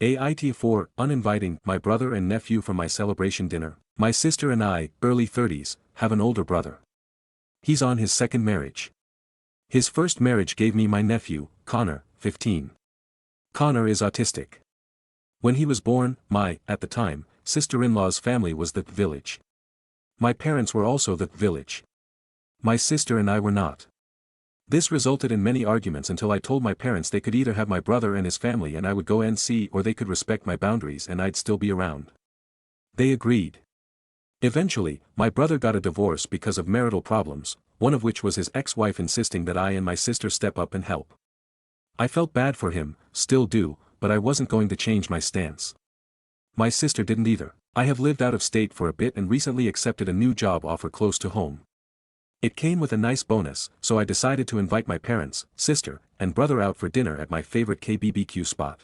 Aita 4, uninviting my brother and nephew from my celebration dinner. My sister and I, early 30s, have an older brother. He's on his second marriage. His first marriage gave me my nephew, Connor, 15. Connor is autistic. When he was born, at the time, sister-in-law's family was the village. My parents were also the village. My sister and I were not. This resulted in many arguments until I told my parents they could either have my brother and his family and I would go and see, or they could respect my boundaries and I'd still be around. They agreed. Eventually, my brother got a divorce because of marital problems, one of which was his ex-wife insisting that I and my sister step up and help. I felt bad for him, still do, but I wasn't going to change my stance. My sister didn't either. I have lived out of state for a bit and recently accepted a new job offer close to home. It came with a nice bonus, so I decided to invite my parents, sister, and brother out for dinner at my favorite KBBQ spot.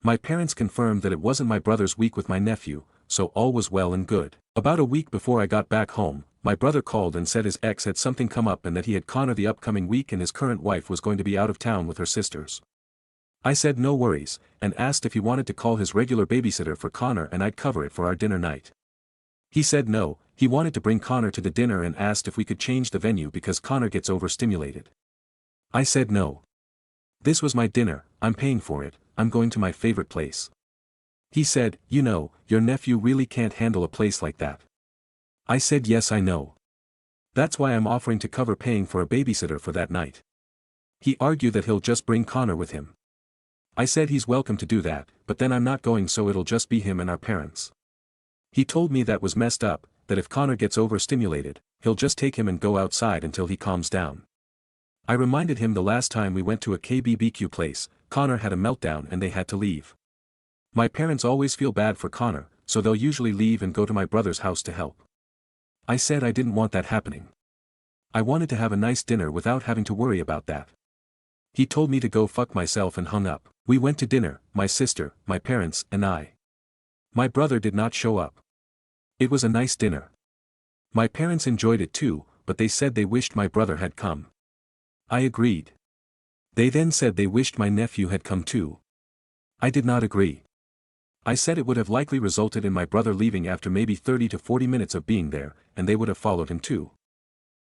My parents confirmed that it wasn't my brother's week with my nephew, so all was well and good. About a week before I got back home, my brother called and said his ex had something come up and that he had Connor the upcoming week and his current wife was going to be out of town with her sisters. I said no worries, and asked if he wanted to call his regular babysitter for Connor and I'd cover it for our dinner night. He said no, he wanted to bring Connor to the dinner and asked if we could change the venue because Connor gets overstimulated. I said no. This was my dinner, I'm paying for it, I'm going to my favorite place. He said, you know, your nephew really can't handle a place like that. I said yes I know. That's why I'm offering to cover paying for a babysitter for that night. He argued that he'll just bring Connor with him. I said he's welcome to do that, but then I'm not going so it'll just be him and our parents. He told me that was messed up, that if Connor gets overstimulated, he'll just take him and go outside until he calms down. I reminded him the last time we went to a KBBQ place, Connor had a meltdown and they had to leave. My parents always feel bad for Connor, so they'll usually leave and go to my brother's house to help. I said I didn't want that happening. I wanted to have a nice dinner without having to worry about that. He told me to go fuck myself and hung up. We went to dinner, my sister, my parents, and I. My brother did not show up. It was a nice dinner. My parents enjoyed it too, but they said they wished my brother had come. I agreed. They then said they wished my nephew had come too. I did not agree. I said it would have likely resulted in my brother leaving after maybe 30 to 40 minutes of being there, and they would have followed him too.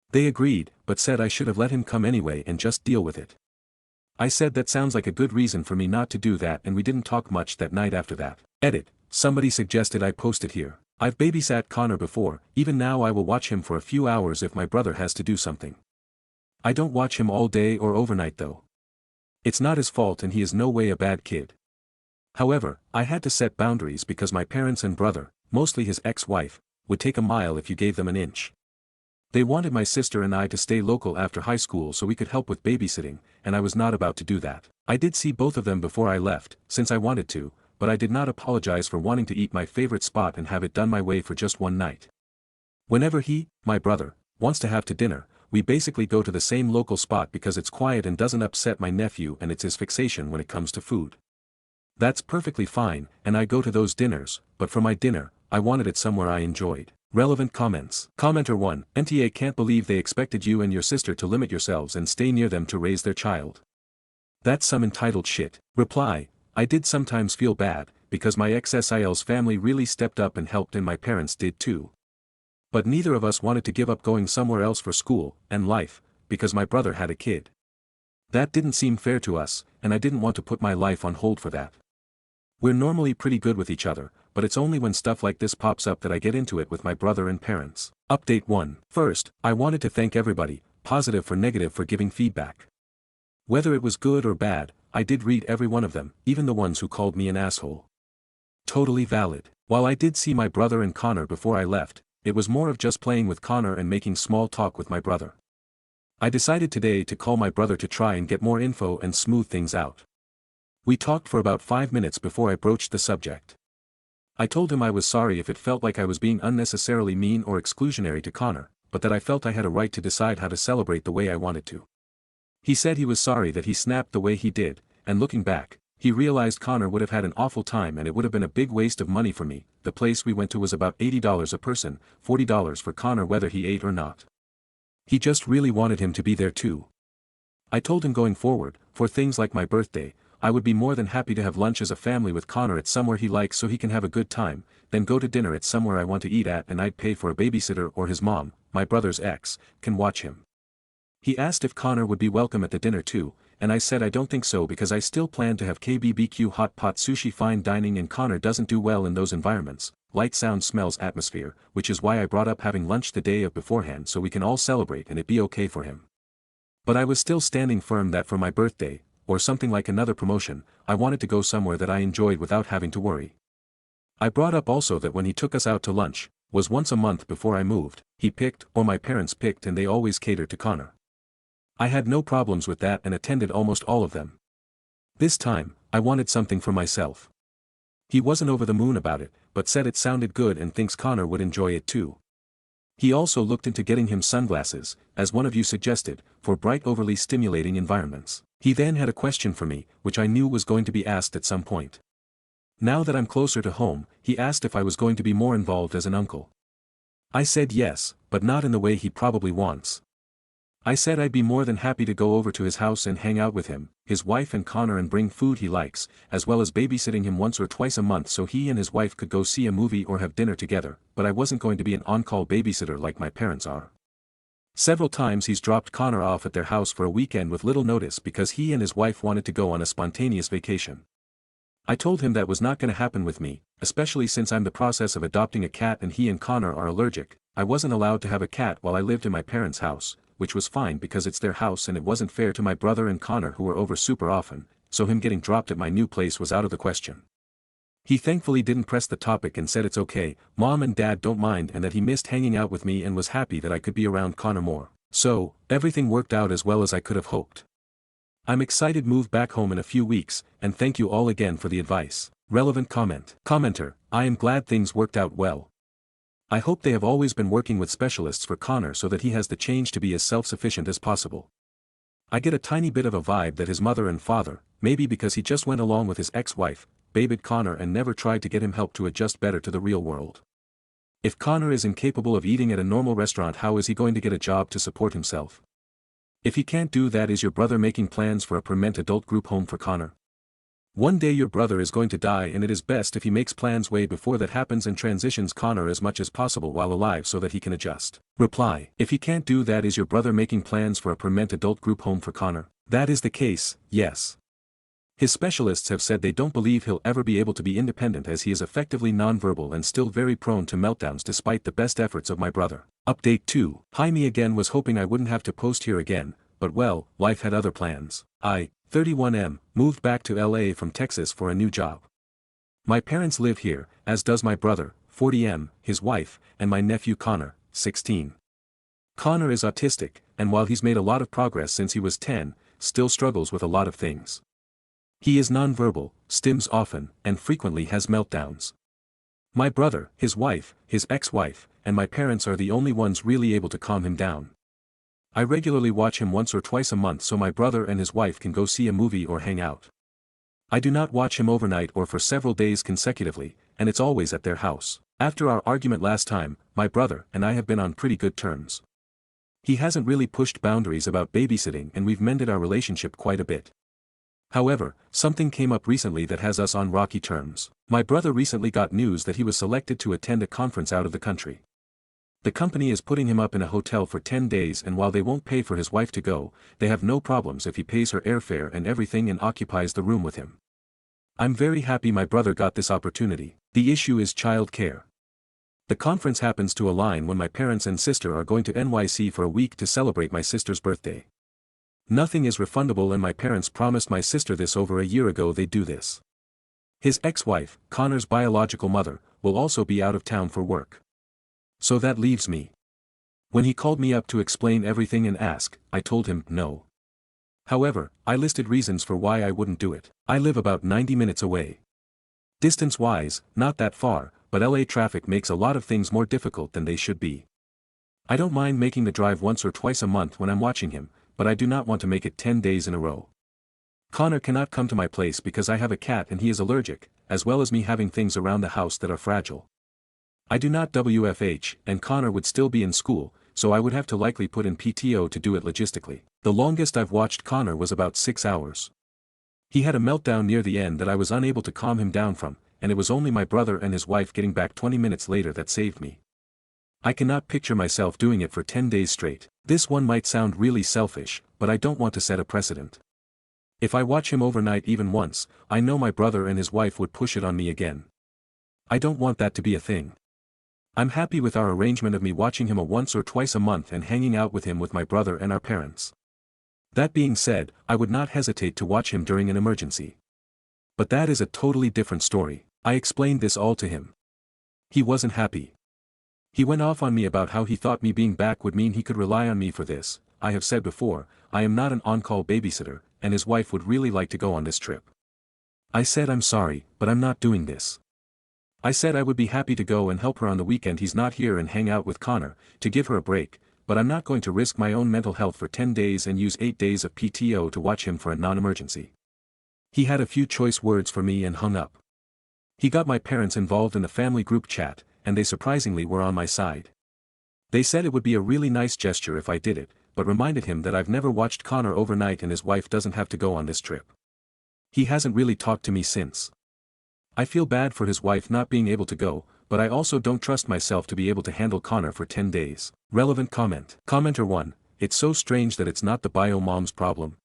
They agreed, but said I should have let him come anyway and just deal with it. I said that sounds like a good reason for me not to do that and we didn't talk much that night after that. Edit, somebody suggested I post it here. I've babysat Connor before, even now I will watch him for a few hours if my brother has to do something. I don't watch him all day or overnight though. It's not his fault and he is no way a bad kid. However, I had to set boundaries because my parents and brother, mostly his ex-wife, would take a mile if you gave them an inch. They wanted my sister and I to stay local after high school so we could help with babysitting, and I was not about to do that. I did see both of them before I left, since I wanted to, but I did not apologize for wanting to eat my favorite spot and have it done my way for just one night. Whenever he, my brother, wants to have to dinner, we basically go to the same local spot because it's quiet and doesn't upset my nephew and it's his fixation when it comes to food. That's perfectly fine, and I go to those dinners, but for my dinner, I wanted it somewhere I enjoyed. Relevant comments. Commenter 1, NTA can't believe they expected you and your sister to limit yourselves and stay near them to raise their child. That's some entitled shit. Reply, I did sometimes feel bad, because my ex-SIL's family really stepped up and helped and my parents did too. But neither of us wanted to give up going somewhere else for school and life, because my brother had a kid. That didn't seem fair to us, and I didn't want to put my life on hold for that. We're normally pretty good with each other, but it's only when stuff like this pops up that I get into it with my brother and parents. Update 1. First, I wanted to thank everybody, positive or negative, for giving feedback. Whether it was good or bad, I did read every one of them, even the ones who called me an asshole. Totally valid. While I did see my brother and Connor before I left, it was more of just playing with Connor and making small talk with my brother. I decided today to call my brother to try and get more info and smooth things out. We talked for about 5 minutes before I broached the subject. I told him I was sorry if it felt like I was being unnecessarily mean or exclusionary to Connor, but that I felt I had a right to decide how to celebrate the way I wanted to. He said he was sorry that he snapped the way he did, and looking back, he realized Connor would have had an awful time and it would have been a big waste of money for me. The place we went to was about $80 a person, $40 for Connor whether he ate or not. He just really wanted him to be there too. I told him going forward, for things like my birthday, I would be more than happy to have lunch as a family with Connor at somewhere he likes so he can have a good time, then go to dinner at somewhere I want to eat at and I'd pay for a babysitter or his mom, my brother's ex, can watch him. He asked if Connor would be welcome at the dinner too, and I said I don't think so because I still plan to have KBBQ hot pot sushi fine dining and Connor doesn't do well in those environments, light sound smells atmosphere, which is why I brought up having lunch the day of beforehand so we can all celebrate and it be okay for him. But I was still standing firm that for my birthday, or something like another promotion, I wanted to go somewhere that I enjoyed without having to worry. I brought up also that when he took us out to lunch, was once a month before I moved, he picked or my parents picked and they always catered to Connor. I had no problems with that and attended almost all of them. This time, I wanted something for myself. He wasn't over the moon about it, but said it sounded good and thinks Connor would enjoy it too. He also looked into getting him sunglasses, as one of you suggested, for bright overly stimulating environments. He then had a question for me, which I knew was going to be asked at some point. Now that I'm closer to home, he asked if I was going to be more involved as an uncle. I said yes, but not in the way he probably wants. I said I'd be more than happy to go over to his house and hang out with him, his wife and Connor and bring food he likes, as well as babysitting him once or twice a month so he and his wife could go see a movie or have dinner together, but I wasn't going to be an on-call babysitter like my parents are. Several times he's dropped Connor off at their house for a weekend with little notice because he and his wife wanted to go on a spontaneous vacation. I told him that was not going to happen with me, especially since I'm in the process of adopting a cat and he and Connor are allergic. I wasn't allowed to have a cat while I lived in my parents' house, which was fine because it's their house and it wasn't fair to my brother and Connor who were over super often, so him getting dropped at my new place was out of the question. He thankfully didn't press the topic and said it's okay, mom and dad don't mind and that he missed hanging out with me and was happy that I could be around Connor more. So, everything worked out as well as I could have hoped. I'm excited to move back home in a few weeks, and thank you all again for the advice. Relevant comment. Commenter, I am glad things worked out well. I hope they have always been working with specialists for Connor so that he has the change to be as self-sufficient as possible. I get a tiny bit of a vibe that his mother and father, maybe because he just went along with his ex-wife, babied Connor and never tried to get him help to adjust better to the real world. If Connor is incapable of eating at a normal restaurant, how is he going to get a job to support himself? If he can't do that, is your brother making plans for a permanent adult group home for Connor? One day your brother is going to die and it is best if he makes plans way before that happens and transitions Connor as much as possible while alive so that he can adjust. Reply. If he can't do that, is your brother making plans for a permanent adult group home for Connor? That is the case, yes. His specialists have said they don't believe he'll ever be able to be independent as he is effectively nonverbal and still very prone to meltdowns despite the best efforts of my brother. Update 2. Hi, me again. Was hoping I wouldn't have to post here again, but well, life had other plans. I, 31M, moved back to LA from Texas for a new job. My parents live here, as does my brother, 40M, his wife, and my nephew Connor, 16. Connor is autistic, and while he's made a lot of progress since he was 10, still struggles with a lot of things. He is nonverbal, stims often, and frequently has meltdowns. My brother, his wife, his ex-wife, and my parents are the only ones really able to calm him down. I regularly watch him once or twice a month so my brother and his wife can go see a movie or hang out. I do not watch him overnight or for several days consecutively, and it's always at their house. After our argument last time, my brother and I have been on pretty good terms. He hasn't really pushed boundaries about babysitting and we've mended our relationship quite a bit. However, something came up recently that has us on rocky terms. My brother recently got news that he was selected to attend a conference out of the country. The company is putting him up in a hotel for 10 days and while they won't pay for his wife to go, they have no problems if he pays her airfare and everything and occupies the room with him. I'm very happy my brother got this opportunity. The issue is child care. The conference happens to align when my parents and sister are going to NYC for a week to celebrate my sister's birthday. Nothing is refundable and my parents promised my sister this over a year ago they'd do this. His ex-wife, Connor's biological mother, will also be out of town for work. So that leaves me. When he called me up to explain everything and ask, I told him no. However, I listed reasons for why I wouldn't do it. I live about 90 minutes away. Distance-wise, not that far, but LA traffic makes a lot of things more difficult than they should be. I don't mind making the drive once or twice a month when I'm watching him, but I do not want to make it 10 days in a row. Connor cannot come to my place because I have a cat and he is allergic, as well as me having things around the house that are fragile. I do not WFH, and Connor would still be in school, so I would have to likely put in PTO to do it logistically. The longest I've watched Connor was about 6 hours. He had a meltdown near the end that I was unable to calm him down from, and it was only my brother and his wife getting back 20 minutes later that saved me. I cannot picture myself doing it for 10 days straight. This one might sound really selfish, but I don't want to set a precedent. If I watch him overnight even once, I know my brother and his wife would push it on me again. I don't want that to be a thing. I'm happy with our arrangement of me watching him once or twice a month and hanging out with him with my brother and our parents. That being said, I would not hesitate to watch him during an emergency. But that is a totally different story. I explained this all to him. He wasn't happy. He went off on me about how he thought me being back would mean he could rely on me for this. I have said before, I am not an on-call babysitter, and his wife would really like to go on this trip. I said I'm sorry, but I'm not doing this. I said I would be happy to go and help her on the weekend he's not here and hang out with Connor, to give her a break, but I'm not going to risk my own mental health for 10 days and use 8 days of PTO to watch him for a non-emergency. He had a few choice words for me and hung up. He got my parents involved in the family group chat, and they surprisingly were on my side. They said it would be a really nice gesture if I did it, but reminded him that I've never watched Connor overnight and his wife doesn't have to go on this trip. He hasn't really talked to me since. I feel bad for his wife not being able to go, but I also don't trust myself to be able to handle Connor for 10 days. Relevant comment. Commenter 1, it's so strange that it's not the bio mom's problem.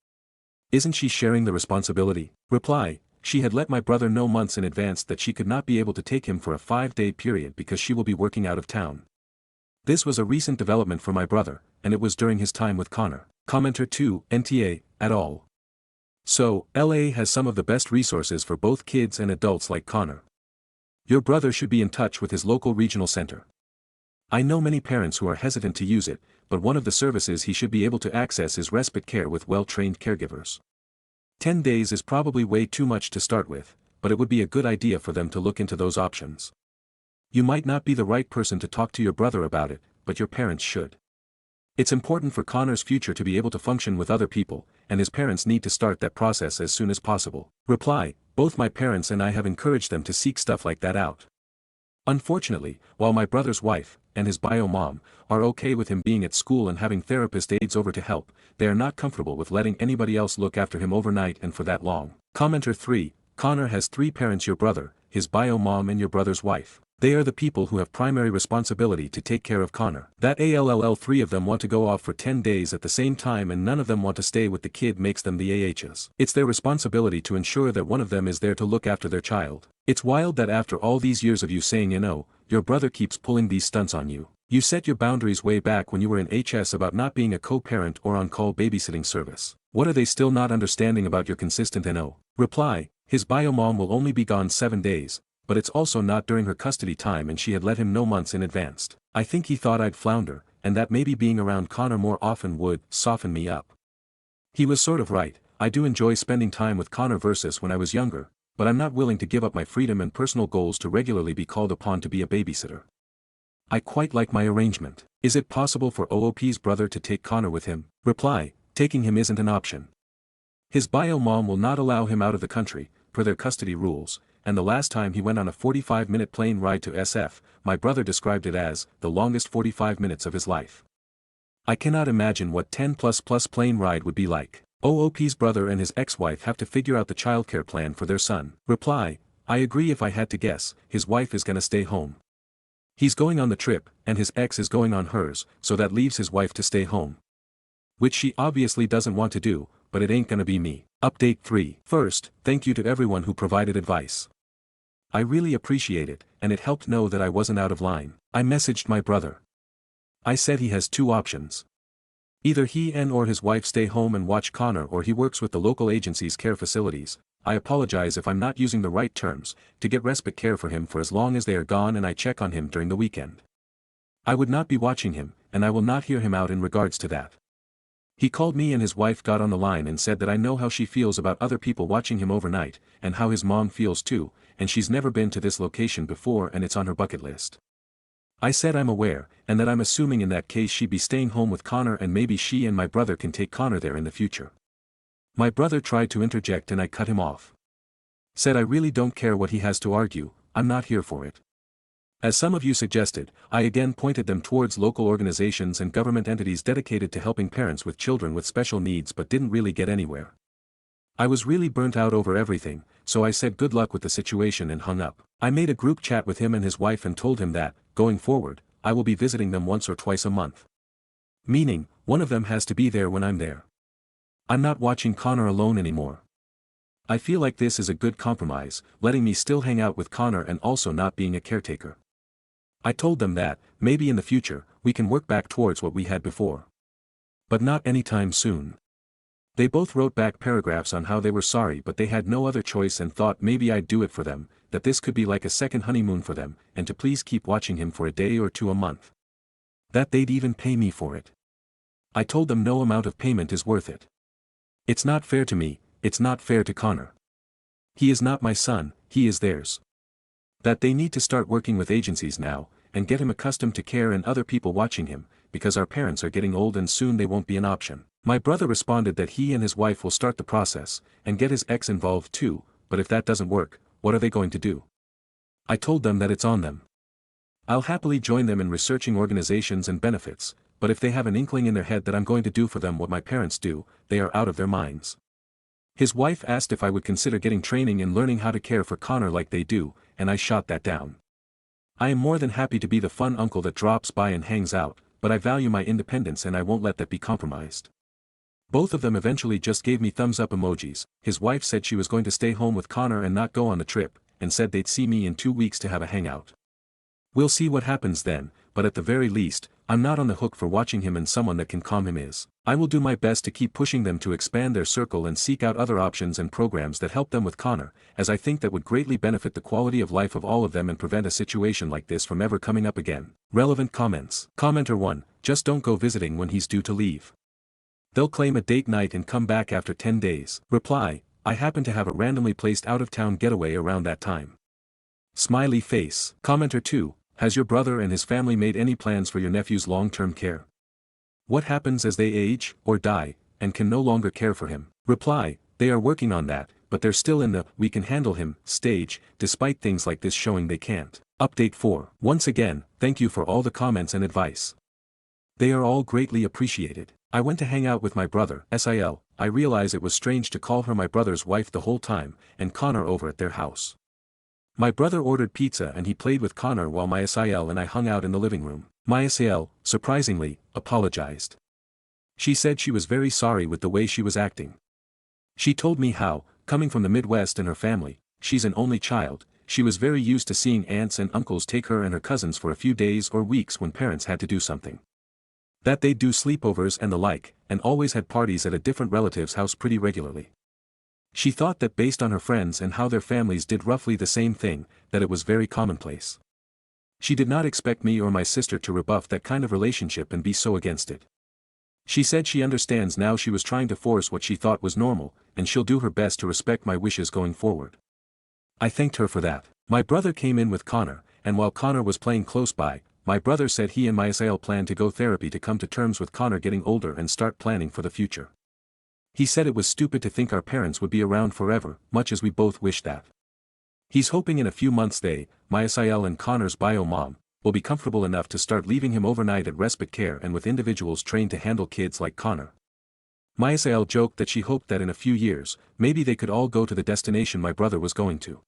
Isn't she sharing the responsibility? Reply, she had let my brother know months in advance that she could not be able to take him for a 5-day period because she will be working out of town. This was a recent development for my brother, and it was during his time with Connor. Commenter 2, NTA, at all. So, LA has some of the best resources for both kids and adults like Connor. Your brother should be in touch with his local regional center. I know many parents who are hesitant to use it, but one of the services he should be able to access is respite care with well-trained caregivers. 10 days is probably way too much to start with, but it would be a good idea for them to look into those options. You might not be the right person to talk to your brother about it, but your parents should. It's important for Connor's future to be able to function with other people, and his parents need to start that process as soon as possible. Reply, both my parents and I have encouraged them to seek stuff like that out. Unfortunately, while my brother's wife, and his bio mom, are okay with him being at school and having therapist aides over to help, they are not comfortable with letting anybody else look after him overnight and for that long. Commenter 3, Connor has 3 parents: your brother, his bio mom and your brother's wife. They are the people who have primary responsibility to take care of Connor. That ALLL 3 of them want to go off for 10 days at the same time and none of them want to stay with the kid makes them the AHs. It's their responsibility to ensure that one of them is there to look after their child. It's wild that after all these years of you saying your brother keeps pulling these stunts on you. You set your boundaries way back when you were in HS about not being a co-parent or on-call babysitting service. What are they still not understanding about your consistent NO? Reply, his bio mom will only be gone 7 days. But it's also not during her custody time and she had let him know months in advance. I think he thought I'd flounder, and that maybe being around Connor more often would soften me up. He was sort of right. I do enjoy spending time with Connor versus when I was younger, but I'm not willing to give up my freedom and personal goals to regularly be called upon to be a babysitter. I quite like my arrangement. Is it possible for OOP's brother to take Connor with him? Reply, taking him isn't an option. His bio mom will not allow him out of the country, per their custody rules, and the last time he went on a 45-minute plane ride to SF, my brother described it as the longest 45 minutes of his life. I cannot imagine what 10+ plane ride would be like. OOP's brother and his ex-wife have to figure out the childcare plan for their son. Reply, I agree. If I had to guess, his wife is gonna stay home. He's going on the trip, and his ex is going on hers, so that leaves his wife to stay home. Which she obviously doesn't want to do, but it ain't gonna be me. Update 3. First, thank you to everyone who provided advice. I really appreciate it, and it helped know that I wasn't out of line. I messaged my brother. I said he has 2 options. Either he and or his wife stay home and watch Connor or he works with the local agency's care facilities. I apologize if I'm not using the right terms, to get respite care for him for as long as they are gone and I check on him during the weekend. I would not be watching him, and I will not hear him out in regards to that. He called me and his wife got on the line and said that I know how she feels about other people watching him overnight, and how his mom feels too, and she's never been to this location before and it's on her bucket list. I said I'm aware, and that I'm assuming in that case she'd be staying home with Connor and maybe she and my brother can take Connor there in the future. My brother tried to interject and I cut him off. Said I really don't care what he has to argue, I'm not here for it. As some of you suggested, I again pointed them towards local organizations and government entities dedicated to helping parents with children with special needs but didn't really get anywhere. I was really burnt out over everything, so I said good luck with the situation and hung up. I made a group chat with him and his wife and told him that, going forward, I will be visiting them once or twice a month. Meaning, one of them has to be there when I'm there. I'm not watching Connor alone anymore. I feel like this is a good compromise, letting me still hang out with Connor and also not being a caretaker. I told them that, maybe in the future, we can work back towards what we had before. But not anytime soon. They both wrote back paragraphs on how they were sorry but they had no other choice and thought maybe I'd do it for them, that this could be like a second honeymoon for them, and to please keep watching him for a day or two a month. That they'd even pay me for it. I told them no amount of payment is worth it. It's not fair to me, it's not fair to Connor. He is not my son, he is theirs. That they need to start working with agencies now, and get him accustomed to care and other people watching him, because our parents are getting old and soon they won't be an option. My brother responded that he and his wife will start the process, and get his ex involved too, but if that doesn't work, what are they going to do? I told them that it's on them. I'll happily join them in researching organizations and benefits, but if they have an inkling in their head that I'm going to do for them what my parents do, they are out of their minds. His wife asked if I would consider getting training and learning how to care for Connor like they do, and I shot that down. I am more than happy to be the fun uncle that drops by and hangs out, but I value my independence and I won't let that be compromised. Both of them eventually just gave me thumbs up emojis. His wife said she was going to stay home with Connor and not go on the trip, and said they'd see me in 2 weeks to have a hangout. We'll see what happens then, but at the very least, I'm not on the hook for watching him and someone that can calm him is. I will do my best to keep pushing them to expand their circle and seek out other options and programs that help them with Connor, as I think that would greatly benefit the quality of life of all of them and prevent a situation like this from ever coming up again. Relevant comments. Commenter 1, just don't go visiting when he's due to leave. They'll claim a date night and come back after 10 days. Reply, I happen to have a randomly placed out-of-town getaway around that time. Smiley face. Commenter 2, has your brother and his family made any plans for your nephew's long-term care? What happens as they age, or die, and can no longer care for him? Reply, they are working on that, but they're still in the "we can handle him" stage, despite things like this showing they can't. Update 4. Once again, thank you for all the comments and advice. They are all greatly appreciated. I went to hang out with my brother, SIL. I realize it was strange to call her my brother's wife the whole time, and Connor over at their house. My brother ordered pizza and he played with Connor while my SIL and I hung out in the living room. My SIL, surprisingly, apologized. She said she was very sorry with the way she was acting. She told me how, coming from the Midwest and her family, she's an only child, she was very used to seeing aunts and uncles take her and her cousins for a few days or weeks when parents had to do something. That they'd do sleepovers and the like, and always had parties at a different relative's house pretty regularly. She thought that based on her friends and how their families did roughly the same thing, that it was very commonplace. She did not expect me or my sister to rebuff that kind of relationship and be so against it. She said she understands now she was trying to force what she thought was normal, and she'll do her best to respect my wishes going forward. I thanked her for that. My brother came in with Connor, and while Connor was playing close by, my brother said he and my SIL planned to go therapy to come to terms with Connor getting older and start planning for the future. He said it was stupid to think our parents would be around forever, much as we both wish that. He's hoping in a few months they, my SIL and Connor's bio mom, will be comfortable enough to start leaving him overnight at respite care and with individuals trained to handle kids like Connor. My SIL joked that she hoped that in a few years, maybe they could all go to the destination my brother was going to.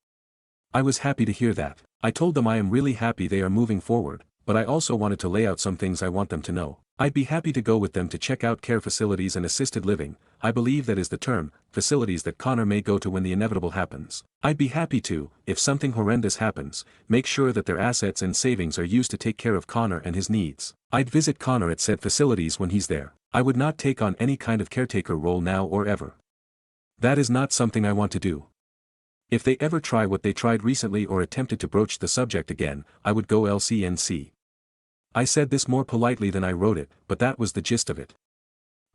I was happy to hear that. I told them I am really happy they are moving forward, but I also wanted to lay out some things I want them to know. I'd be happy to go with them to check out care facilities and assisted living, I believe that is the term, facilities that Connor may go to when the inevitable happens. I'd be happy to, if something horrendous happens, make sure that their assets and savings are used to take care of Connor and his needs. I'd visit Connor at said facilities when he's there. I would not take on any kind of caretaker role now or ever. That is not something I want to do. If they ever try what they tried recently or attempted to broach the subject again, I would go LCNC. I said this more politely than I wrote it, but that was the gist of it.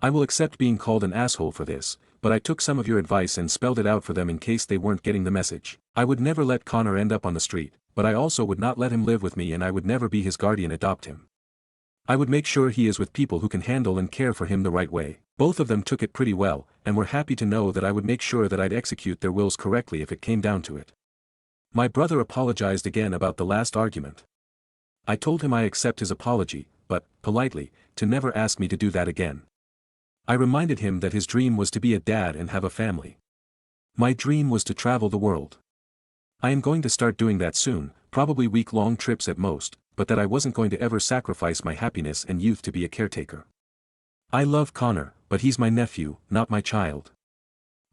I will accept being called an asshole for this, but I took some of your advice and spelled it out for them in case they weren't getting the message. I would never let Connor end up on the street, but I also would not let him live with me and I would never be his guardian adopt him. I would make sure he is with people who can handle and care for him the right way. Both of them took it pretty well, and were happy to know that I would make sure that I'd execute their wills correctly if it came down to it. My brother apologized again about the last argument. I told him I accept his apology, but, politely, to never ask me to do that again. I reminded him that his dream was to be a dad and have a family. My dream was to travel the world. I am going to start doing that soon, probably week-long trips at most, but that I wasn't going to ever sacrifice my happiness and youth to be a caretaker. I love Connor, but he's my nephew, not my child.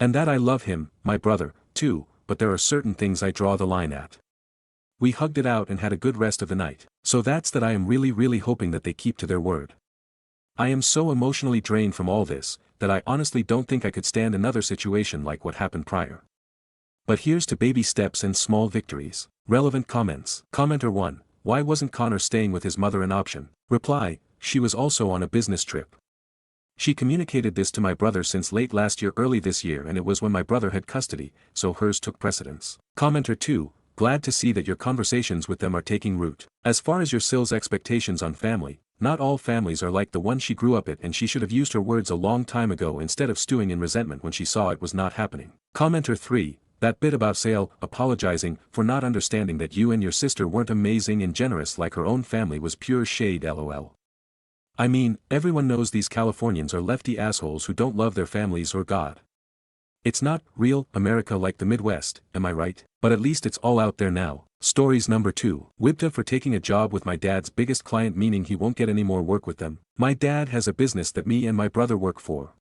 And that I love him, my brother, too, but there are certain things I draw the line at. We hugged it out and had a good rest of the night, so that's that. I am really hoping that they keep to their word. I am so emotionally drained from all this, that I honestly don't think I could stand another situation like what happened prior. But here's to baby steps and small victories. Relevant comments. Commenter 1, why wasn't Connor staying with his mother an option? Reply, she was also on a business trip. She communicated this to my brother since late last year, early this year, and it was when my brother had custody, so hers took precedence. Commenter 2, glad to see that your conversations with them are taking root. As far as your Sill's expectations on family, not all families are like the one she grew up at, and she should have used her words a long time ago instead of stewing in resentment when she saw it was not happening. Commenter 3, that bit about Sale apologizing for not understanding that you and your sister weren't amazing and generous like her own family was pure shade, lol. I mean, everyone knows these Californians are lefty assholes who don't love their families or God. It's not real America like the Midwest, am I right? But at least it's all out there now. Stories number 2. Whipped for taking a job with my dad's biggest client, meaning he won't get any more work with them. My dad has a business that me and my brother work for.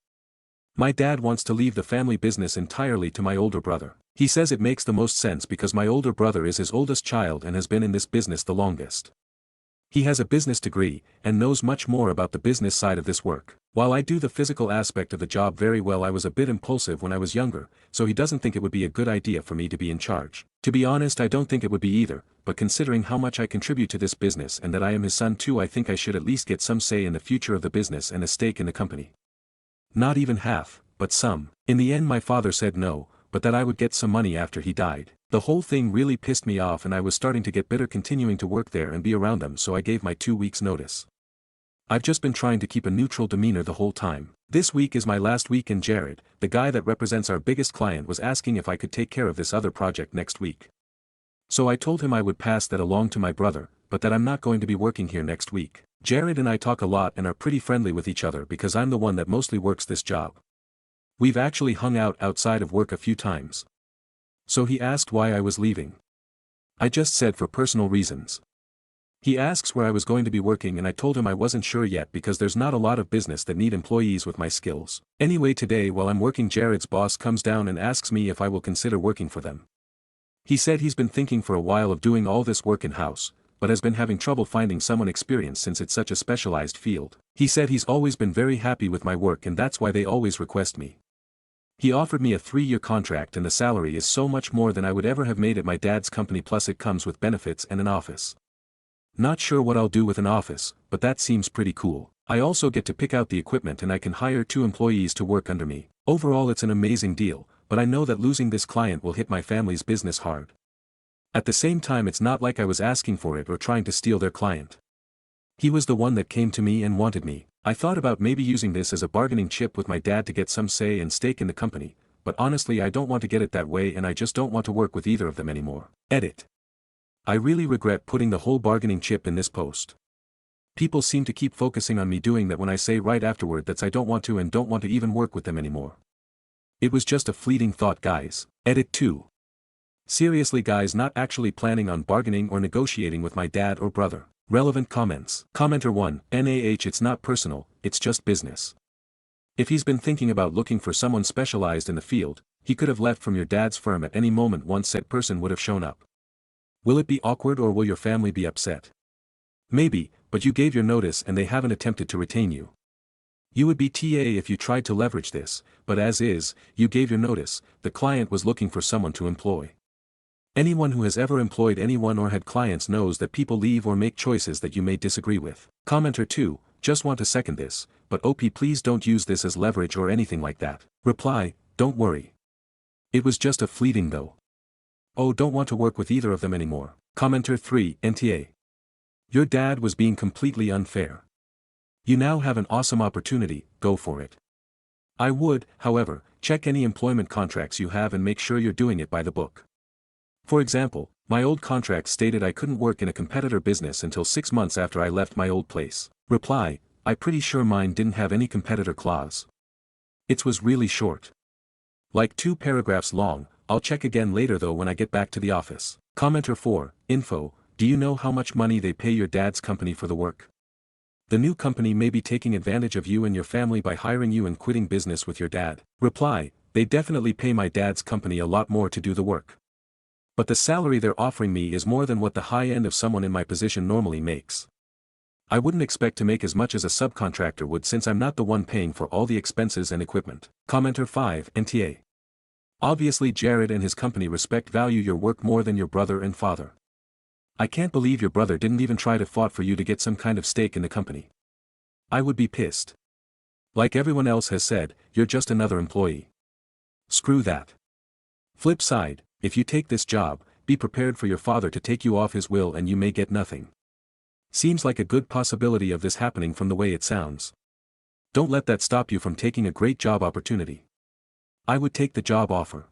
My dad wants to leave the family business entirely to my older brother. He says it makes the most sense because my older brother is his oldest child and has been in this business the longest. He has a business degree, and knows much more about the business side of this work. While I do the physical aspect of the job very well, I was a bit impulsive when I was younger, so he doesn't think it would be a good idea for me to be in charge. To be honest, I don't think it would be either, but considering how much I contribute to this business and that I am his son too, I think I should at least get some say in the future of the business and a stake in the company. Not even half, but some. In the end my father said no, but that I would get some money after he died. The whole thing really pissed me off and I was starting to get bitter continuing to work there and be around them, so I gave my 2 weeks notice. I've just been trying to keep a neutral demeanor the whole time. This week is my last week and Jared, the guy that represents our biggest client, was asking if I could take care of this other project next week. So I told him I would pass that along to my brother, but that I'm not going to be working here next week. Jared and I talk a lot and are pretty friendly with each other because I'm the one that mostly works this job. We've actually hung out outside of work a few times. So he asked why I was leaving. I just said for personal reasons. He asks where I was going to be working and I told him I wasn't sure yet because there's not a lot of business that need employees with my skills. Anyway, today while I'm working, Jared's boss comes down and asks me if I will consider working for them. He said he's been thinking for a while of doing all this work in-house, but has been having trouble finding someone experienced since it's such a specialized field. He said he's always been very happy with my work and that's why they always request me. He offered me a 3-year contract and the salary is so much more than I would ever have made at my dad's company, plus it comes with benefits and an office. Not sure what I'll do with an office, but that seems pretty cool. I also get to pick out the equipment and I can hire 2 employees to work under me. Overall it's an amazing deal, but I know that losing this client will hit my family's business hard. At the same time, it's not like I was asking for it or trying to steal their client. He was the one that came to me and wanted me. I thought about maybe using this as a bargaining chip with my dad to get some say and stake in the company, but honestly I don't want to get it that way and I just don't want to work with either of them anymore. Edit. I really regret putting the whole bargaining chip in this post. People seem to keep focusing on me doing that when I say right afterward that I don't want to and don't want to even work with them anymore. It was just a fleeting thought, guys. Edit 2. Seriously guys, not actually planning on bargaining or negotiating with my dad or brother. Relevant comments. Commenter 1, NaH, it's not personal, it's just business. If he's been thinking about looking for someone specialized in the field, he could have left from your dad's firm at any moment once said person would have shown up. Will it be awkward or will your family be upset? Maybe, but you gave your notice and they haven't attempted to retain you. You would be TA if you tried to leverage this, but as is, you gave your notice, the client was looking for someone to employ. Anyone who has ever employed anyone or had clients knows that people leave or make choices that you may disagree with. Commenter 2, just want to second this, but OP please don't use this as leverage or anything like that. Reply, don't worry. It was just a fleeting though. Oh, don't want to work with either of them anymore. Commenter 3, NTA. Your dad was being completely unfair. You now have an awesome opportunity, go for it. I would, however, check any employment contracts you have and make sure you're doing it by the book. For example, my old contract stated I couldn't work in a competitor business until 6 months after I left my old place. Reply, I'm pretty sure mine didn't have any competitor clause. It was really short. Like 2 paragraphs long, I'll check again later though when I get back to the office. Commenter 4, info, do you know how much money they pay your dad's company for the work? The new company may be taking advantage of you and your family by hiring you and quitting business with your dad. Reply, they definitely pay my dad's company a lot more to do the work. But the salary they're offering me is more than what the high end of someone in my position normally makes. I wouldn't expect to make as much as a subcontractor would since I'm not the one paying for all the expenses and equipment. Commenter 5, NTA. Obviously Jared and his company value your work more than your brother and father. I can't believe your brother didn't even try to fight for you to get some kind of stake in the company. I would be pissed. Like everyone else has said, you're just another employee. Screw that. Flip side, if you take this job, be prepared for your father to take you off his will and you may get nothing. Seems like a good possibility of this happening from the way it sounds. Don't let that stop you from taking a great job opportunity. I would take the job offer.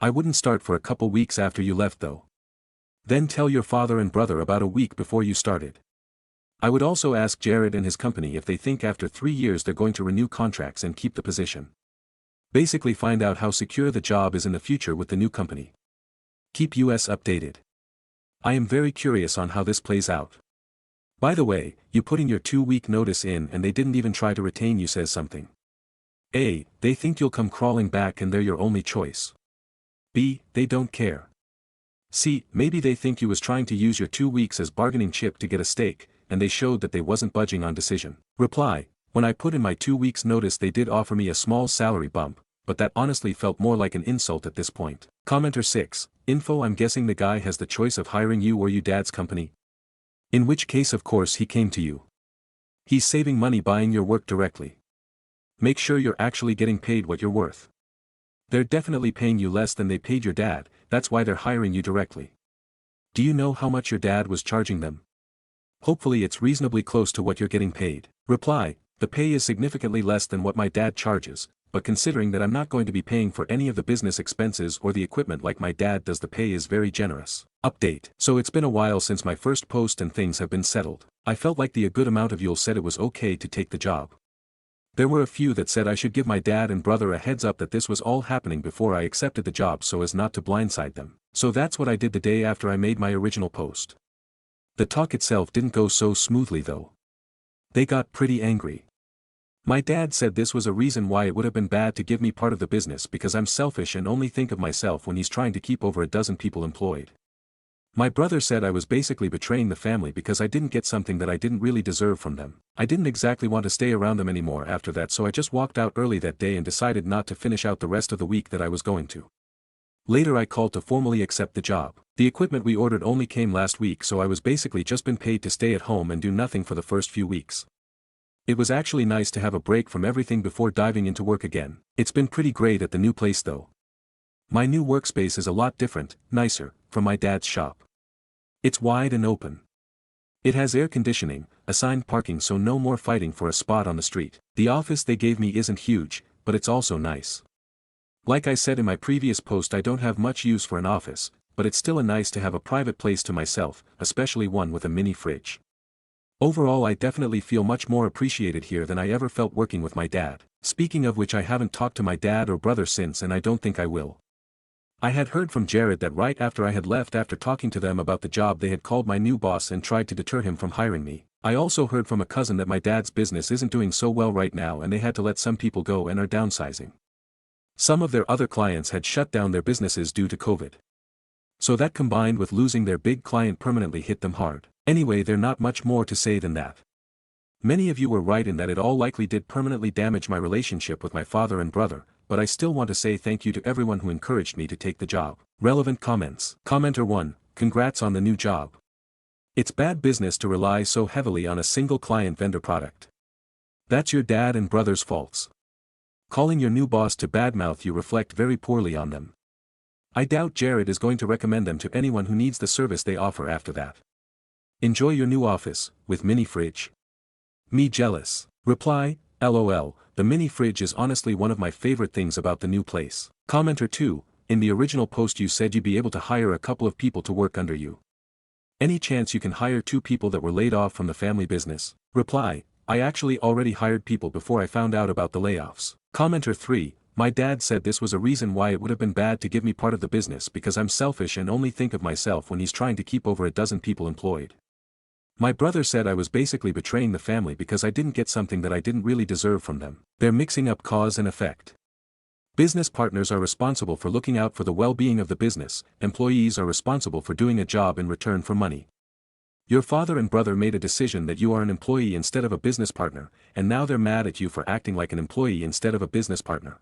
I wouldn't start for a couple weeks after you left though. Then tell your father and brother about a week before you started. I would also ask Jared and his company if they think after 3 years they're going to renew contracts and keep the position. Basically find out how secure the job is in the future with the new company. Keep us updated. I am very curious on how this plays out. By the way, you putting your 2-week notice in and they didn't even try to retain you says something. A, they think you'll come crawling back and they're your only choice. B, they don't care. C, maybe they think you was trying to use your 2 weeks as bargaining chip to get a stake, and they showed that they wasn't budging on decision. Reply, when I put in my 2 weeks notice they did offer me a small salary bump, but that honestly felt more like an insult at this point. Commenter 6, info I'm guessing the guy has the choice of hiring you or you dad's company. In which case of course he came to you. He's saving money buying your work directly. Make sure you're actually getting paid what you're worth. They're definitely paying you less than they paid your dad, that's why they're hiring you directly. Do you know how much your dad was charging them? Hopefully it's reasonably close to what you're getting paid. Reply, the pay is significantly less than what my dad charges, but considering that I'm not going to be paying for any of the business expenses or the equipment like my dad does, the pay is very generous. Update. So it's been a while since my first post and things have been settled. I felt like a good amount of you said it was okay to take the job. There were a few that said I should give my dad and brother a heads up that this was all happening before I accepted the job so as not to blindside them. So that's what I did the day after I made my original post. The talk itself didn't go so smoothly though. They got pretty angry. My dad said this was a reason why it would have been bad to give me part of the business because I'm selfish and only think of myself when he's trying to keep over a dozen people employed. My brother said I was basically betraying the family because I didn't get something that I didn't really deserve from them. I didn't exactly want to stay around them anymore after that, so I just walked out early that day and decided not to finish out the rest of the week that I was going to. Later I called to formally accept the job. The equipment we ordered only came last week, so I was basically just been paid to stay at home and do nothing for the first few weeks. It was actually nice to have a break from everything before diving into work again. It's been pretty great at the new place though. My new workspace is a lot different, nicer, from my dad's shop. It's wide and open. It has air conditioning, assigned parking so no more fighting for a spot on the street. The office they gave me isn't huge, but it's also nice. Like I said in my previous post, I don't have much use for an office, but it's still nice to have a private place to myself, especially one with a mini fridge. Overall I definitely feel much more appreciated here than I ever felt working with my dad. Speaking of which, I haven't talked to my dad or brother since, and I don't think I will. I had heard from Jared that right after I had left after talking to them about the job they had called my new boss and tried to deter him from hiring me. I also heard from a cousin that my dad's business isn't doing so well right now and they had to let some people go and are downsizing. Some of their other clients had shut down their businesses due to COVID. So that combined with losing their big client permanently hit them hard. Anyway, there's not much more to say than that. Many of you were right in that it all likely did permanently damage my relationship with my father and brother, but I still want to say thank you to everyone who encouraged me to take the job. Relevant comments. Commenter 1, congrats on the new job. It's bad business to rely so heavily on a single client vendor product. That's your dad and brother's faults. Calling your new boss to badmouth you reflect very poorly on them. I doubt Jared is going to recommend them to anyone who needs the service they offer after that. Enjoy your new office, with mini fridge. Me jealous. Reply, LOL, the mini fridge is honestly one of my favorite things about the new place. Commenter 2, in the original post you said you'd be able to hire a couple of people to work under you. Any chance you can hire 2 people that were laid off from the family business? Reply, I actually already hired people before I found out about the layoffs. Commenter 3, My dad said this was a reason why it would have been bad to give me part of the business because I'm selfish and only think of myself when he's trying to keep over a dozen people employed. My brother said I was basically betraying the family because I didn't get something that I didn't really deserve from them. They're mixing up cause and effect. Business partners are responsible for looking out for the well-being of the business, employees are responsible for doing a job in return for money. Your father and brother made a decision that you are an employee instead of a business partner, and now they're mad at you for acting like an employee instead of a business partner.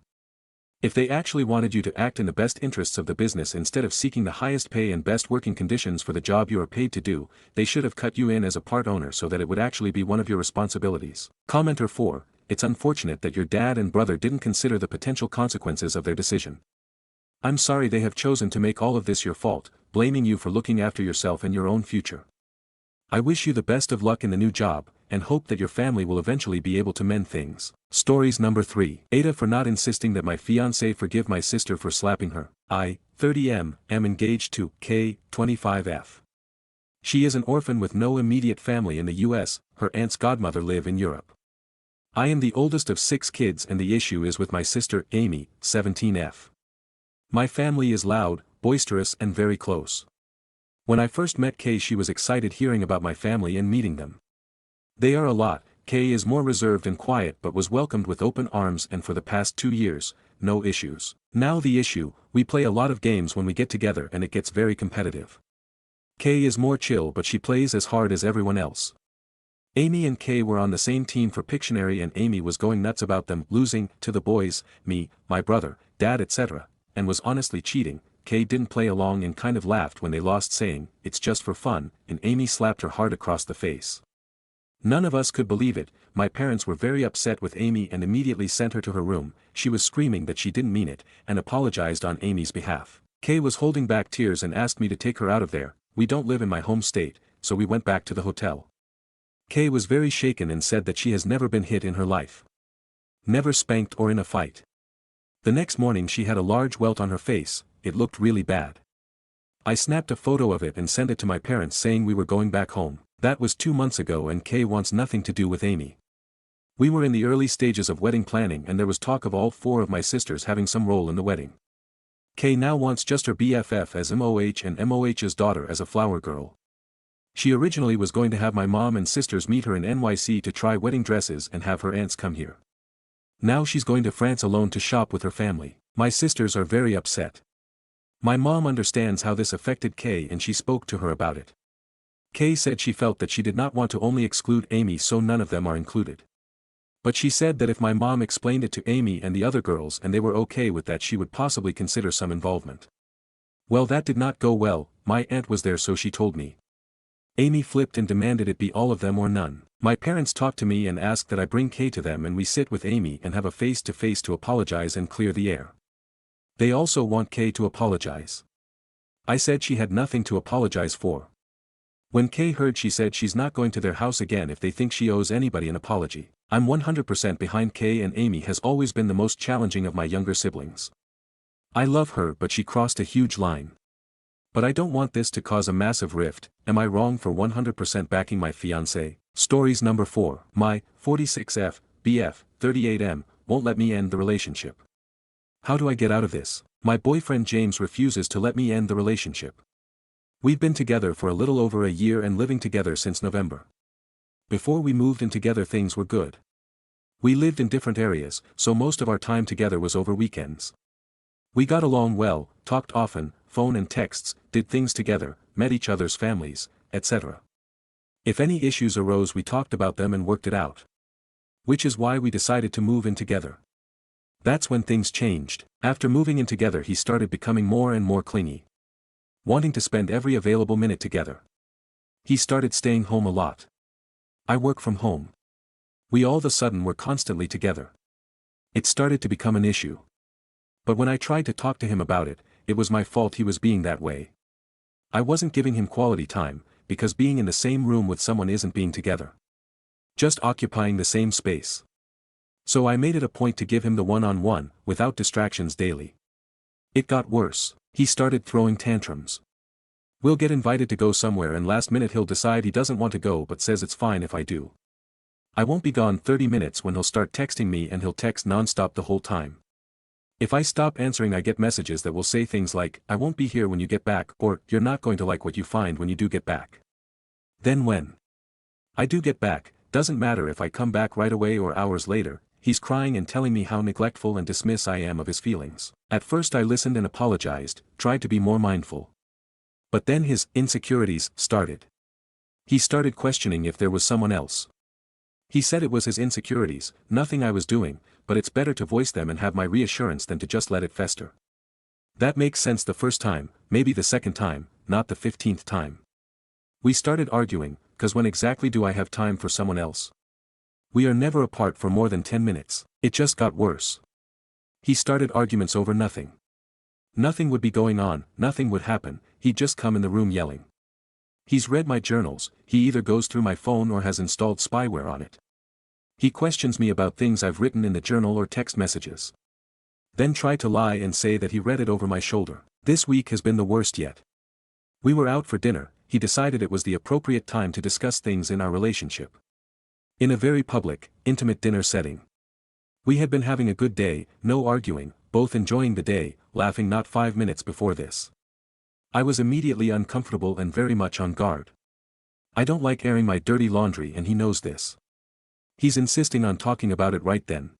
If they actually wanted you to act in the best interests of the business instead of seeking the highest pay and best working conditions for the job you are paid to do, they should have cut you in as a part owner so that it would actually be one of your responsibilities. Commenter 4, it's unfortunate that your dad and brother didn't consider the potential consequences of their decision. I'm sorry they have chosen to make all of this your fault, blaming you for looking after yourself and your own future. I wish you the best of luck in the new job, and hope that your family will eventually be able to mend things. Stories number 3. Aita for not insisting that my fiancé forgive my sister for slapping her. I, 30M, am engaged to K, 25F. She is an orphan with no immediate family in the US, her aunt's godmother live in Europe. I am the oldest of 6 kids and the issue is with my sister, Amy, 17F. My family is loud, boisterous and very close. When I first met Kay she was excited hearing about my family and meeting them. They are a lot. Kay is more reserved and quiet but was welcomed with open arms and for the past 2 years, no issues. Now the issue, we play a lot of games when we get together and it gets very competitive. Kay is more chill but she plays as hard as everyone else. Amy and Kay were on the same team for Pictionary and Amy was going nuts about them losing to the boys, me, my brother, dad etc., and was honestly cheating. Kay didn't play along and kind of laughed when they lost saying, it's just for fun, and Amy slapped her hard across the face. None of us could believe it. My parents were very upset with Amy and immediately sent her to her room. She was screaming that she didn't mean it, and apologized on Amy's behalf. Kay was holding back tears and asked me to take her out of there. We don't live in my home state, so we went back to the hotel. Kay was very shaken and said that she has never been hit in her life. Never spanked or in a fight. The next morning she had a large welt on her face, it looked really bad. I snapped a photo of it and sent it to my parents saying we were going back home. That was 2 months ago and Kay wants nothing to do with Amy. We were in the early stages of wedding planning and there was talk of all 4 of my sisters having some role in the wedding. Kay now wants just her BFF as MOH and MOH's daughter as a flower girl. She originally was going to have my mom and sisters meet her in NYC to try wedding dresses and have her aunts come here. Now she's going to France alone to shop with her family. My sisters are very upset. My mom understands how this affected Kay and she spoke to her about it. Kay said she felt that she did not want to only exclude Amy so none of them are included. But she said that if my mom explained it to Amy and the other girls and they were okay with that she would possibly consider some involvement. Well that did not go well, my aunt was there so she told me. Amy flipped and demanded it be all of them or none. My parents talked to me and asked that I bring Kay to them and we sit with Amy and have a face-to-face to apologize and clear the air. They also want Kay to apologize. I said she had nothing to apologize for. When Kay heard she said she's not going to their house again if they think she owes anybody an apology. I'm 100% behind Kay and Amy has always been the most challenging of my younger siblings. I love her but she crossed a huge line. But I don't want this to cause a massive rift. Am I wrong for 100% backing my fiancé? Stories number 4. My 46F, BF, 38M, won't let me end the relationship. How do I get out of this? My boyfriend James refuses to let me end the relationship. We've been together for a little over a year and living together since November. Before we moved in together things were good. We lived in different areas, so most of our time together was over weekends. We got along well, talked often, phone and texts, did things together, met each other's families, etc. If any issues arose we talked about them and worked it out. Which is why we decided to move in together. That's when things changed. After moving in together he started becoming more and more clingy. Wanting to spend every available minute together. He started staying home a lot. I work from home. We all of a sudden were constantly together. It started to become an issue. But when I tried to talk to him about it, it was my fault he was being that way. I wasn't giving him quality time, because being in the same room with someone isn't being together. Just occupying the same space. So I made it a point to give him the one-on-one, without distractions daily. It got worse. He started throwing tantrums. We'll get invited to go somewhere and last minute he'll decide he doesn't want to go but says it's fine if I do. I won't be gone 30 minutes when he'll start texting me and he'll text non-stop the whole time. If I stop answering I get messages that will say things like, I won't be here when you get back, or, you're not going to like what you find when you do get back. Then when I do get back, doesn't matter if I come back right away or hours later, he's crying and telling me how neglectful and dismissive I am of his feelings. At first I listened and apologized, tried to be more mindful. But then his insecurities started. He started questioning if there was someone else. He said it was his insecurities, nothing I was doing, but it's better to voice them and have my reassurance than to just let it fester. That makes sense the first time, maybe the second time, not the 15th time. We started arguing, cause when exactly do I have time for someone else? We are never apart for more than 10 minutes. It just got worse. He started arguments over nothing. Nothing would be going on, nothing would happen, he'd just come in the room yelling. He's read my journals, he either goes through my phone or has installed spyware on it. He questions me about things I've written in the journal or text messages. Then tried to lie and say that he read it over my shoulder. This week has been the worst yet. We were out for dinner, he decided it was the appropriate time to discuss things in our relationship. In a very public, intimate dinner setting. We had been having a good day, no arguing, both enjoying the day, laughing not 5 minutes before this. I was immediately uncomfortable and very much on guard. I don't like airing my dirty laundry and he knows this. He's insisting on talking about it right then.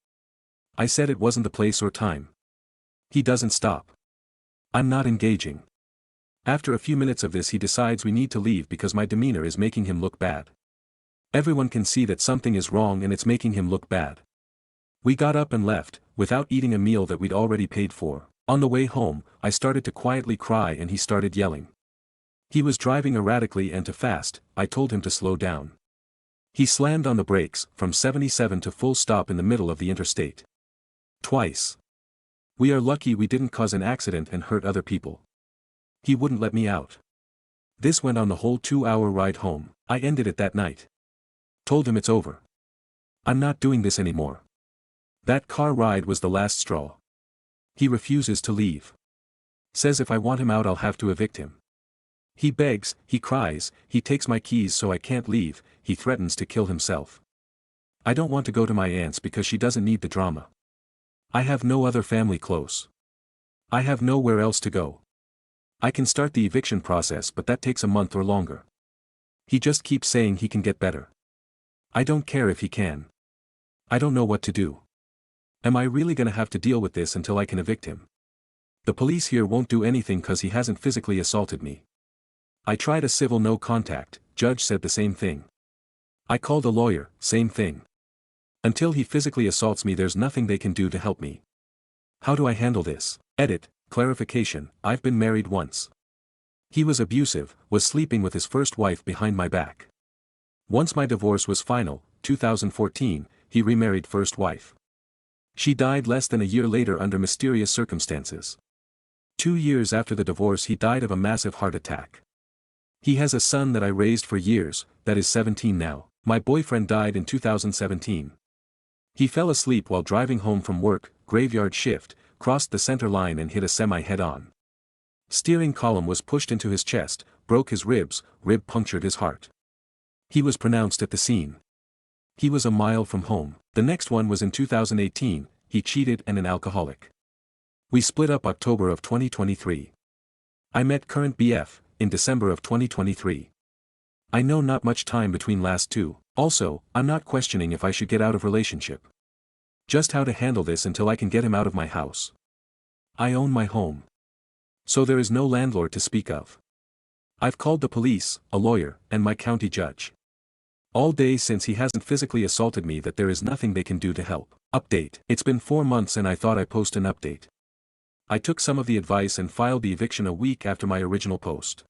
I said it wasn't the place or time. He doesn't stop. I'm not engaging. After a few minutes of this he decides we need to leave because my demeanor is making him look bad. Everyone can see that something is wrong and it's making him look bad. We got up and left, without eating a meal that we'd already paid for. On the way home, I started to quietly cry and he started yelling. He was driving erratically and too fast, I told him to slow down. He slammed on the brakes, from 77 to full stop in the middle of the interstate. Twice. We are lucky we didn't cause an accident and hurt other people. He wouldn't let me out. This went on the whole 2-hour ride home. I ended it that night. Told him it's over. I'm not doing this anymore. That car ride was the last straw. He refuses to leave. Says if I want him out I'll have to evict him. He begs, he cries, he takes my keys so I can't leave, he threatens to kill himself. I don't want to go to my aunt's because she doesn't need the drama. I have no other family close. I have nowhere else to go. I can start the eviction process but that takes a month or longer. He just keeps saying he can get better. I don't care if he can. I don't know what to do. Am I really gonna have to deal with this until I can evict him? The police here won't do anything cause he hasn't physically assaulted me. I tried a civil no contact, judge said the same thing. I called a lawyer, same thing. Until he physically assaults me there's nothing they can do to help me. How do I handle this? Edit, clarification, I've been married once. He was abusive, was sleeping with his first wife behind my back. Once my divorce was final, 2014, he remarried first wife. She died less than a year later under mysterious circumstances. 2 years after the divorce he died of a massive heart attack. He has a son that I raised for years, that is 17 now. My boyfriend died in 2017. He fell asleep while driving home from work, graveyard shift, crossed the center line and hit a semi head-on. Steering column was pushed into his chest, broke his ribs, rib punctured his heart. He was pronounced at the scene. He was a mile from home. The next one was in 2018, he cheated and an alcoholic. We split up October of 2023. I met current BF, in December of 2023. I know not much time between last two. Also, I'm not questioning if I should get out of relationship. Just how to handle this until I can get him out of my house. I own my home. So there is no landlord to speak of. I've called the police, a lawyer, and my county judge. All day since he hasn't physically assaulted me that there is nothing they can do to help. Update. It's been 4 months and I thought I'd post an update. I took some of the advice and filed the eviction a week after my original post.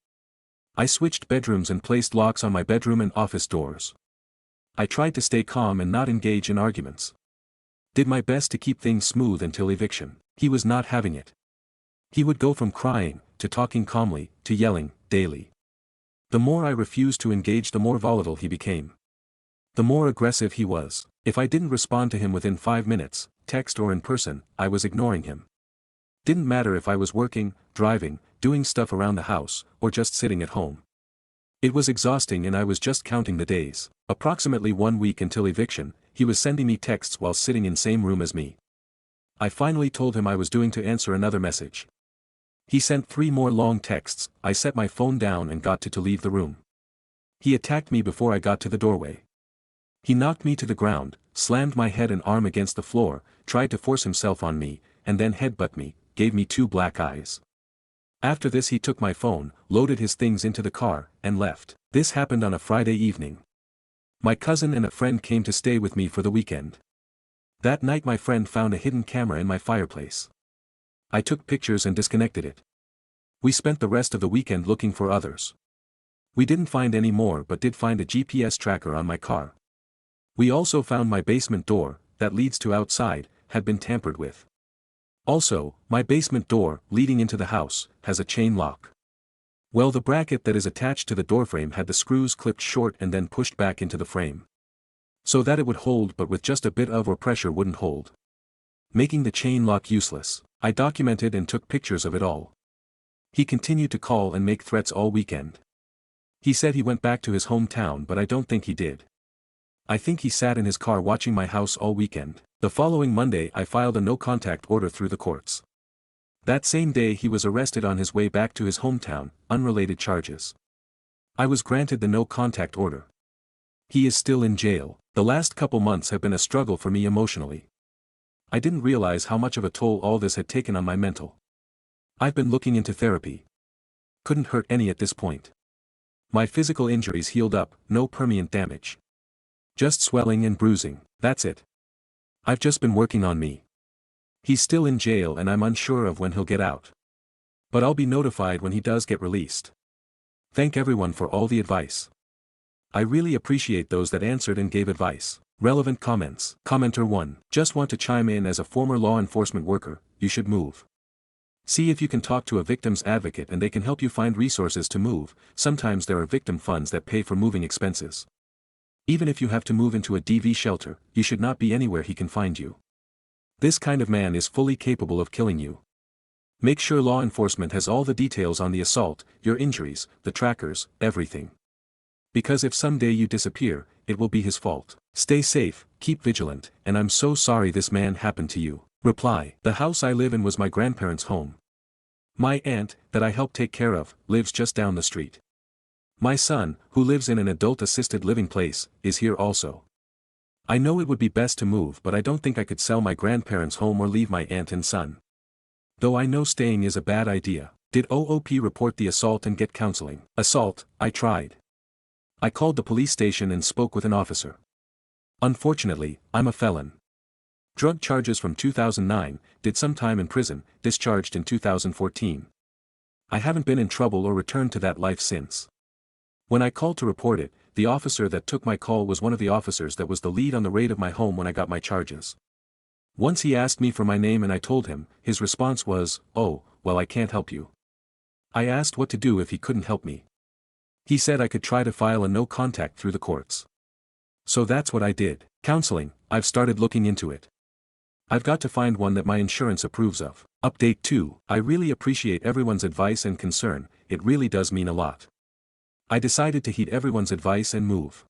I switched bedrooms and placed locks on my bedroom and office doors. I tried to stay calm and not engage in arguments. Did my best to keep things smooth until eviction. He was not having it. He would go from crying, to talking calmly, to yelling, daily. The more I refused to engage the more volatile he became. The more aggressive he was. If I didn't respond to him within 5 minutes, text or in person, I was ignoring him. Didn't matter if I was working, driving, doing stuff around the house, or just sitting at home. It was exhausting and I was just counting the days. Approximately 1 week until eviction, he was sending me texts while sitting in same room as me. I finally told him I was doing to answer another message. He sent 3 more long texts. I set my phone down and got to leave the room. He attacked me before I got to the doorway. He knocked me to the ground, slammed my head and arm against the floor, tried to force himself on me, and then headbutt me, gave me 2 black eyes. After this he took my phone, loaded his things into the car, and left. This happened on a Friday evening. My cousin and a friend came to stay with me for the weekend. That night my friend found a hidden camera in my fireplace. I took pictures and disconnected it. We spent the rest of the weekend looking for others. We didn't find any more but did find a GPS tracker on my car. We also found my basement door, that leads to outside, had been tampered with. Also, my basement door, leading into the house, has a chain lock. Well, the bracket that is attached to the doorframe had the screws clipped short and then pushed back into the frame, so that it would hold, but with just a bit of or pressure wouldn't hold, making the chain lock useless. I documented and took pictures of it all. He continued to call and make threats all weekend. He said he went back to his hometown, but I don't think he did. I think he sat in his car watching my house all weekend. The following Monday I filed a no-contact order through the courts. That same day he was arrested on his way back to his hometown, unrelated charges. I was granted the no-contact order. He is still in jail. The last couple months have been a struggle for me emotionally. I didn't realize how much of a toll all this had taken on my mental. I've been looking into therapy. Couldn't hurt any at this point. My physical injuries healed up, no permanent damage. Just swelling and bruising, that's it. I've just been working on me. He's still in jail and I'm unsure of when he'll get out. But I'll be notified when he does get released. Thank everyone for all the advice. I really appreciate those that answered and gave advice. Relevant comments. Commenter 1. Just want to chime in, as a former law enforcement worker, you should move. See if you can talk to a victim's advocate and they can help you find resources to move. Sometimes there are victim funds that pay for moving expenses. Even if you have to move into a DV shelter, you should not be anywhere he can find you. This kind of man is fully capable of killing you. Make sure law enforcement has all the details on the assault, your injuries, the trackers, everything. Because if someday you disappear, it will be his fault. Stay safe, keep vigilant, and I'm so sorry this man happened to you. Reply. The house I live in was my grandparents' home. My aunt, that I help take care of, lives just down the street. My son, who lives in an adult assisted living place, is here also. I know it would be best to move, but I don't think I could sell my grandparents' home or leave my aunt and son. Though I know staying is a bad idea. Did OOP report the assault and get counseling? Assault, I tried. I called the police station and spoke with an officer. Unfortunately, I'm a felon. Drug charges from 2009, did some time in prison, discharged in 2014. I haven't been in trouble or returned to that life since. When I called to report it, the officer that took my call was one of the officers that was the lead on the raid of my home when I got my charges. Once he asked me for my name and I told him, his response was, "Oh, well, I can't help you." I asked what to do if he couldn't help me. He said I could try to file a no contact through the courts. So that's what I did. Counseling, I've started looking into it. I've got to find one that my insurance approves of. Update 2. I really appreciate everyone's advice and concern, it really does mean a lot. I decided to heed everyone's advice and move.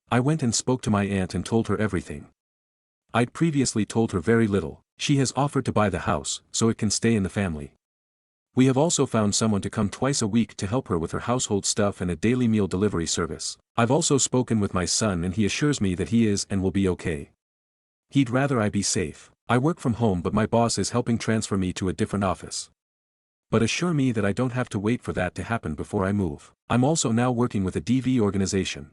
I went and spoke to my aunt and told her everything. I'd previously told her very little. She has offered to buy the house, so it can stay in the family. We have also found someone to come twice a week to help her with her household stuff and a daily meal delivery service. I've also spoken with my son and he assures me that he is and will be okay. He'd rather I be safe. I work from home, but my boss is helping transfer me to a different office. But assure me that I don't have to wait for that to happen before I move. I'm also now working with a DV organization.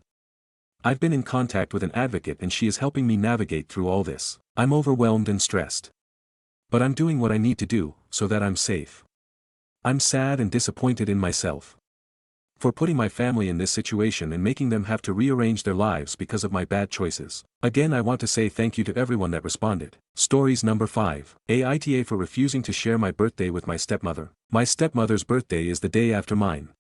I've been in contact with an advocate and she is helping me navigate through all this. I'm overwhelmed and stressed. But I'm doing what I need to do, so that I'm safe. I'm sad and disappointed in myself for putting my family in this situation and making them have to rearrange their lives because of my bad choices. Again, I want to say thank you to everyone that responded. Stories number 5. Aita for refusing to share my birthday with my stepmother. My stepmother's birthday is the day after mine.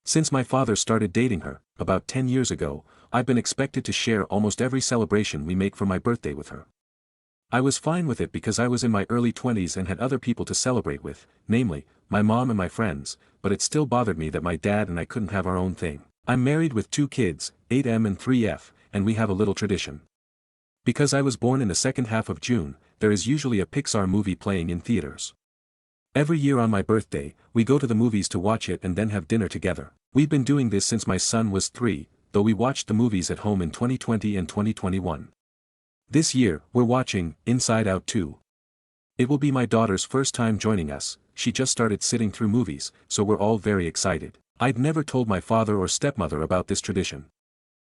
Since my father started dating her, about 10 years ago, I've been expected to share almost every celebration we make for my birthday with her. I was fine with it because I was in my early 20s and had other people to celebrate with, namely, my mom and my friends, but it still bothered me that my dad and I couldn't have our own thing. I'm married with 2 kids, 8M and 3F, and we have a little tradition. Because I was born in the second half of June, there is usually a Pixar movie playing in theaters. Every year on my birthday, we go to the movies to watch it and then have dinner together. We've been doing this since my son was 3, though we watched the movies at home in 2020 and 2021. This year, we're watching Inside Out 2. It will be my daughter's first time joining us. She just started sitting through movies, so we're all very excited. I'd never told my father or stepmother about this tradition.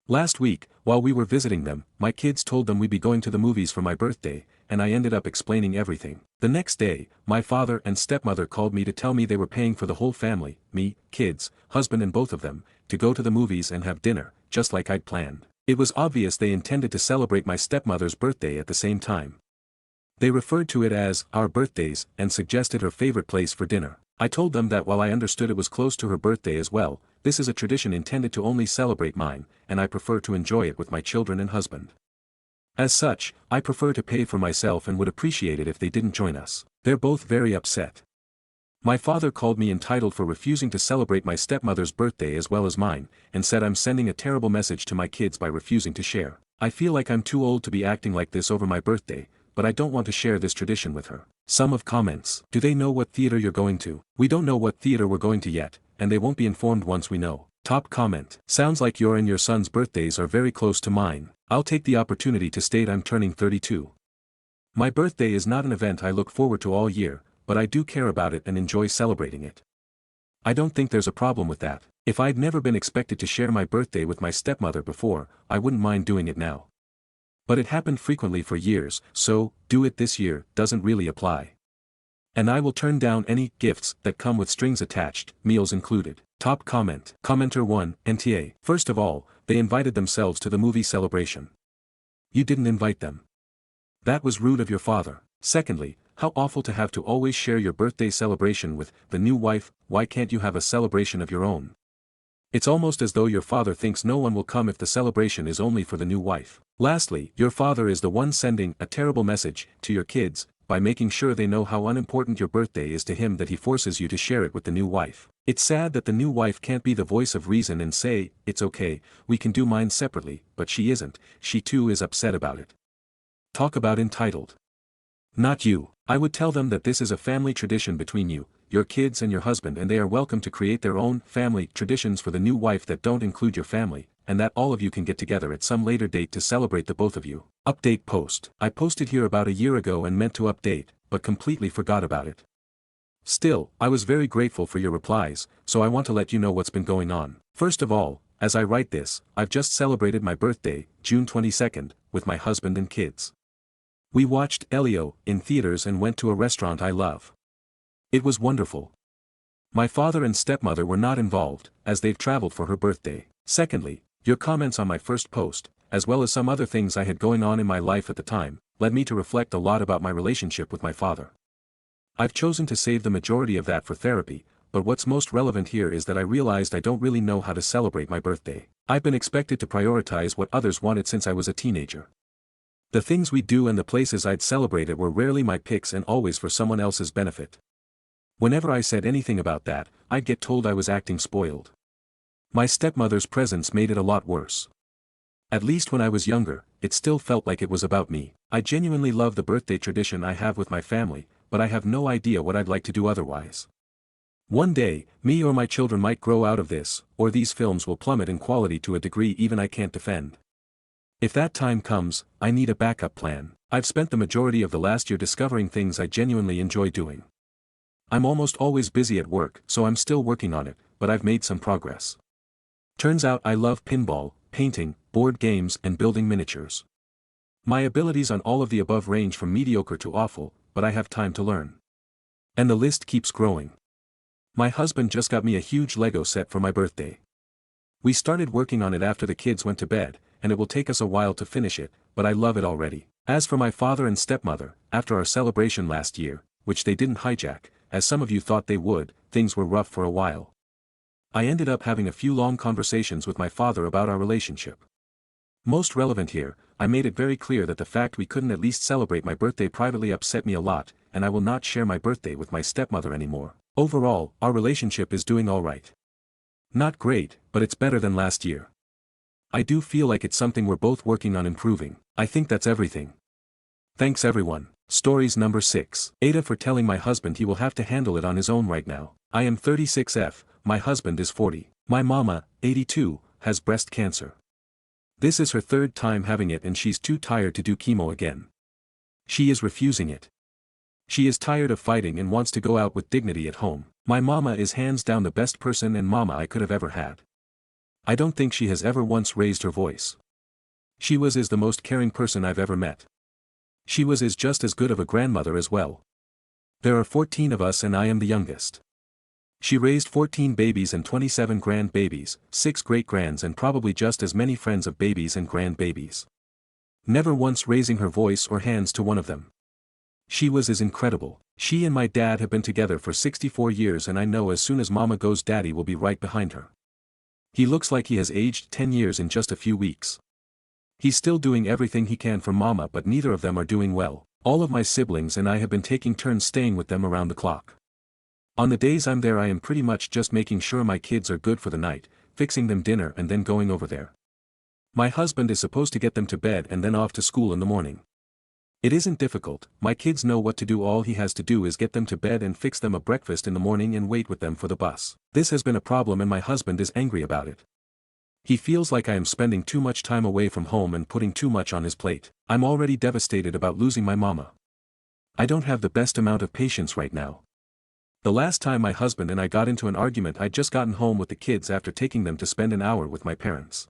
Last week, while we were visiting them, my kids told them we'd be going to the movies for my birthday, and I ended up explaining everything. The next day, my father and stepmother called me to tell me they were paying for the whole family, me, kids, husband and both of them, to go to the movies and have dinner, just like I'd planned. It was obvious they intended to celebrate my stepmother's birthday at the same time. They referred to it as our birthdays and suggested her favorite place for dinner. I told them that while I understood it was close to her birthday as well, this is a tradition intended to only celebrate mine, and I prefer to enjoy it with my children and husband. As such, I prefer to pay for myself and would appreciate it if they didn't join us. They're both very upset. My father called me entitled for refusing to celebrate my stepmother's birthday as well as mine, and said I'm sending a terrible message to my kids by refusing to share. I feel like I'm too old to be acting like this over my birthday, but I don't want to share this tradition with her. Some of comments. Do they know what theater you're going to? We don't know what theater we're going to yet, and they won't be informed once we know. Top comment. Sounds like your and your son's birthdays are very close to mine. I'll take the opportunity to state I'm turning 32. My birthday is not an event I look forward to all year, but I do care about it and enjoy celebrating it. I don't think there's a problem with that. If I'd never been expected to share my birthday with my stepmother before, I wouldn't mind doing it now. But it happened frequently for years, so, do it this year, doesn't really apply. And I will turn down any gifts that come with strings attached, meals included. Top comment. Commenter 1, NTA. First of all, they invited themselves to the movie celebration. You didn't invite them. That was rude of your father. Secondly, how awful to have to always share your birthday celebration with the new wife. Why can't you have a celebration of your own? It's almost as though your father thinks no one will come if the celebration is only for the new wife. Lastly, your father is the one sending a terrible message to your kids, by making sure they know how unimportant your birthday is to him that he forces you to share it with the new wife. It's sad that the new wife can't be the voice of reason and say, it's okay, we can do mine separately, but she isn't. She too is upset about it. Talk about entitled. Not you. I would tell them that this is a family tradition between you, your kids and your husband, and they are welcome to create their own family traditions for the new wife that don't include your family, and that all of you can get together at some later date to celebrate the both of you. Update post. I posted here about a year ago and meant to update, but completely forgot about it. Still, I was very grateful for your replies, so I want to let you know what's been going on. First of all, as I write this, I've just celebrated my birthday, June 22nd, with my husband and kids. We watched Elio in theaters and went to a restaurant I love. It was wonderful. My father and stepmother were not involved, as they've traveled for her birthday. Secondly, your comments on my first post, as well as some other things I had going on in my life at the time, led me to reflect a lot about my relationship with my father. I've chosen to save the majority of that for therapy, but what's most relevant here is that I realized I don't really know how to celebrate my birthday. I've been expected to prioritize what others wanted since I was a teenager. The things we'd do and the places I'd celebrate at were rarely my picks and always for someone else's benefit. Whenever I said anything about that, I'd get told I was acting spoiled. My stepmother's presence made it a lot worse. At least when I was younger, it still felt like it was about me. I genuinely love the birthday tradition I have with my family, but I have no idea what I'd like to do otherwise. One day, me or my children might grow out of this, or these films will plummet in quality to a degree even I can't defend. If that time comes, I need a backup plan. I've spent the majority of the last year discovering things I genuinely enjoy doing. I'm almost always busy at work, so I'm still working on it, but I've made some progress. Turns out I love pinball, painting, board games and building miniatures. My abilities on all of the above range from mediocre to awful, but I have time to learn. And the list keeps growing. My husband just got me a huge Lego set for my birthday. We started working on it after the kids went to bed, and it will take us a while to finish it, but I love it already. As for my father and stepmother, after our celebration last year, which they didn't hijack, as some of you thought they would, things were rough for a while. I ended up having a few long conversations with my father about our relationship. Most relevant here, I made it very clear that the fact we couldn't at least celebrate my birthday privately upset me a lot, and I will not share my birthday with my stepmother anymore. Overall, our relationship is doing all right. Not great, but it's better than last year. I do feel like it's something we're both working on improving. I think that's everything. Thanks everyone. Stories number 6. Aita for telling my husband he will have to handle it on his own right now. I am 36F, my husband is 40. My mama, 82, has breast cancer. This is her third time having it and she's too tired to do chemo again. She is refusing it. She is tired of fighting and wants to go out with dignity at home. My mama is hands down the best person and mama I could have ever had. I don't think she has ever once raised her voice. She is the most caring person I've ever met. She is just as good of a grandmother as well. There are 14 of us and I am the youngest. She raised 14 babies and 27 grandbabies, 6 great-grands and probably just as many friends of babies and grandbabies. Never once raising her voice or hands to one of them. She is incredible. She and my dad have been together for 64 years and I know as soon as mama goes daddy will be right behind her. He looks like he has aged 10 years in just a few weeks. He's still doing everything he can for mama but neither of them are doing well. All of my siblings and I have been taking turns staying with them around the clock. On the days I'm there I am pretty much just making sure my kids are good for the night, fixing them dinner and then going over there. My husband is supposed to get them to bed and then off to school in the morning. It isn't difficult, my kids know what to do, all he has to do is get them to bed and fix them a breakfast in the morning and wait with them for the bus. This has been a problem and my husband is angry about it. He feels like I am spending too much time away from home and putting too much on his plate. I'm already devastated about losing my mama. I don't have the best amount of patience right now. The last time my husband and I got into an argument I'd just gotten home with the kids after taking them to spend an hour with my parents.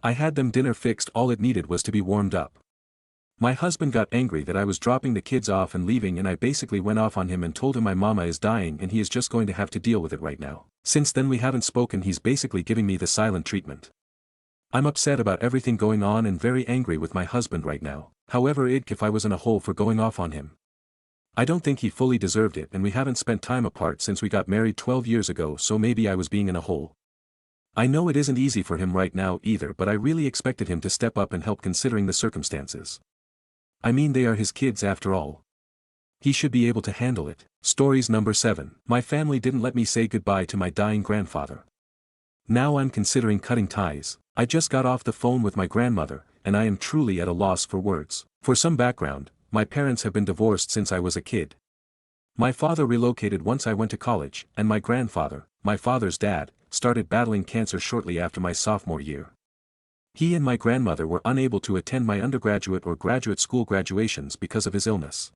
I had them dinner fixed, all it needed was to be warmed up. My husband got angry that I was dropping the kids off and leaving and I basically went off on him and told him my mama is dying and he is just going to have to deal with it right now. Since then we haven't spoken, he's basically giving me the silent treatment. I'm upset about everything going on and very angry with my husband right now. However, if I was in a hole for going off on him. I don't think he fully deserved it and we haven't spent time apart since we got married 12 years ago, so maybe I was being in a hole. I know it isn't easy for him right now either, but I really expected him to step up and help considering the circumstances. I mean, they are his kids after all. He should be able to handle it. Stories number 7. My family didn't let me say goodbye to my dying grandfather. Now I'm considering cutting ties. I just got off the phone with my grandmother, and I am truly at a loss for words. For some background, my parents have been divorced since I was a kid. My father relocated once I went to college, and my grandfather, my father's dad, started battling cancer shortly after my sophomore year. He and my grandmother were unable to attend my undergraduate or graduate school graduations because of his illness.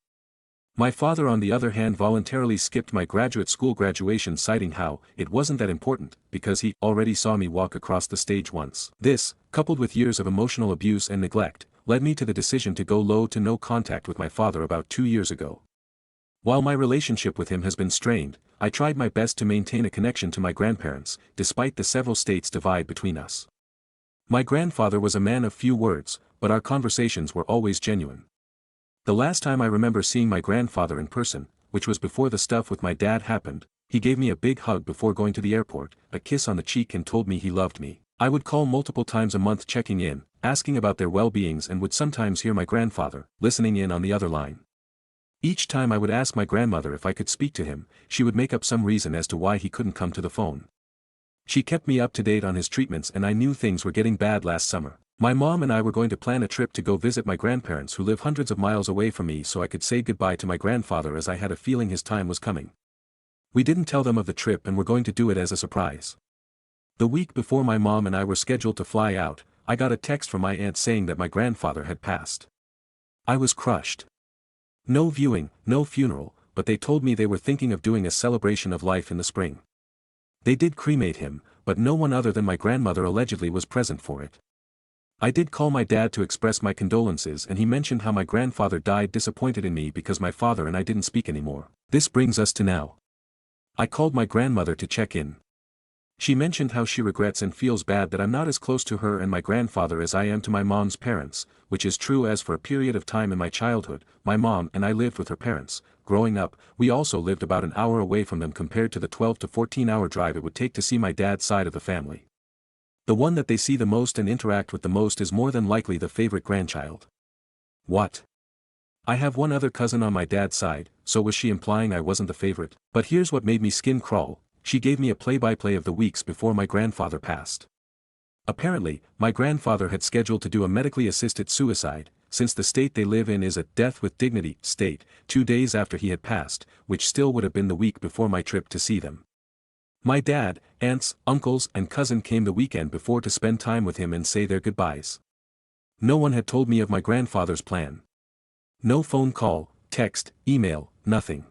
My father on the other hand voluntarily skipped my graduate school graduation, citing how it wasn't that important because he already saw me walk across the stage once. This, coupled with years of emotional abuse and neglect, led me to the decision to go low to no contact with my father about 2 years ago. While my relationship with him has been strained, I tried my best to maintain a connection to my grandparents, despite the several states divide between us. My grandfather was a man of few words, but our conversations were always genuine. The last time I remember seeing my grandfather in person, which was before the stuff with my dad happened, he gave me a big hug before going to the airport, a kiss on the cheek, and told me he loved me. I would call multiple times a month checking in, asking about their well-beings, and would sometimes hear my grandfather listening in on the other line. Each time I would ask my grandmother if I could speak to him, she would make up some reason as to why he couldn't come to the phone. She kept me up to date on his treatments and I knew things were getting bad last summer. My mom and I were going to plan a trip to go visit my grandparents who live hundreds of miles away from me so I could say goodbye to my grandfather, as I had a feeling his time was coming. We didn't tell them of the trip and were going to do it as a surprise. The week before my mom and I were scheduled to fly out, I got a text from my aunt saying that my grandfather had passed. I was crushed. No viewing, no funeral, but they told me they were thinking of doing a celebration of life in the spring. They did cremate him, but no one other than my grandmother allegedly was present for it. I did call my dad to express my condolences, and he mentioned how my grandfather died disappointed in me because my father and I didn't speak anymore. This brings us to now. I called my grandmother to check in. She mentioned how she regrets and feels bad that I'm not as close to her and my grandfather as I am to my mom's parents, which is true, as for a period of time in my childhood, my mom and I lived with her parents. Growing up, we also lived about an hour away from them compared to the 12 to 14-hour drive it would take to see my dad's side of the family. The one that they see the most and interact with the most is more than likely the favorite grandchild. What? I have one other cousin on my dad's side, so was she implying I wasn't the favorite? But here's what made me skin crawl. She gave me a play-by-play of the weeks before my grandfather passed. Apparently, my grandfather had scheduled to do a medically assisted suicide, since the state they live in is a death with dignity state, 2 days after he had passed, which still would have been the week before my trip to see them. My dad, aunts, uncles and cousin came the weekend before to spend time with him and say their goodbyes. No one had told me of my grandfather's plan. No phone call, text, email, nothing.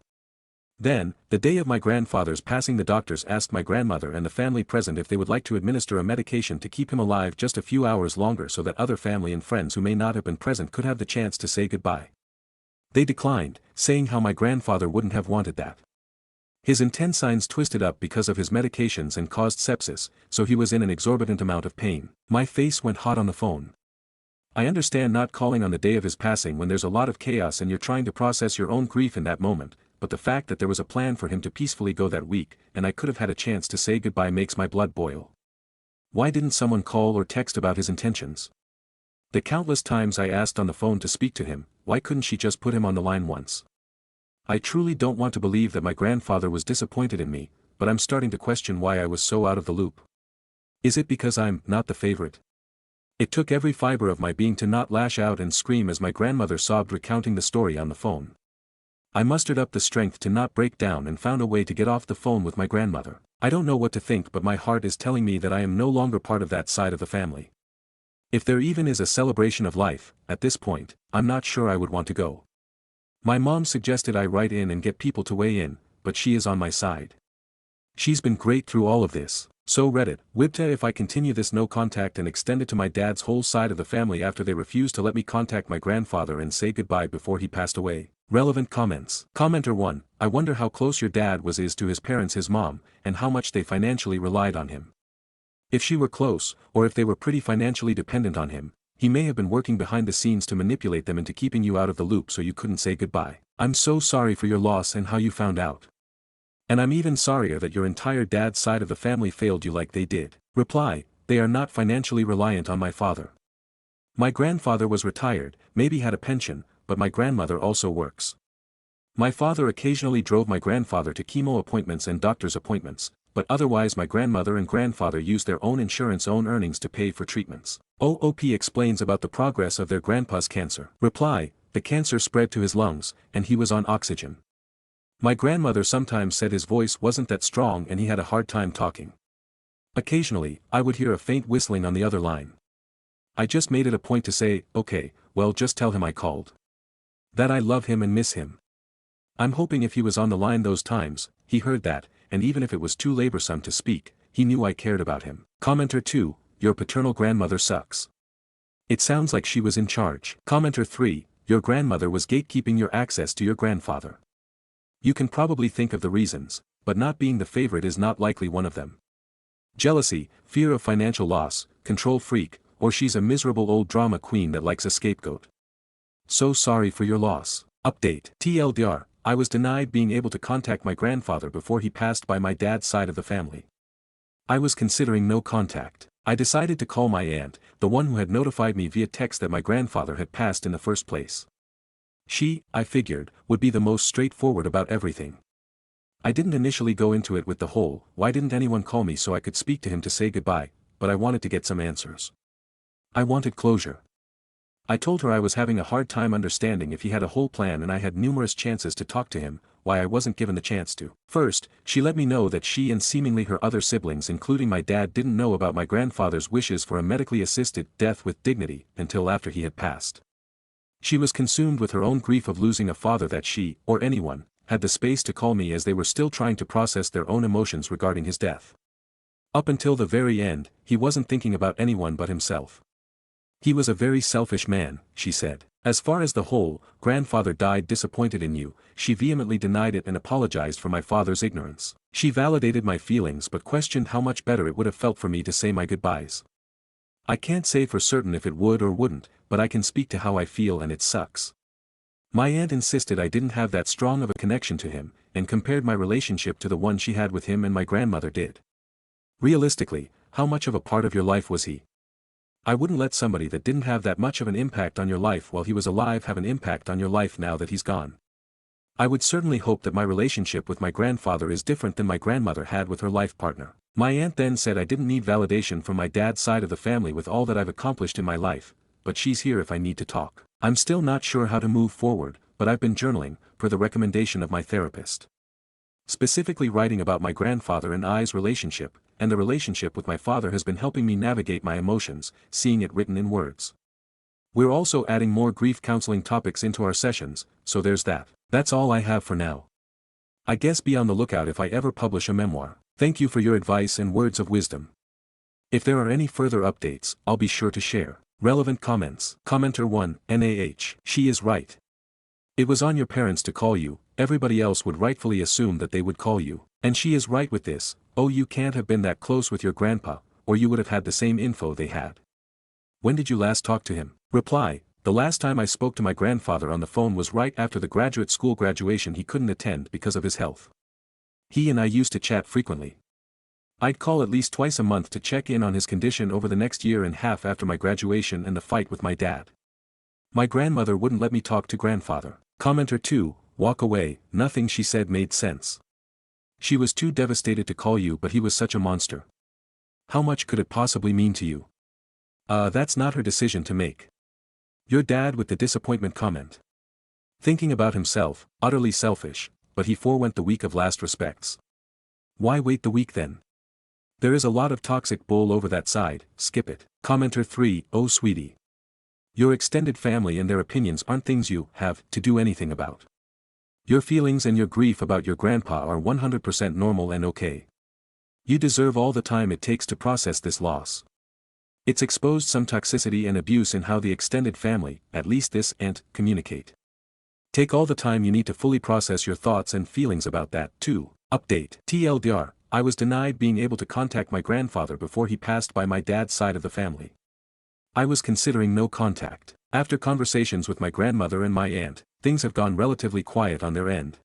Then, the day of my grandfather's passing, the doctors asked my grandmother and the family present if they would like to administer a medication to keep him alive just a few hours longer so that other family and friends who may not have been present could have the chance to say goodbye. They declined, saying how my grandfather wouldn't have wanted that. His intestines twisted up because of his medications and caused sepsis, so he was in an exorbitant amount of pain. My face went hot on the phone. I understand not calling on the day of his passing when there's a lot of chaos and you're trying to process your own grief in that moment, but the fact that there was a plan for him to peacefully go that week, and I could have had a chance to say goodbye makes my blood boil. Why didn't someone call or text about his intentions? The countless times I asked on the phone to speak to him, why couldn't she just put him on the line once? I truly don't want to believe that my grandfather was disappointed in me, but I'm starting to question why I was so out of the loop. Is it because I'm not the favorite? It took every fiber of my being to not lash out and scream as my grandmother sobbed recounting the story on the phone. I mustered up the strength to not break down and found a way to get off the phone with my grandmother. I don't know what to think, but my heart is telling me that I am no longer part of that side of the family. If there even is a celebration of life, at this point, I'm not sure I would want to go. My mom suggested I write in and get people to weigh in, but she is on my side. She's been great through all of this. So Reddit, Wibta, if I continue this no contact and extend it to my dad's whole side of the family after they refuse to let me contact my grandfather and say goodbye before he passed away. Relevant comments. Commenter 1, I wonder how close your dad was to his parents, his mom, and how much they financially relied on him. If she were close, or if they were pretty financially dependent on him, he may have been working behind the scenes to manipulate them into keeping you out of the loop so you couldn't say goodbye. I'm so sorry for your loss and how you found out. And I'm even sorrier that your entire dad's side of the family failed you like they did. Reply, they are not financially reliant on my father. My grandfather was retired, maybe had a pension, but my grandmother also works. My father occasionally drove my grandfather to chemo appointments and doctor's appointments, but otherwise my grandmother and grandfather used their own insurance, own earnings to pay for treatments. OOP explains about the progress of their grandpa's cancer. Reply, the cancer spread to his lungs, and he was on oxygen. My grandmother sometimes said his voice wasn't that strong and he had a hard time talking. Occasionally, I would hear a faint whistling on the other line. I just made it a point to say, okay, well, just tell him I called. That I love him and miss him. I'm hoping if he was on the line those times, he heard that, and even if it was too laborsome to speak, he knew I cared about him. Commenter 2, your paternal grandmother sucks. It sounds like she was in charge. Commenter 3, your grandmother was gatekeeping your access to your grandfather. You can probably think of the reasons, but not being the favorite is not likely one of them. Jealousy, fear of financial loss, control freak, or she's a miserable old drama queen that likes a scapegoat. So sorry for your loss. Update. TLDR, I was denied being able to contact my grandfather before he passed by my dad's side of the family. I was considering no contact. I decided to call my aunt, the one who had notified me via text that my grandfather had passed in the first place. She, I figured, would be the most straightforward about everything. I didn't initially go into it with the whole, why didn't anyone call me so I could speak to him to say goodbye, but I wanted to get some answers. I wanted closure. I told her I was having a hard time understanding if he had a whole plan and I had numerous chances to talk to him, why I wasn't given the chance to. First, she let me know that she and seemingly her other siblings including my dad didn't know about my grandfather's wishes for a medically assisted death with dignity until after he had passed. She was consumed with her own grief of losing a father that she, or anyone, had the space to call me as they were still trying to process their own emotions regarding his death. Up until the very end, he wasn't thinking about anyone but himself. He was a very selfish man, she said. As far as the whole, grandfather died disappointed in you, she vehemently denied it and apologized for my father's ignorance. She validated my feelings but questioned how much better it would have felt for me to say my goodbyes. I can't say for certain if it would or wouldn't, but I can speak to how I feel and it sucks. My aunt insisted I didn't have that strong of a connection to him, and compared my relationship to the one she had with him and my grandmother did. Realistically, how much of a part of your life was he? I wouldn't let somebody that didn't have that much of an impact on your life while he was alive have an impact on your life now that he's gone. I would certainly hope that my relationship with my grandfather is different than my grandmother had with her life partner. My aunt then said I didn't need validation from my dad's side of the family with all that I've accomplished in my life, but she's here if I need to talk. I'm still not sure how to move forward, but I've been journaling, per the recommendation of my therapist. Specifically writing about my grandfather and I's relationship, and the relationship with my father has been helping me navigate my emotions, seeing it written in words. We're also adding more grief counseling topics into our sessions, so there's that. That's all I have for now. I guess be on the lookout if I ever publish a memoir. Thank you for your advice and words of wisdom. If there are any further updates, I'll be sure to share. Relevant comments. Commenter 1, NAH. She is right. It was on your parents to call you, everybody else would rightfully assume that they would call you. And she is right with this, oh you can't have been that close with your grandpa, or you would have had the same info they had. When did you last talk to him? Reply, the last time I spoke to my grandfather on the phone was right after the graduate school graduation he couldn't attend because of his health. He and I used to chat frequently. I'd call at least twice a month to check in on his condition over the next year and a half after my graduation and the fight with my dad. My grandmother wouldn't let me talk to grandfather. Commenter 2, walk away, nothing she said made sense. She was too devastated to call you but he was such a monster. How much could it possibly mean to you? That's not her decision to make. Your dad with the disappointment comment. Thinking about himself, utterly selfish, but he forewent the week of last respects. Why wait the week then? There is a lot of toxic bull over that side, skip it. Commenter 3, oh sweetie. Your extended family and their opinions aren't things you have to do anything about. Your feelings and your grief about your grandpa are 100% normal and okay. You deserve all the time it takes to process this loss. It's exposed some toxicity and abuse in how the extended family, at least this aunt, communicate. Take all the time you need to fully process your thoughts and feelings about that, too. Update. TLDR, I was denied being able to contact my grandfather before he passed by my dad's side of the family. I was considering no contact. After conversations with my grandmother and my aunt, things have gone relatively quiet on their end.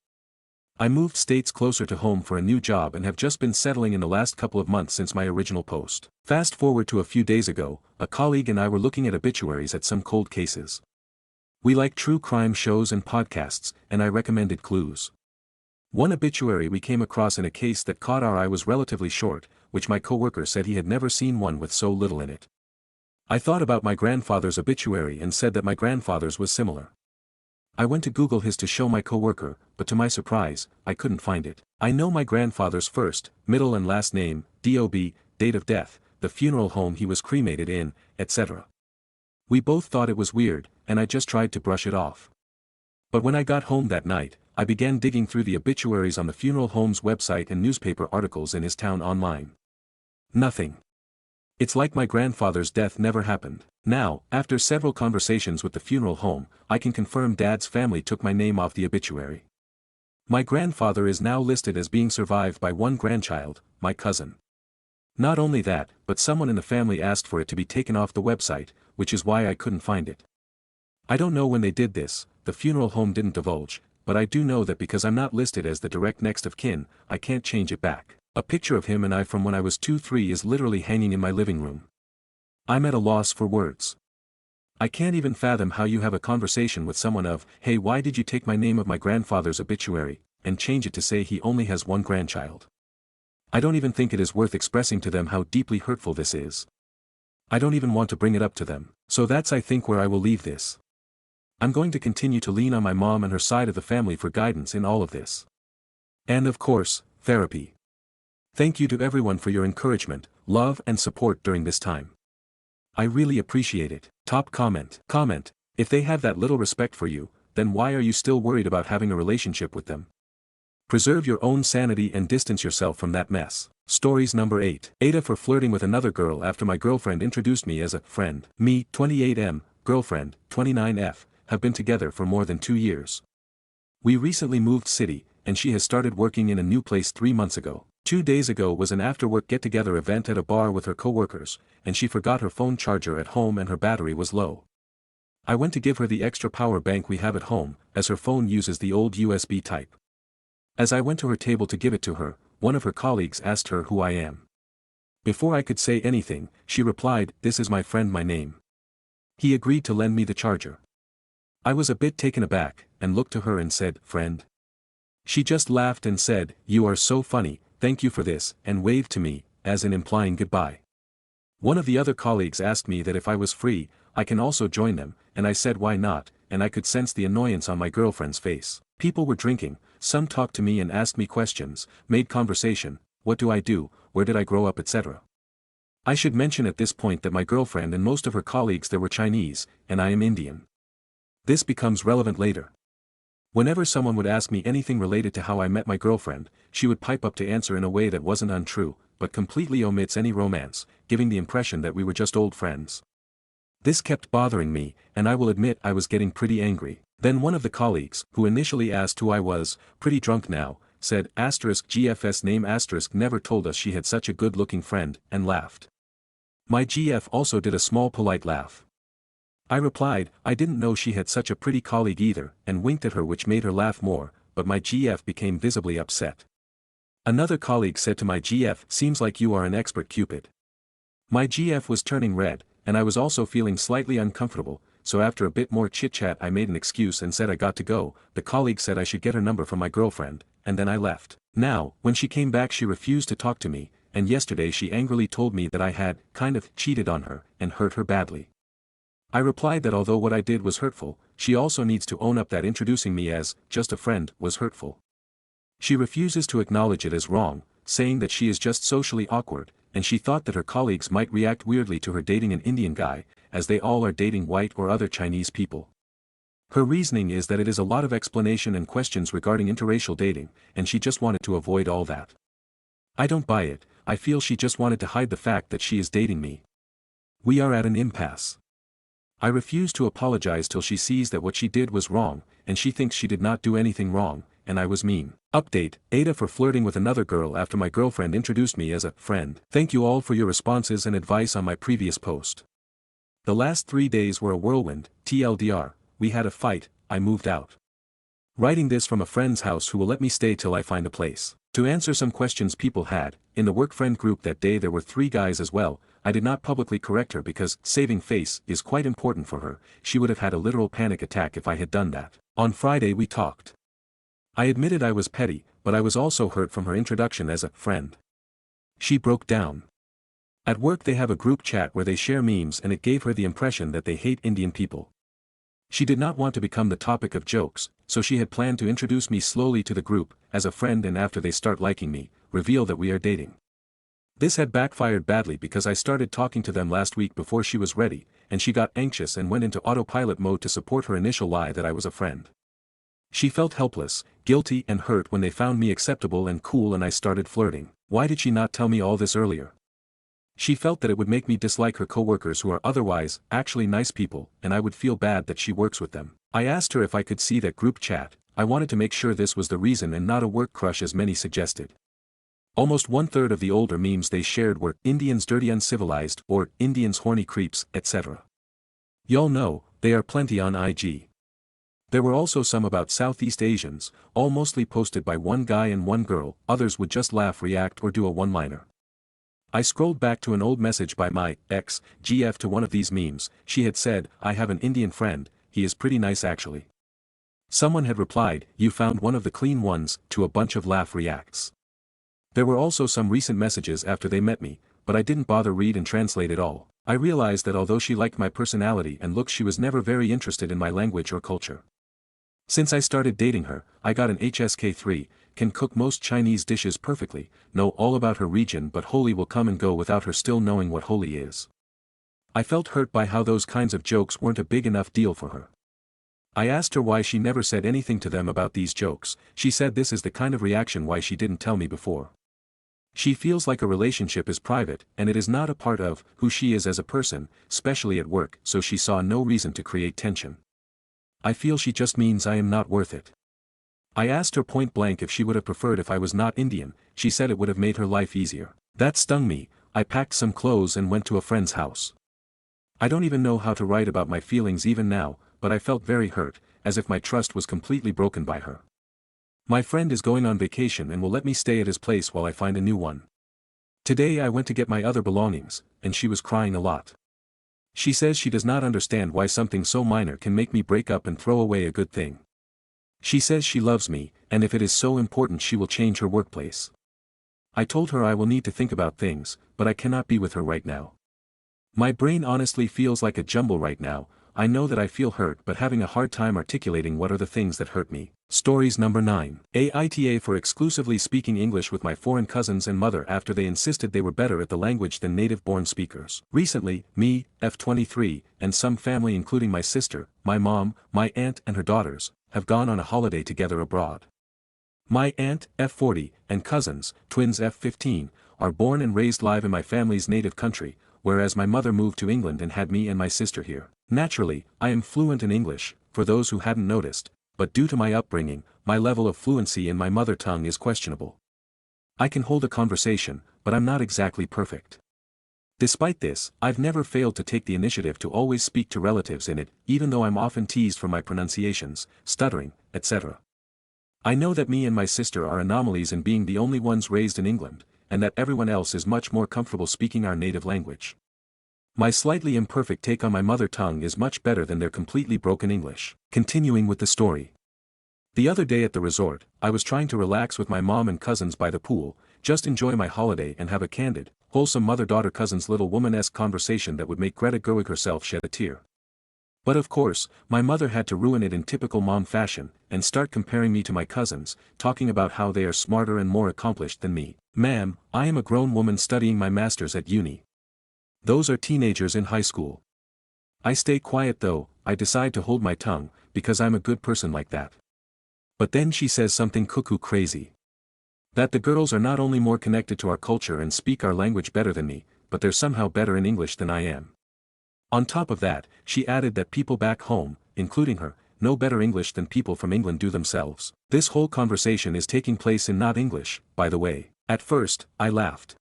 I moved states closer to home for a new job and have just been settling in the last couple of months since my original post. Fast forward to a few days ago, a colleague and I were looking at obituaries at some cold cases. We like true crime shows and podcasts, and I recommended Clues. One obituary we came across in a case that caught our eye was relatively short, which my coworker said he had never seen one with so little in it. I thought about my grandfather's obituary and said that my grandfather's was similar. I went to Google his to show my coworker, but to my surprise, I couldn't find it. I know my grandfather's first, middle and last name, DOB, date of death, the funeral home he was cremated in, etc. We both thought it was weird, and I just tried to brush it off. But when I got home that night, I began digging through the obituaries on the funeral home's website and newspaper articles in his town online. Nothing. It's like my grandfather's death never happened. Now, after several conversations with the funeral home, I can confirm Dad's family took my name off the obituary. My grandfather is now listed as being survived by one grandchild, my cousin. Not only that, but someone in the family asked for it to be taken off the website, which is why I couldn't find it. I don't know when they did this, the funeral home didn't divulge, but I do know that because I'm not listed as the direct next of kin, I can't change it back. A picture of him and I from when I was 2-3 is literally hanging in my living room. I'm at a loss for words. I can't even fathom how you have a conversation with someone of, hey, why did you take my name of my grandfather's obituary, and change it to say he only has one grandchild? I don't even think it is worth expressing to them how deeply hurtful this is. I don't even want to bring it up to them, so that's I think where I will leave this. I'm going to continue to lean on my mom and her side of the family for guidance in all of this. And of course, therapy. Thank you to everyone for your encouragement, love and support during this time. I really appreciate it. Top comment. Comment, if they have that little respect for you, then why are you still worried about having a relationship with them? Preserve your own sanity and distance yourself from that mess. Stories number 8. Aita for flirting with another girl after my girlfriend introduced me as a friend. Me, 28M, girlfriend, 29F, have been together for more than 2 years. We recently moved city, and she has started working in a new place 3 months ago. 2 days ago was an after-work get-together event at a bar with her co-workers, and she forgot her phone charger at home and her battery was low. I went to give her the extra power bank we have at home, as her phone uses the old USB type. As I went to her table to give it to her, one of her colleagues asked her who I am. Before I could say anything, she replied, "This is my friend, my name." He agreed to lend me the charger. I was a bit taken aback, and looked to her and said, "Friend?" She just laughed and said, "You are so funny, thank you for this," and waved to me, as in implying goodbye. One of the other colleagues asked me that if I was free, I can also join them, and I said why not, and I could sense the annoyance on my girlfriend's face. People were drinking, some talked to me and asked me questions, made conversation, what do I do, where did I grow up, etc. I should mention at this point that my girlfriend and most of her colleagues there were Chinese, and I am Indian. This becomes relevant later. Whenever someone would ask me anything related to how I met my girlfriend, she would pipe up to answer in a way that wasn't untrue, but completely omits any romance, giving the impression that we were just old friends. This kept bothering me, and I will admit I was getting pretty angry. Then one of the colleagues, who initially asked who I was, pretty drunk now, said *GF's name never told us she had such a good-looking friend, and laughed. My GF also did a small polite laugh. I replied, I didn't know she had such a pretty colleague either, and winked at her, which made her laugh more, but my GF became visibly upset. Another colleague said to my GF, seems like you are an expert Cupid. My GF was turning red, and I was also feeling slightly uncomfortable, so after a bit more chit-chat I made an excuse and said I got to go. The colleague said I should get her number from my girlfriend, and then I left. Now, when she came back she refused to talk to me, and yesterday she angrily told me that I had, kind of, cheated on her, and hurt her badly. I replied that although what I did was hurtful, she also needs to own up that introducing me as, just a friend, was hurtful. She refuses to acknowledge it as wrong, saying that she is just socially awkward, and she thought that her colleagues might react weirdly to her dating an Indian guy, as they all are dating white or other Chinese people. Her reasoning is that it is a lot of explanation and questions regarding interracial dating, and she just wanted to avoid all that. I don't buy it. I feel she just wanted to hide the fact that she is dating me. We are at an impasse. I refuse to apologize till she sees that what she did was wrong, and she thinks she did not do anything wrong, and I was mean. Update, Aita for flirting with another girl after my girlfriend introduced me as a friend. Thank you all for your responses and advice on my previous post. The last 3 days were a whirlwind. TLDR, we had a fight, I moved out. Writing this from a friend's house who will let me stay till I find a place. To answer some questions people had, in the work friend group that day there were 3 guys as well. I did not publicly correct her because saving face is quite important for her. She would have had a literal panic attack if I had done that. On Friday we talked. I admitted I was petty, but I was also hurt from her introduction as a friend. She broke down. At work they have a group chat where they share memes and it gave her the impression that they hate Indian people. She did not want to become the topic of jokes, so she had planned to introduce me slowly to the group, as a friend, and after they start liking me, reveal that we are dating. This had backfired badly because I started talking to them last week before she was ready, and she got anxious and went into autopilot mode to support her initial lie that I was a friend. She felt helpless, guilty and hurt when they found me acceptable and cool and I started flirting. Why did she not tell me all this earlier? She felt that it would make me dislike her coworkers who are otherwise, actually nice people, and I would feel bad that she works with them. I asked her if I could see that group chat. I wanted to make sure this was the reason and not a work crush as many suggested. Almost 1/3 of the older memes they shared were Indians dirty uncivilized or Indians horny creeps, etc. Y'all know, they are plenty on IG. There were also some about Southeast Asians, all mostly posted by one guy and one girl, others would just laugh, react or do a one-liner. I scrolled back to an old message by my ex-GF to one of these memes. She had said, I have an Indian friend, he is pretty nice actually. Someone had replied, you found one of the clean ones, to a bunch of laugh reacts. There were also some recent messages after they met me, but I didn't bother read and translate it all. I realized that although she liked my personality and looks, she was never very interested in my language or culture. Since I started dating her, I got an HSK3, can cook most Chinese dishes perfectly, know all about her region, but holy will come and go without her still knowing what holy is. I felt hurt by how those kinds of jokes weren't a big enough deal for her. I asked her why she never said anything to them about these jokes. She said this is the kind of reaction why she didn't tell me before. She feels like a relationship is private, and it is not a part of who she is as a person, especially at work, so she saw no reason to create tension. I feel she just means I am not worth it. I asked her point blank if she would have preferred if I was not Indian. She said it would have made her life easier. That stung me. I packed some clothes and went to a friend's house. I don't even know how to write about my feelings even now, but I felt very hurt, as if my trust was completely broken by her. My friend is going on vacation and will let me stay at his place while I find a new one. Today I went to get my other belongings, and she was crying a lot. She says she does not understand why something so minor can make me break up and throw away a good thing. She says she loves me, and if it is so important she will change her workplace. I told her I will need to think about things, but I cannot be with her right now. My brain honestly feels like a jumble right now. I know that I feel hurt but having a hard time articulating what are the things that hurt me. Stories number 9. Aita for exclusively speaking English with my foreign cousins and mother after they insisted they were better at the language than native-born speakers. Recently, me, F23, and some family including my sister, my mom, my aunt and her daughters, have gone on a holiday together abroad. My aunt, F40, and cousins, twins F15, are born and raised live in my family's native country, whereas my mother moved to England and had me and my sister here. Naturally, I am fluent in English, for those who hadn't noticed, but due to my upbringing, my level of fluency in my mother tongue is questionable. I can hold a conversation, but I'm not exactly perfect. Despite this, I've never failed to take the initiative to always speak to relatives in it, even though I'm often teased for my pronunciations, stuttering, etc. I know that me and my sister are anomalies in being the only ones raised in England, and that everyone else is much more comfortable speaking our native language. My slightly imperfect take on my mother tongue is much better than their completely broken English. Continuing with the story. The other day at the resort, I was trying to relax with my mom and cousins by the pool, just enjoy my holiday and have a candid, wholesome mother-daughter cousins little woman-esque conversation that would make Greta Gerwig herself shed a tear. But of course, my mother had to ruin it in typical mom fashion, and start comparing me to my cousins, talking about how they are smarter and more accomplished than me. Ma'am, I am a grown woman studying my master's at uni. Those are teenagers in high school. I stay quiet though, I decide to hold my tongue, because I'm a good person like that. But then she says something cuckoo crazy. That the girls are not only more connected to our culture and speak our language better than me, but they're somehow better in English than I am. On top of that, she added that people back home, including her, know better English than people from England do themselves. This whole conversation is taking place in not English, by the way. At first, I laughed.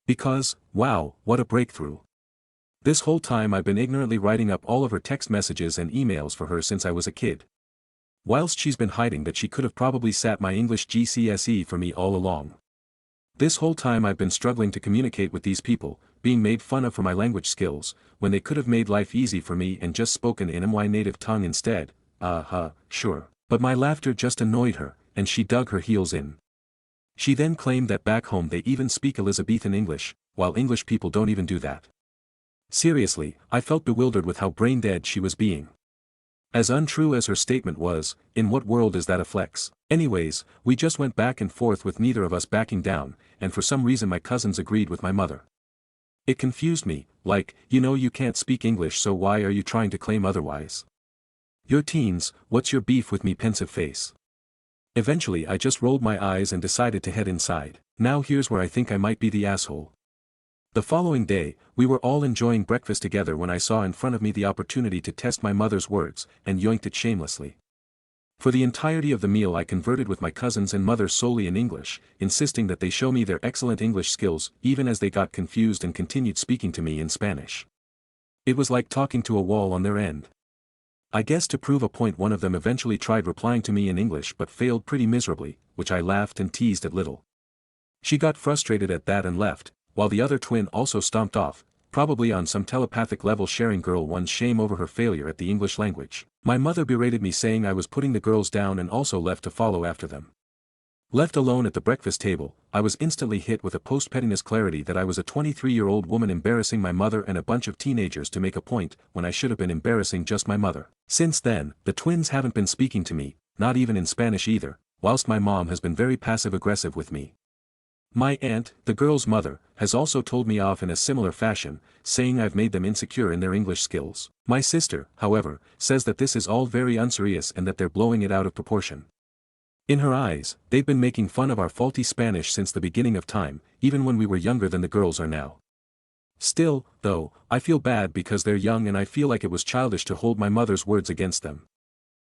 Because, wow, what a breakthrough. This whole time I've been ignorantly writing up all of her text messages and emails for her since I was a kid. Whilst she's been hiding that she could have probably sat my English GCSE for me all along. This whole time I've been struggling to communicate with these people, being made fun of for my language skills, when they could have made life easy for me and just spoken in my native tongue instead. Sure. But my laughter just annoyed her, and she dug her heels in. She then claimed that back home they even speak Elizabethan English, while English people don't even do that. Seriously, I felt bewildered with how brain-dead she was being. As untrue as her statement was, in what world is that a flex? Anyways, we just went back and forth with neither of us backing down, and for some reason my cousins agreed with my mother. It confused me, like, you can't speak English so why are you trying to claim otherwise? You're teens, what's your beef with me pensive face? Eventually I just rolled my eyes and decided to head inside. Now here's where I think I might be the asshole. The following day, we were all enjoying breakfast together when I saw in front of me the opportunity to test my mother's words, and yoinked it shamelessly. For the entirety of the meal I conversed with my cousins and mother solely in English, insisting that they show me their excellent English skills even as they got confused and continued speaking to me in Spanish. It was like talking to a wall on their end. I guess to prove a point one of them eventually tried replying to me in English but failed pretty miserably, which I laughed and teased at little. She got frustrated at that and left, while the other twin also stomped off, probably on some telepathic level sharing girl one's shame over her failure at the English language. My mother berated me saying I was putting the girls down and also left to follow after them. Left alone at the breakfast table, I was instantly hit with a post-pettiness clarity that I was a 23-year-old woman embarrassing my mother and a bunch of teenagers to make a point when I should have been embarrassing just my mother. Since then, the twins haven't been speaking to me, not even in Spanish either, whilst my mom has been very passive-aggressive with me. My aunt, the girl's mother, has also told me off in a similar fashion, saying I've made them insecure in their English skills. My sister, however, says that this is all very unserious and that they're blowing it out of proportion. In her eyes, they've been making fun of our faulty Spanish since the beginning of time, even when we were younger than the girls are now. Still, though, I feel bad because they're young and I feel like it was childish to hold my mother's words against them.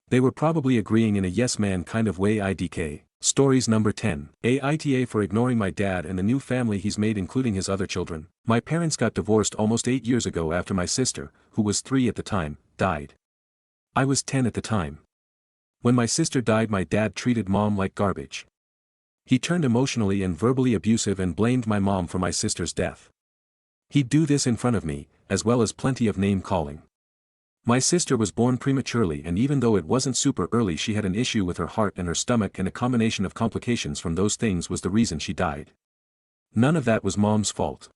They were probably agreeing in a yes man kind of way. IDK. Stories number 10. Aita for ignoring my dad and the new family he's made including his other children. My parents got divorced almost 8 years ago after my sister, who was 3 at the time, died. I was 10 at the time. When my sister died my dad treated mom like garbage. He turned emotionally and verbally abusive and blamed my mom for my sister's death. He'd do this in front of me, as well as plenty of name-calling. My sister was born prematurely and even though it wasn't super early she had an issue with her heart and her stomach and a combination of complications from those things was the reason she died. None of that was mom's fault.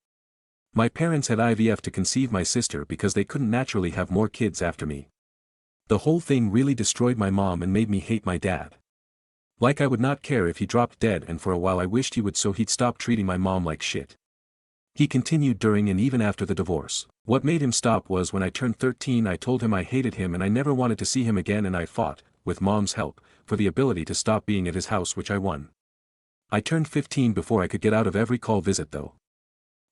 My parents had IVF to conceive my sister because they couldn't naturally have more kids after me. The whole thing really destroyed my mom and made me hate my dad. Like I would not care if he dropped dead, and for a while I wished he would so he'd stop treating my mom like shit. He continued during and even after the divorce. What made him stop was when I turned 13 I told him I hated him and I never wanted to see him again, and I fought, with mom's help, for the ability to stop being at his house, which I won. I turned 15 before I could get out of every call visit though.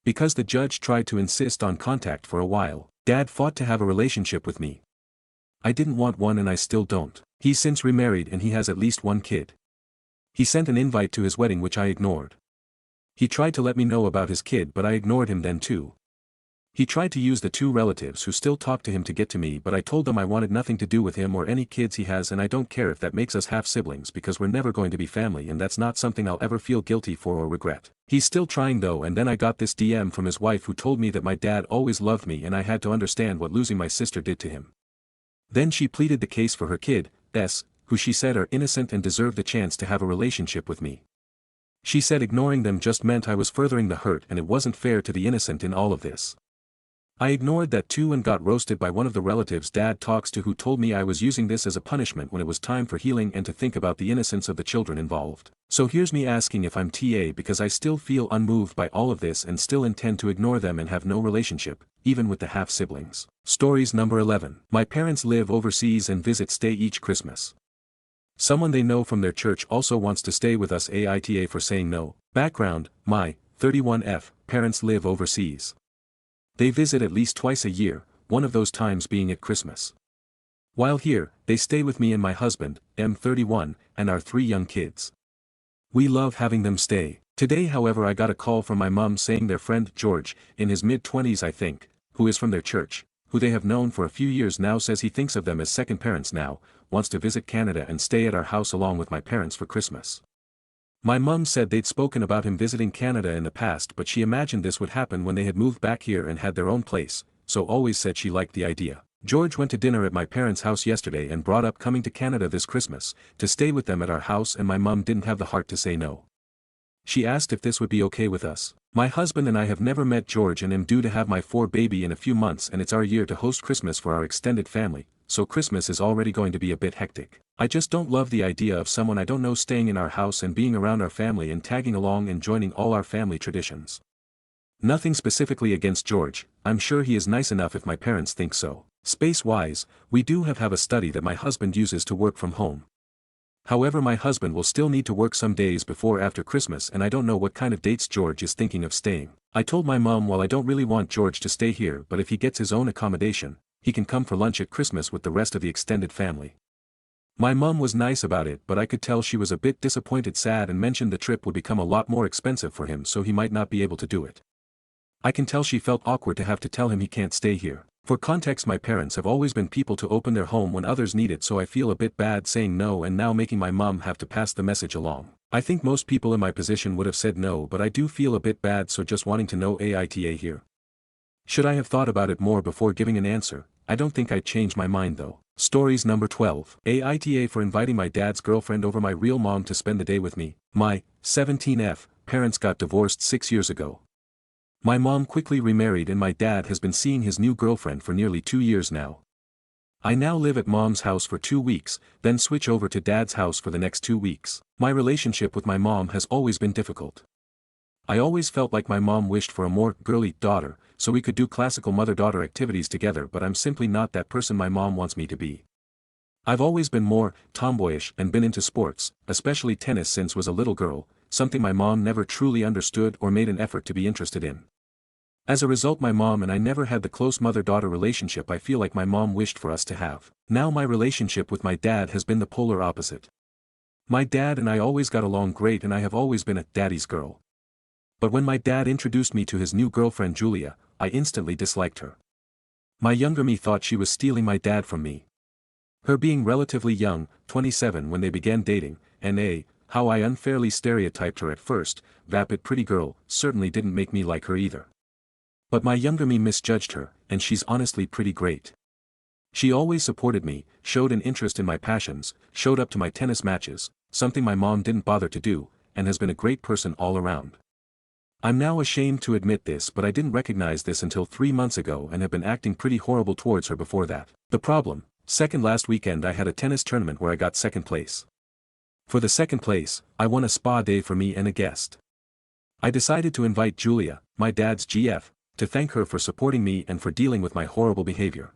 Because the judge tried to insist on contact for a while, Dad fought to have a relationship with me. I didn't want one and I still don't. He's since remarried and he has at least one kid. He sent an invite to his wedding which I ignored. He tried to let me know about his kid but I ignored him then too. He tried to use the two relatives who still talk to him to get to me, but I told them I wanted nothing to do with him or any kids he has, and I don't care if that makes us half siblings because we're never going to be family, and that's not something I'll ever feel guilty for or regret. He's still trying though, and then I got this DM from his wife who told me that my dad always loved me and I had to understand what losing my sister did to him. Then she pleaded the case for her kid, S, who she said are innocent and deserve the chance to have a relationship with me. She said ignoring them just meant I was furthering the hurt and it wasn't fair to the innocent in all of this. I ignored that too and got roasted by one of the relatives Dad talks to, who told me I was using this as a punishment when it was time for healing and to think about the innocence of the children involved. So here's me asking if I'm TA because I still feel unmoved by all of this and still intend to ignore them and have no relationship, even with the half-siblings. Stories number 11. My parents live overseas and stay each Christmas. Someone they know from their church also wants to stay with us. AITA for saying no. Background, my 31F parents live overseas. They visit at least twice a year, one of those times being at Christmas. While here, they stay with me and my husband, M31, and our 3 young kids. We love having them stay. Today however I got a call from my mum saying their friend George, in his mid-20s I think, who is from their church, who they have known for a few years now, says he thinks of them as second parents now, wants to visit Canada and stay at our house along with my parents for Christmas. My mum said they'd spoken about him visiting Canada in the past, but she imagined this would happen when they had moved back here and had their own place, so always said she liked the idea. George went to dinner at my parents' house yesterday and brought up coming to Canada this Christmas, to stay with them at our house, and my mum didn't have the heart to say no. She asked if this would be okay with us. My husband and I have never met George and am due to have my 4th baby in a few months, and it's our year to host Christmas for our extended family, so Christmas is already going to be a bit hectic. I just don't love the idea of someone I don't know staying in our house and being around our family and tagging along and joining all our family traditions. Nothing specifically against George, I'm sure he is nice enough if my parents think so. Space-wise, we do have a study that my husband uses to work from home. However, my husband will still need to work some days before after Christmas, and I don't know what kind of dates George is thinking of staying. I told my mom, while I don't really want George to stay here, but if he gets his own accommodation, he can come for lunch at Christmas with the rest of the extended family. My mum was nice about it, but I could tell she was a bit disappointed, sad, and mentioned the trip would become a lot more expensive for him, so he might not be able to do it. I can tell she felt awkward to have to tell him he can't stay here. For context, my parents have always been people to open their home when others need it, so I feel a bit bad saying no and now making my mum have to pass the message along. I think most people in my position would have said no, but I do feel a bit bad, so just wanting to know AITA here. Should I have thought about it more before giving an answer? I don't think I'd change my mind though. Stories number 12. AITA for inviting my dad's girlfriend over my real mom to spend the day with me. My 17F parents got divorced 6 years ago. My mom quickly remarried and my dad has been seeing his new girlfriend for nearly 2 years now. I now live at mom's house for 2 weeks, then switch over to dad's house for the next 2 weeks. My relationship with my mom has always been difficult. I always felt like my mom wished for a more girly daughter, so we could do classical mother-daughter activities together, but I'm simply not that person my mom wants me to be. I've always been more tomboyish and been into sports, especially tennis since was a little girl, something my mom never truly understood or made an effort to be interested in. As a result, my mom and I never had the close mother-daughter relationship I feel like my mom wished for us to have. Now my relationship with my dad has been the polar opposite. My dad and I always got along great and I have always been a daddy's girl. But when my dad introduced me to his new girlfriend Julia, I instantly disliked her. My younger me thought she was stealing my dad from me. Her being relatively young, 27 when they began dating, and how I unfairly stereotyped her at first, vapid pretty girl, certainly didn't make me like her either. But my younger me misjudged her, and she's honestly pretty great. She always supported me, showed an interest in my passions, showed up to my tennis matches, something my mom didn't bother to do, and has been a great person all around. I'm now ashamed to admit this, but I didn't recognize this until 3 months ago and have been acting pretty horrible towards her before that. The problem: second last weekend I had a tennis tournament where I got second place. For the second place, I won a spa day for me and a guest. I decided to invite Julia, my dad's GF, to thank her for supporting me and for dealing with my horrible behavior.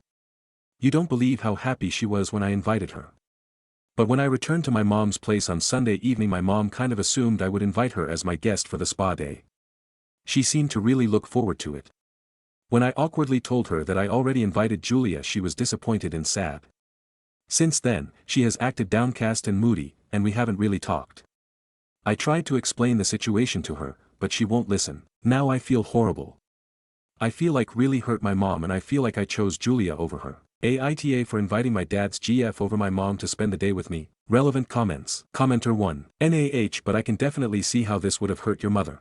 You don't believe how happy she was when I invited her. But when I returned to my mom's place on Sunday evening, my mom kind of assumed I would invite her as my guest for the spa day. She seemed to really look forward to it. When I awkwardly told her that I already invited Julia, she was disappointed and sad. Since then, she has acted downcast and moody, and we haven't really talked. I tried to explain the situation to her, but she won't listen. Now I feel horrible. I feel like really hurt my mom, and I feel like I chose Julia over her. Aita for inviting my dad's GF over my mom to spend the day with me. Relevant comments. Commenter 1. But I can definitely see how this would have hurt your mother.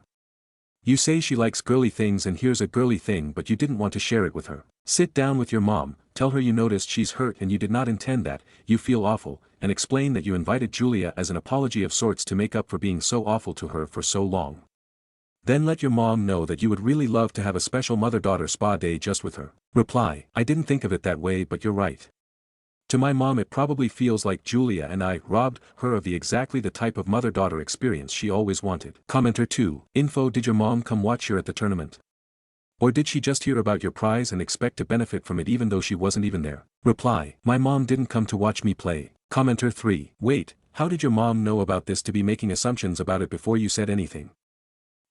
You say she likes girly things, and here's a girly thing, but you didn't want to share it with her. Sit down with your mom, tell her you noticed she's hurt and you did not intend that, you feel awful, and explain that you invited Julia as an apology of sorts to make up for being so awful to her for so long. Then let your mom know that you would really love to have a special mother-daughter spa day just with her. Reply: I didn't think of it that way, but you're right. To my mom it probably feels like Julia and I robbed her of exactly the type of mother-daughter experience she always wanted. Commenter 2. Did your mom come watch you at the tournament? Or did she just hear about your prize and expect to benefit from it even though she wasn't even there? Reply: my mom didn't come to watch me play. Commenter 3. Wait, how did your mom know about this to be making assumptions about it before you said anything?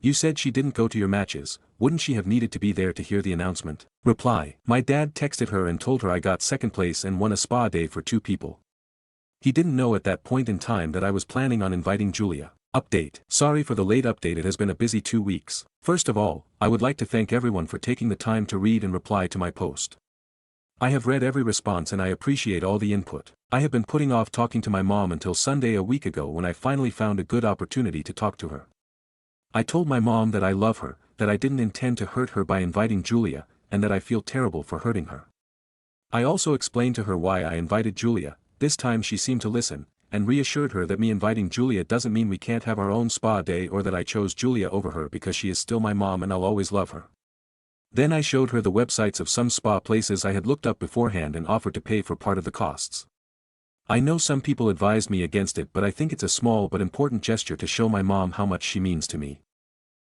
You said she didn't go to your matches, wouldn't she have needed to be there to hear the announcement? Reply: my dad texted her and told her I got second place and won a spa day for 2 people. He didn't know at that point in time that I was planning on inviting Julia. Update. Sorry for the late update, it has been a busy 2 weeks. First of all, I would like to thank everyone for taking the time to read and reply to my post. I have read every response and I appreciate all the input. I have been putting off talking to my mom until Sunday a week ago when I finally found a good opportunity to talk to her. I told my mom that I love her, that I didn't intend to hurt her by inviting Julia, and that I feel terrible for hurting her. I also explained to her why I invited Julia. This time she seemed to listen, and reassured her that me inviting Julia doesn't mean we can't have our own spa day, or that I chose Julia over her because she is still my mom and I'll always love her. Then I showed her the websites of some spa places I had looked up beforehand and offered to pay for part of the costs. I know some people advised me against it, but I think it's a small but important gesture to show my mom how much she means to me.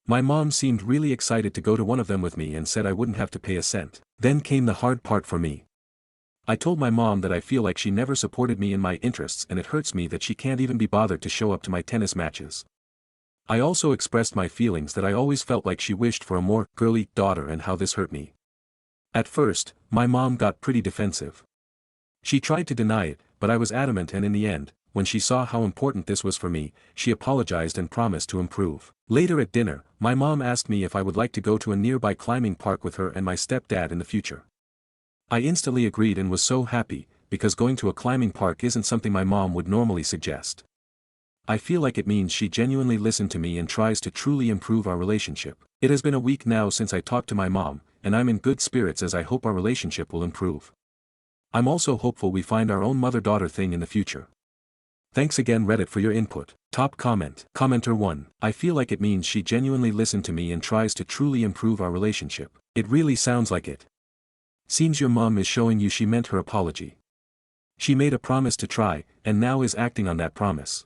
My mom seemed really excited to go to one of them with me and said I wouldn't have to pay a cent. Then came the hard part for me. I told my mom that I feel like she never supported me in my interests, and it hurts me that she can't even be bothered to show up to my tennis matches. I also expressed my feelings that I always felt like she wished for a more girly daughter and how this hurt me. At first, my mom got pretty defensive. She tried to deny it, but I was adamant, and in the end, when she saw how important this was for me, she apologized and promised to improve. Later at dinner, my mom asked me if I would like to go to a nearby climbing park with her and my stepdad in the future. I instantly agreed and was so happy, because going to a climbing park isn't something my mom would normally suggest. I feel like it means she genuinely listened to me and tries to truly improve our relationship. It has been a week now since I talked to my mom, and I'm in good spirits as I hope our relationship will improve. I'm also hopeful we find our own mother-daughter thing in the future. Thanks again Reddit for your input. Top comment. Commenter 1. I feel like it means she genuinely listened to me and tries to truly improve our relationship. It really sounds like it. Seems your mom is showing you she meant her apology. She made a promise to try, and now is acting on that promise.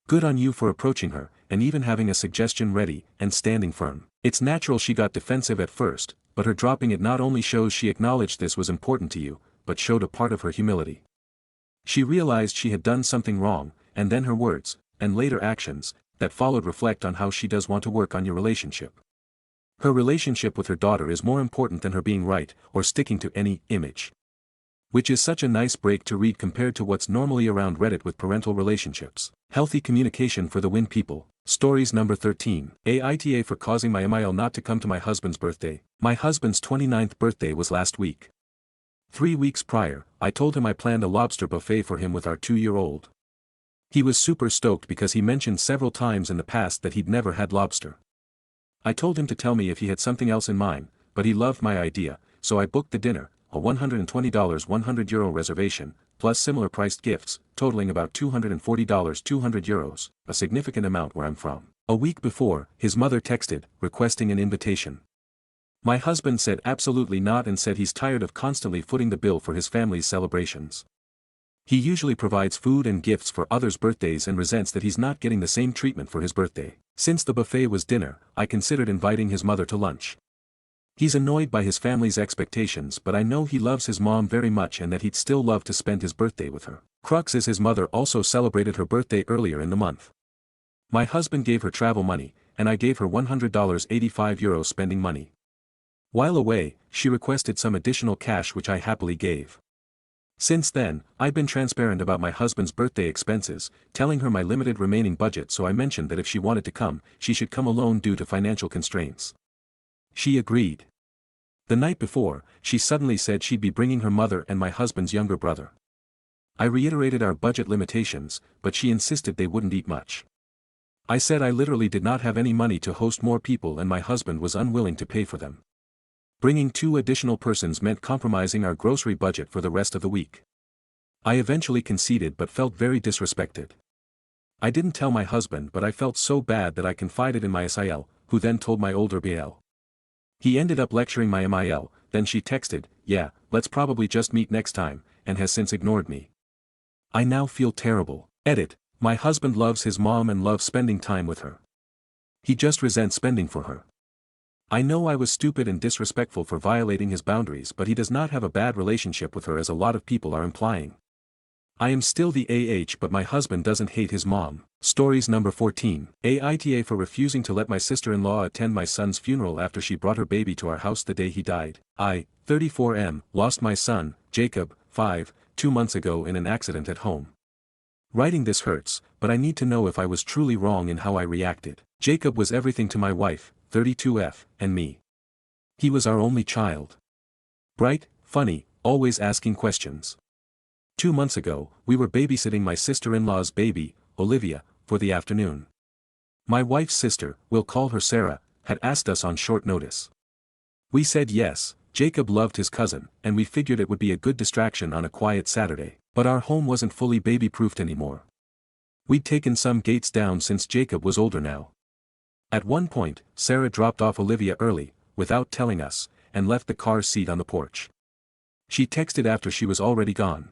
Good on you for approaching her, and even having a suggestion ready, and standing firm. It's natural she got defensive at first, but her dropping it not only shows she acknowledged this was important to you, but showed a part of her humility. She realized she had done something wrong, and then her words, and later actions, that followed reflect on how she does want to work on your relationship. Her relationship with her daughter is more important than her being right, or sticking to any image. Which is such a nice break to read compared to what's normally around Reddit with parental relationships. Healthy communication for the win people. Stories number 13. Aita for causing my MIL not to come to my husband's birthday. My husband's 29th birthday was last week. 3 weeks prior, I told him I planned a lobster buffet for him with our 2-year-old. He was super stoked because he mentioned several times in the past that he'd never had lobster. I told him to tell me if he had something else in mind, but he loved my idea, so I booked the dinner, a $120 €100 reservation, plus similar priced gifts, totaling about $240 €200, a significant amount where I'm from. A week before, his mother texted, requesting an invitation. My husband said absolutely not and said he's tired of constantly footing the bill for his family's celebrations. He usually provides food and gifts for others' birthdays and resents that he's not getting the same treatment for his birthday. Since the buffet was dinner, I considered inviting his mother to lunch. He's annoyed by his family's expectations, but I know he loves his mom very much and that he'd still love to spend his birthday with her. Crux is his mother also celebrated her birthday earlier in the month. My husband gave her travel money, and I gave her $100 €85 spending money. While away, she requested some additional cash which I happily gave. Since then, I've been transparent about my husband's birthday expenses, telling her my limited remaining budget, so I mentioned that if she wanted to come, she should come alone due to financial constraints. She agreed. The night before, she suddenly said she'd be bringing her mother and my husband's younger brother. I reiterated our budget limitations, but she insisted they wouldn't eat much. I said I literally did not have any money to host more people and my husband was unwilling to pay for them. Bringing 2 additional persons meant compromising our grocery budget for the rest of the week. I eventually conceded but felt very disrespected. I didn't tell my husband, but I felt so bad that I confided in my SIL, who then told my older BL. He ended up lecturing my MIL, then she texted, "Yeah, let's probably just meet next time," and has since ignored me. I now feel terrible. Edit, my husband loves his mom and loves spending time with her. He just resents spending for her. I know I was stupid and disrespectful for violating his boundaries, but he does not have a bad relationship with her as a lot of people are implying. I am still the AH, but my husband doesn't hate his mom. Stories number 14. Aita for refusing to let my sister-in-law attend my son's funeral after she brought her baby to our house the day he died. I, 34M, lost my son, Jacob, 5, 2 months ago in an accident at home. Writing this hurts, but I need to know if I was truly wrong in how I reacted. Jacob was everything to my wife, 32F, and me. He was our only child. Bright, funny, always asking questions. 2 months ago, we were babysitting my sister-in-law's baby, Olivia, for the afternoon. My wife's sister, we'll call her Sarah, had asked us on short notice. We said yes. Jacob loved his cousin, and we figured it would be a good distraction on a quiet Saturday, but our home wasn't fully baby-proofed anymore. We'd taken some gates down since Jacob was older now. At one point, Sarah dropped off Olivia early, without telling us, and left the car seat on the porch. She texted after she was already gone.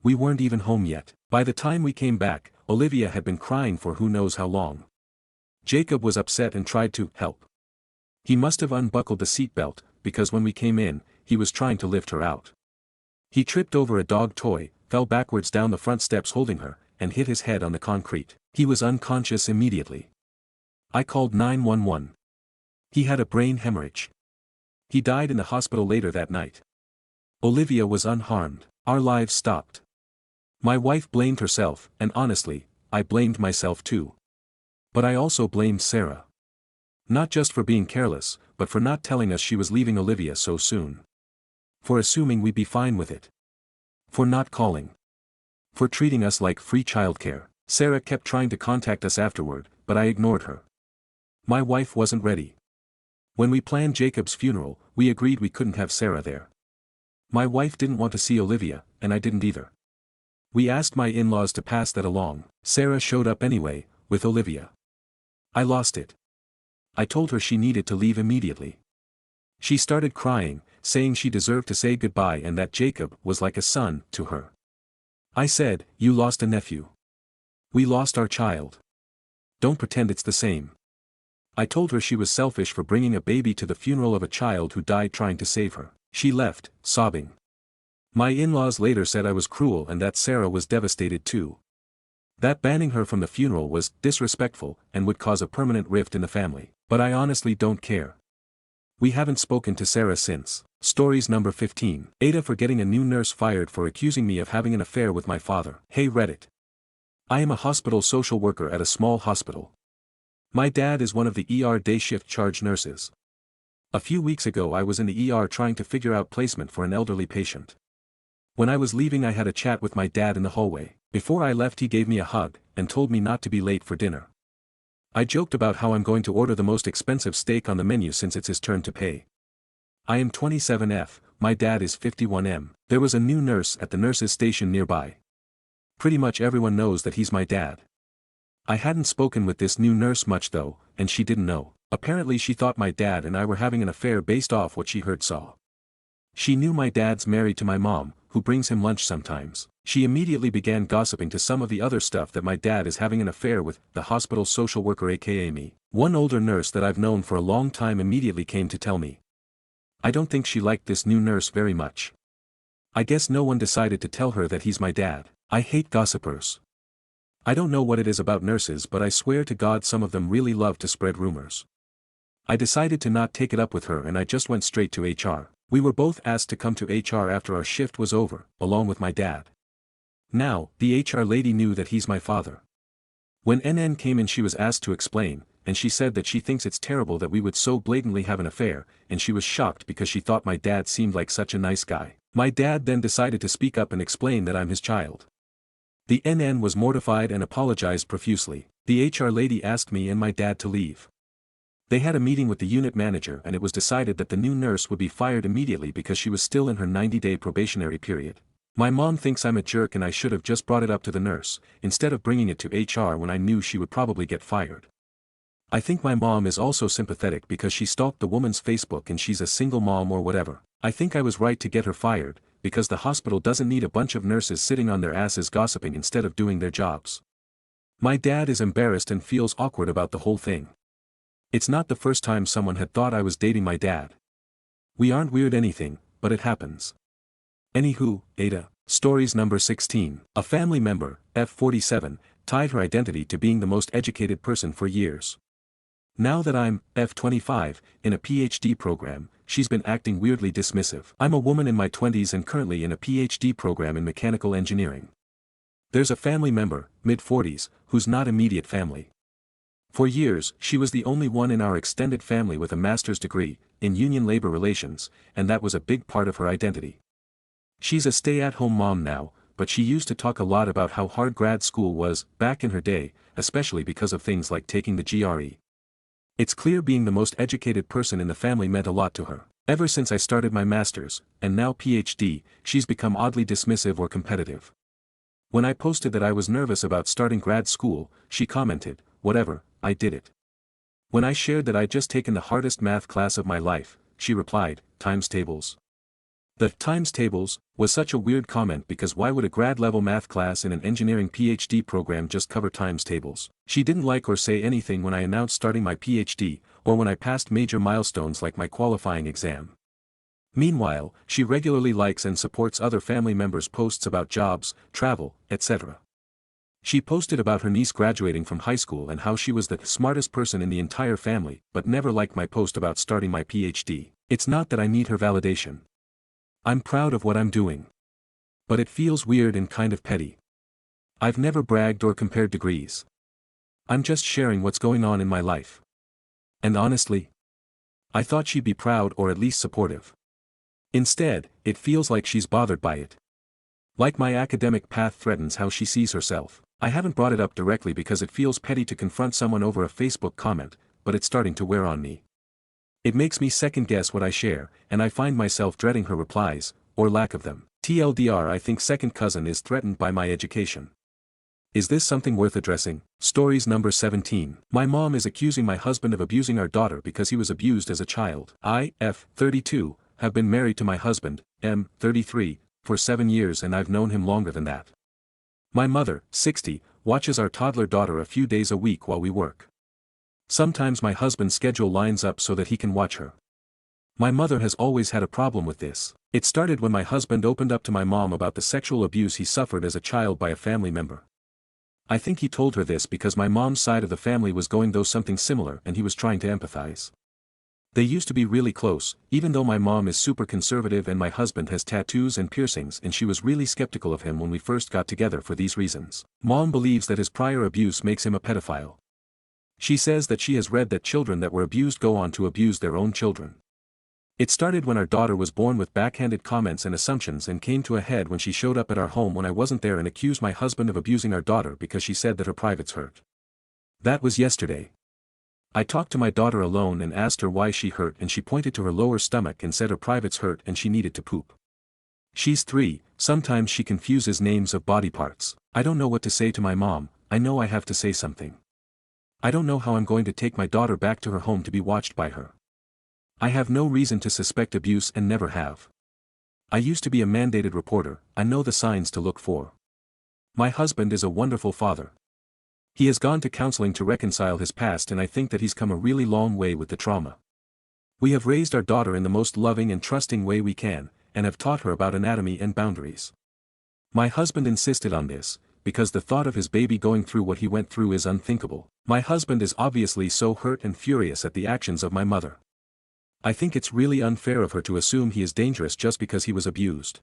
We weren't even home yet. By the time we came back, Olivia had been crying for who knows how long. Jacob was upset and tried to help. He must have unbuckled the seatbelt, because when we came in, he was trying to lift her out. He tripped over a dog toy, fell backwards down the front steps holding her, and hit his head on the concrete. He was unconscious immediately. I called 911. He had a brain hemorrhage. He died in the hospital later that night. Olivia was unharmed. Our lives stopped. My wife blamed herself, and honestly, I blamed myself too. But I also blamed Sarah. Not just for being careless, but for not telling us she was leaving Olivia so soon. For assuming we'd be fine with it. For not calling. For treating us like free childcare. Sarah kept trying to contact us afterward, but I ignored her. My wife wasn't ready. When we planned Jacob's funeral, we agreed we couldn't have Sarah there. My wife didn't want to see Olivia, and I didn't either. We asked my in-laws to pass that along. Sarah showed up anyway, with Olivia. I lost it. I told her she needed to leave immediately. She started crying, saying she deserved to say goodbye and that Jacob was like a son to her. I said, "You lost a nephew. We lost our child. Don't pretend it's the same." I told her she was selfish for bringing a baby to the funeral of a child who died trying to save her. She left, sobbing. My in-laws later said I was cruel and that Sarah was devastated too. That banning her from the funeral was disrespectful and would cause a permanent rift in the family. But I honestly don't care. We haven't spoken to Sarah since. Stories number 15. Aita for getting a new nurse fired for accusing me of having an affair with my father. Hey Reddit. I am a hospital social worker at a small hospital. My dad is one of the ER day shift charge nurses. A few weeks ago I was in the ER trying to figure out placement for an elderly patient. When I was leaving I had a chat with my dad in the hallway. Before I left he gave me a hug, and told me not to be late for dinner. I joked about how I'm going to order the most expensive steak on the menu since it's his turn to pay. I am 27F, my dad is 51M. There was a new nurse at the nurse's station nearby. Pretty much everyone knows that he's my dad. I hadn't spoken with this new nurse much though, and she didn't know. Apparently she thought my dad and I were having an affair based off what she heard saw. She knew my dad's married to my mom, who brings him lunch sometimes. She immediately began gossiping to some of the other stuff that my dad is having an affair with the hospital social worker aka me. One older nurse that I've known for a long time immediately came to tell me. I don't think she liked this new nurse very much. I guess no one decided to tell her that he's my dad. I hate gossipers. I don't know what it is about nurses but I swear to God some of them really love to spread rumors. I decided to not take it up with her and I just went straight to HR. We were both asked to come to HR after our shift was over, along with my dad. Now, the HR lady knew that he's my father. When NN came in she was asked to explain, and she said that she thinks it's terrible that we would so blatantly have an affair, and she was shocked because she thought my dad seemed like such a nice guy. My dad then decided to speak up and explain that I'm his child. The NN was mortified and apologized profusely. The HR lady asked me and my dad to leave. They had a meeting with the unit manager and it was decided that the new nurse would be fired immediately because she was still in her 90-day probationary period. My mom thinks I'm a jerk and I should have just brought it up to the nurse, instead of bringing it to HR when I knew she would probably get fired. I think my mom is also sympathetic because she stalked the woman's Facebook and she's a single mom or whatever. I think I was right to get her fired, because the hospital doesn't need a bunch of nurses sitting on their asses gossiping instead of doing their jobs. My dad is embarrassed and feels awkward about the whole thing. It's not the first time someone had thought I was dating my dad. We aren't weird anything, but it happens. Anywho, Aita. Stories number 16. A family member, F47, tied her identity to being the most educated person for years. Now that I'm, F25, in a PhD program, she's been acting weirdly dismissive. I'm a woman in my 20s and currently in a PhD program in mechanical engineering. There's a family member, mid-40s, who's not immediate family. For years, she was the only one in our extended family with a master's degree, in union labor relations, and that was a big part of her identity. She's a stay-at-home mom now, but she used to talk a lot about how hard grad school was, back in her day, especially because of things like taking the GRE. It's clear being the most educated person in the family meant a lot to her. Ever since I started my master's, and now PhD, she's become oddly dismissive or competitive. When I posted that I was nervous about starting grad school, she commented, "Whatever, I did it." When I shared that I'd just taken the hardest math class of my life, she replied, "Times tables." The "times tables" was such a weird comment because why would a grad-level math class in an engineering PhD program just cover times tables? She didn't like or say anything when I announced starting my PhD, or when I passed major milestones like my qualifying exam. Meanwhile, she regularly likes and supports other family members' posts about jobs, travel, etc. She posted about her niece graduating from high school and how she was the smartest person in the entire family, but never liked my post about starting my PhD. It's not that I need her validation. I'm proud of what I'm doing. But it feels weird and kind of petty. I've never bragged or compared degrees. I'm just sharing what's going on in my life. And honestly, I thought she'd be proud or at least supportive. Instead, it feels like she's bothered by it. Like my academic path threatens how she sees herself. I haven't brought it up directly because it feels petty to confront someone over a Facebook comment, but it's starting to wear on me. It makes me second-guess what I share, and I find myself dreading her replies, or lack of them. TLDR, I think second cousin is threatened by my education. Is this something worth addressing? Stories number 17. My mom is accusing my husband of abusing our daughter because he was abused as a child. I, F32, have been married to my husband, M33, for 7 years and I've known him longer than that. My mother, 60, watches our toddler daughter a few days a week while we work. Sometimes my husband's schedule lines up so that he can watch her. My mother has always had a problem with this. It started when my husband opened up to my mom about the sexual abuse he suffered as a child by a family member. I think he told her this because my mom's side of the family was going through something similar and he was trying to empathize. They used to be really close, even though my mom is super conservative and my husband has tattoos and piercings and she was really skeptical of him when we first got together for these reasons. Mom believes that his prior abuse makes him a pedophile. She says that she has read that children that were abused go on to abuse their own children. It started when our daughter was born with backhanded comments and assumptions and came to a head when she showed up at our home when I wasn't there and accused my husband of abusing our daughter because she said that her privates hurt. That was yesterday. I talked to my daughter alone and asked her why she hurt and she pointed to her lower stomach and said her privates hurt and she needed to poop. She's 3, sometimes she confuses names of body parts. I don't know what to say to my mom, I know I have to say something. I don't know how I'm going to take my daughter back to her home to be watched by her. I have no reason to suspect abuse and never have. I used to be a mandated reporter, I know the signs to look for. My husband is a wonderful father. He has gone to counseling to reconcile his past, and I think that he's come a really long way with the trauma. We have raised our daughter in the most loving and trusting way we can, and have taught her about anatomy and boundaries. My husband insisted on this, because the thought of his baby going through what he went through is unthinkable. My husband is obviously so hurt and furious at the actions of my mother. I think it's really unfair of her to assume he is dangerous just because he was abused.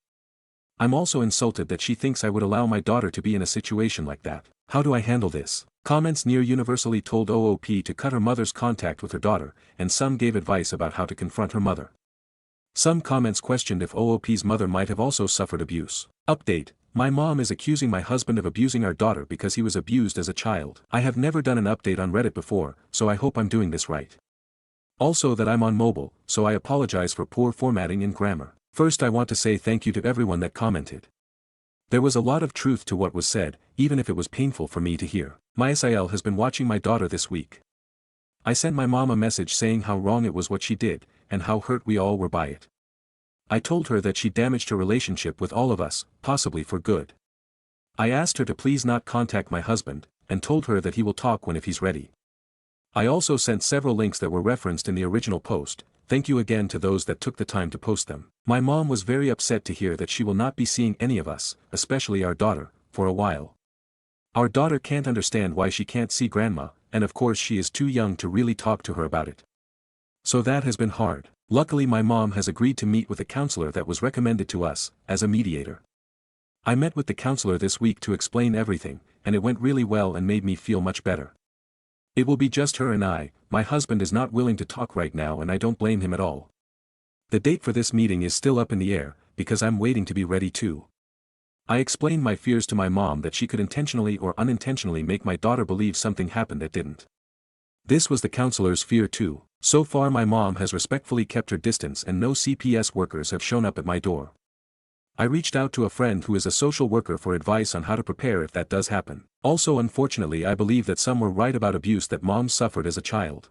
I'm also insulted that she thinks I would allow my daughter to be in a situation like that. How do I handle this? Comments near universally told OOP to cut her mother's contact with her daughter, and some gave advice about how to confront her mother. Some comments questioned if OOP's mother might have also suffered abuse. Update: my mom is accusing my husband of abusing our daughter because he was abused as a child. I have never done an update on Reddit before, so I hope I'm doing this right. Also that I'm on mobile, so I apologize for poor formatting and grammar. First, I want to say thank you to everyone that commented. There was a lot of truth to what was said, even if it was painful for me to hear. My SIL has been watching my daughter this week. I sent my mom a message saying how wrong it was what she did, and how hurt we all were by it. I told her that she damaged her relationship with all of us, possibly for good. I asked her to please not contact my husband, and told her that he will talk when if he's ready. I also sent several links that were referenced in the original post. Thank you again to those that took the time to post them. My mom was very upset to hear that she will not be seeing any of us, especially our daughter, for a while. Our daughter can't understand why she can't see grandma, and of course she is too young to really talk to her about it. So that has been hard. Luckily my mom has agreed to meet with a counselor that was recommended to us, as a mediator. I met with the counselor this week to explain everything, and it went really well and made me feel much better. It will be just her and I. My husband is not willing to talk right now and I don't blame him at all. The date for this meeting is still up in the air, because I'm waiting to be ready too. I explained my fears to my mom that she could intentionally or unintentionally make my daughter believe something happened that didn't. This was the counselor's fear too. So far my mom has respectfully kept her distance and no CPS workers have shown up at my door. I reached out to a friend who is a social worker for advice on how to prepare if that does happen. Also, unfortunately, I believe that some were right about abuse that mom suffered as a child.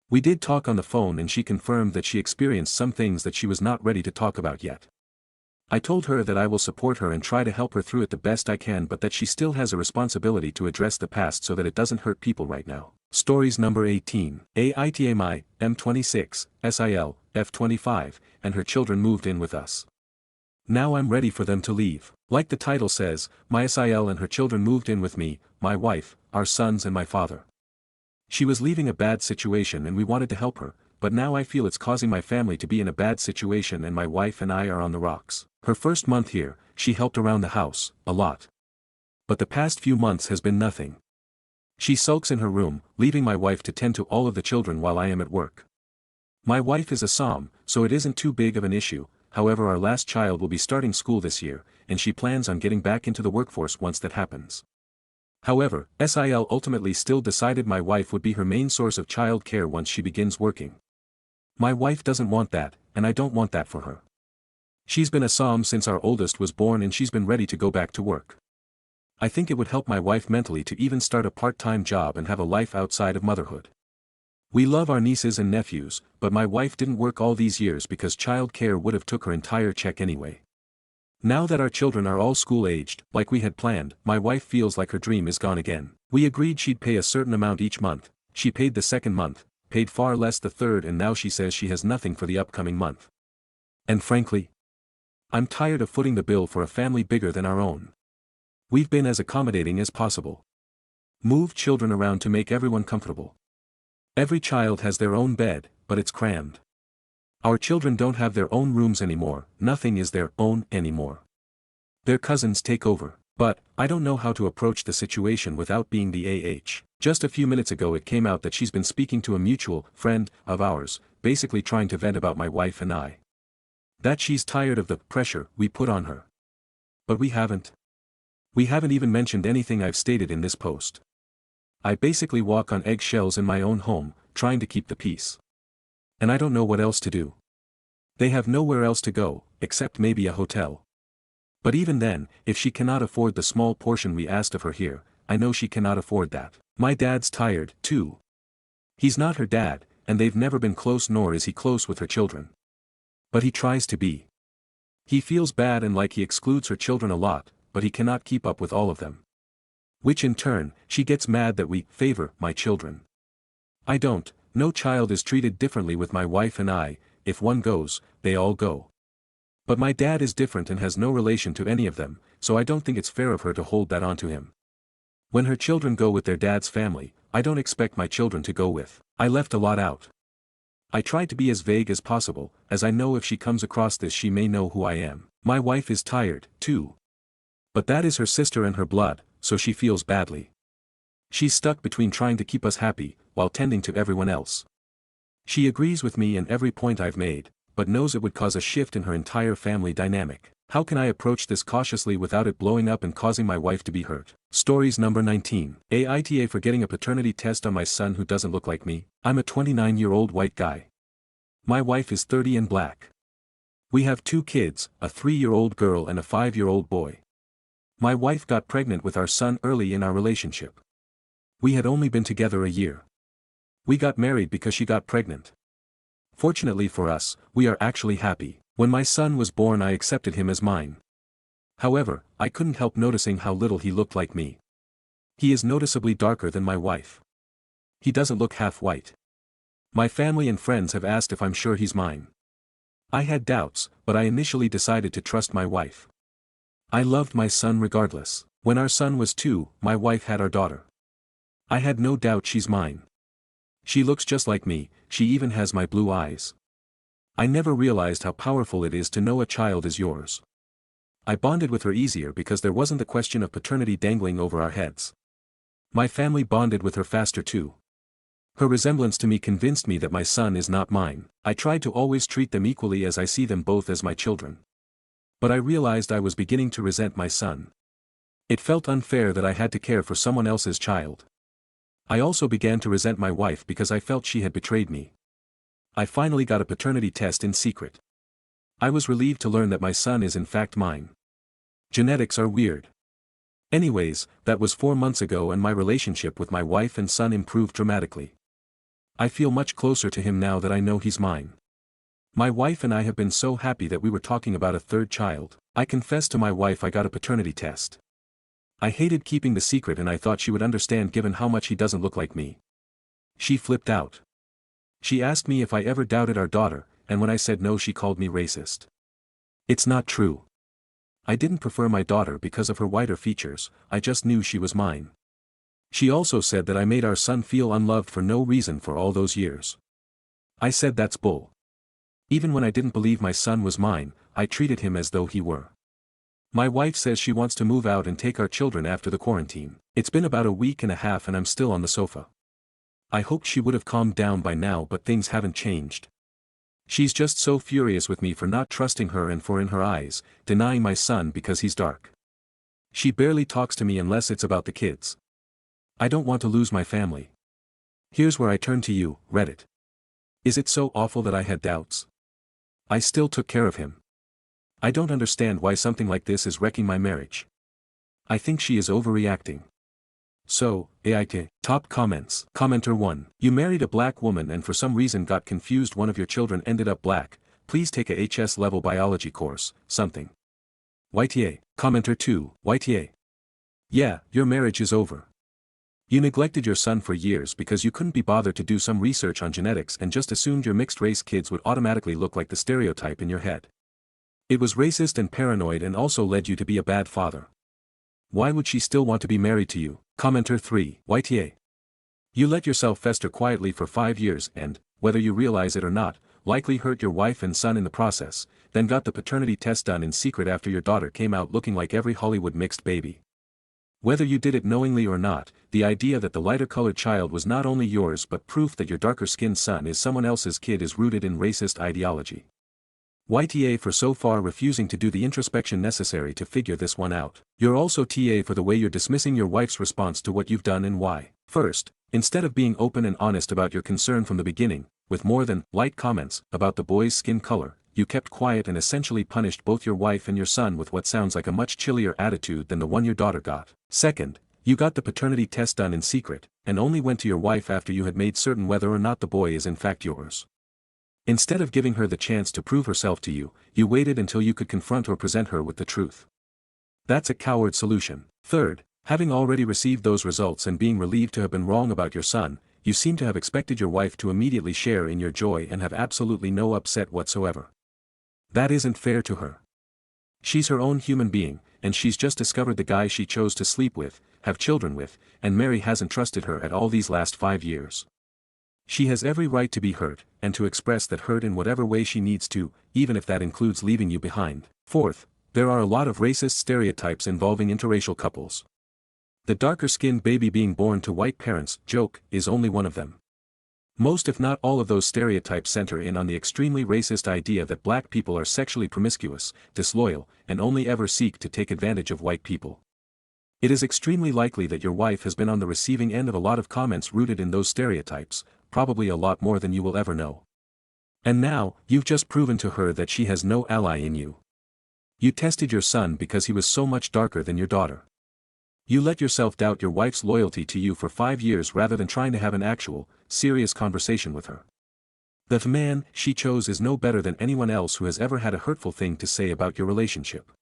We did talk on the phone and she confirmed that she experienced some things that she was not ready to talk about yet. I told her that I will support her and try to help her through it the best I can, but that she still has a responsibility to address the past so that it doesn't hurt people right now. Stories number 18. Aita M26, SIL, F25, and her children moved in with us. Now I'm ready for them to leave. Like the title says, my SIL and her children moved in with me, my wife, our sons and my father. She was leaving a bad situation and we wanted to help her, but now I feel it's causing my family to be in a bad situation and my wife and I are on the rocks. Her first month here, she helped around the house, a lot. But the past few months has been nothing. She sulks in her room, leaving my wife to tend to all of the children while I am at work. My wife is a SOM, so it isn't too big of an issue. However, our last child will be starting school this year, and she plans on getting back into the workforce once that happens. However, SIL ultimately still decided my wife would be her main source of child care once she begins working. My wife doesn't want that, and I don't want that for her. She's been a SOM since our oldest was born and she's been ready to go back to work. I think it would help my wife mentally to even start a part-time job and have a life outside of motherhood. We love our nieces and nephews, but my wife didn't work all these years because child care would have took her entire check anyway. Now that our children are all school-aged, like we had planned, my wife feels like her dream is gone again. We agreed she'd pay a certain amount each month. She paid the second month, paid far less the third, and now she says she has nothing for the upcoming month. And frankly, I'm tired of footing the bill for a family bigger than our own. We've been as accommodating as possible. Moved children around to make everyone comfortable. Every child has their own bed, but it's crammed. Our children don't have their own rooms anymore, nothing is their own anymore. Their cousins take over, but I don't know how to approach the situation without being the AH. Just a few minutes ago it came out that she's been speaking to a mutual friend of ours, basically trying to vent about my wife and I. That she's tired of the pressure we put on her. But we haven't. We haven't even mentioned anything I've stated in this post. I basically walk on eggshells in my own home, trying to keep the peace. And I don't know what else to do. They have nowhere else to go, except maybe a hotel. But even then, if she cannot afford the small portion we asked of her here, I know she cannot afford that. My dad's tired, too. He's not her dad, and they've never been close, nor is he close with her children. But he tries to be. He feels bad and like he excludes her children a lot, but he cannot keep up with all of them. Which in turn, she gets mad that we favor my children. I don't. No child is treated differently with my wife and I. If one goes, they all go. But my dad is different and has no relation to any of them, so I don't think it's fair of her to hold that onto him. When her children go with their dad's family, I don't expect my children to go with. I left a lot out. I tried to be as vague as possible, as I know if she comes across this she may know who I am. My wife is tired, too. But that is her sister and her blood, so she feels badly. She's stuck between trying to keep us happy, while tending to everyone else. She agrees with me in every point I've made, but knows it would cause a shift in her entire family dynamic. How can I approach this cautiously without it blowing up and causing my wife to be hurt? Stories number 19. Aita for getting a paternity test on my son who doesn't look like me. I'm a 29-year-old white guy. My wife is 30 and black. We have 2 kids, a 3-year-old girl and a 5-year-old boy. My wife got pregnant with our son early in our relationship. We had only been together a year. We got married because she got pregnant. Fortunately for us, we are actually happy. When my son was born I accepted him as mine. However, I couldn't help noticing how little he looked like me. He is noticeably darker than my wife. He doesn't look half white. My family and friends have asked if I'm sure he's mine. I had doubts, but I initially decided to trust my wife. I loved my son regardless. When our son was 2, my wife had our daughter. I had no doubt she's mine. She looks just like me, she even has my blue eyes. I never realized how powerful it is to know a child is yours. I bonded with her easier because there wasn't the question of paternity dangling over our heads. My family bonded with her faster too. Her resemblance to me convinced me that my son is not mine. I tried to always treat them equally as I see them both as my children. But I realized I was beginning to resent my son. It felt unfair that I had to care for someone else's child. I also began to resent my wife because I felt she had betrayed me. I finally got a paternity test in secret. I was relieved to learn that my son is in fact mine. Genetics are weird. Anyways, that was 4 months ago and my relationship with my wife and son improved dramatically. I feel much closer to him now that I know he's mine. My wife and I have been so happy that we were talking about a 3rd child. I confessed to my wife I got a paternity test. I hated keeping the secret and I thought she would understand given how much he doesn't look like me. She flipped out. She asked me if I ever doubted our daughter, and when I said no she called me racist. It's not true. I didn't prefer my daughter because of her whiter features, I just knew she was mine. She also said that I made our son feel unloved for no reason for all those years. I said that's bull. Even when I didn't believe my son was mine, I treated him as though he were. My wife says she wants to move out and take our children after the quarantine. It's been about a week and a half and I'm still on the sofa. I hoped she would have calmed down by now but things haven't changed. She's just so furious with me for not trusting her and for in her eyes, denying my son because he's dark. She barely talks to me unless it's about the kids. I don't want to lose my family. Here's where I turn to you, Reddit. Is it so awful that I had doubts? I still took care of him. I don't understand why something like this is wrecking my marriage. I think she is overreacting. So, Aita, top comments. Commenter 1. You married a black woman and for some reason got confused one of your children ended up black, please take a HS level biology course, something. YTA. Commenter 2. YTA. Yeah, your marriage is over. You neglected your son for years because you couldn't be bothered to do some research on genetics and just assumed your mixed-race kids would automatically look like the stereotype in your head. It was racist and paranoid and also led you to be a bad father. Why would she still want to be married to you? Commenter 3. YTA. You let yourself fester quietly for 5 years and, whether you realize it or not, likely hurt your wife and son in the process, then got the paternity test done in secret after your daughter came out looking like every Hollywood mixed baby. Whether you did it knowingly or not, the idea that the lighter-colored child was not only yours but proof that your darker-skinned son is someone else's kid is rooted in racist ideology. YTA for so far refusing to do the introspection necessary to figure this one out. You're also TA for the way you're dismissing your wife's response to what you've done and why. First, instead of being open and honest about your concern from the beginning, with more than light comments about the boy's skin color, you kept quiet and essentially punished both your wife and your son with what sounds like a much chillier attitude than the one your daughter got. Second, You got the paternity test done in secret, and only went to your wife after you had made certain whether or not the boy is in fact yours. Instead of giving her the chance to prove herself to you, you waited until you could confront or present her with the truth. That's a coward solution. Third, having already received those results and being relieved to have been wrong about your son, you seem to have expected your wife to immediately share in your joy and have absolutely no upset whatsoever. That isn't fair to her. She's her own human being, and she's just discovered the guy she chose to sleep with, have children with, and Mary hasn't trusted her at all these last 5 years. She has every right to be hurt, and to express that hurt in whatever way she needs to, even if that includes leaving you behind. Fourth, there are a lot of racist stereotypes involving interracial couples. The darker-skinned baby being born to white parents joke is only one of them. Most if not all of those stereotypes center in on the extremely racist idea that black people are sexually promiscuous, disloyal, and only ever seek to take advantage of white people. It is extremely likely that your wife has been on the receiving end of a lot of comments rooted in those stereotypes, probably a lot more than you will ever know. And now, you've just proven to her that she has no ally in you. You tested your son because he was so much darker than your daughter. You let yourself doubt your wife's loyalty to you for 5 years rather than trying to have an actual, serious conversation with her. The man she chose is no better than anyone else who has ever had a hurtful thing to say about your relationship.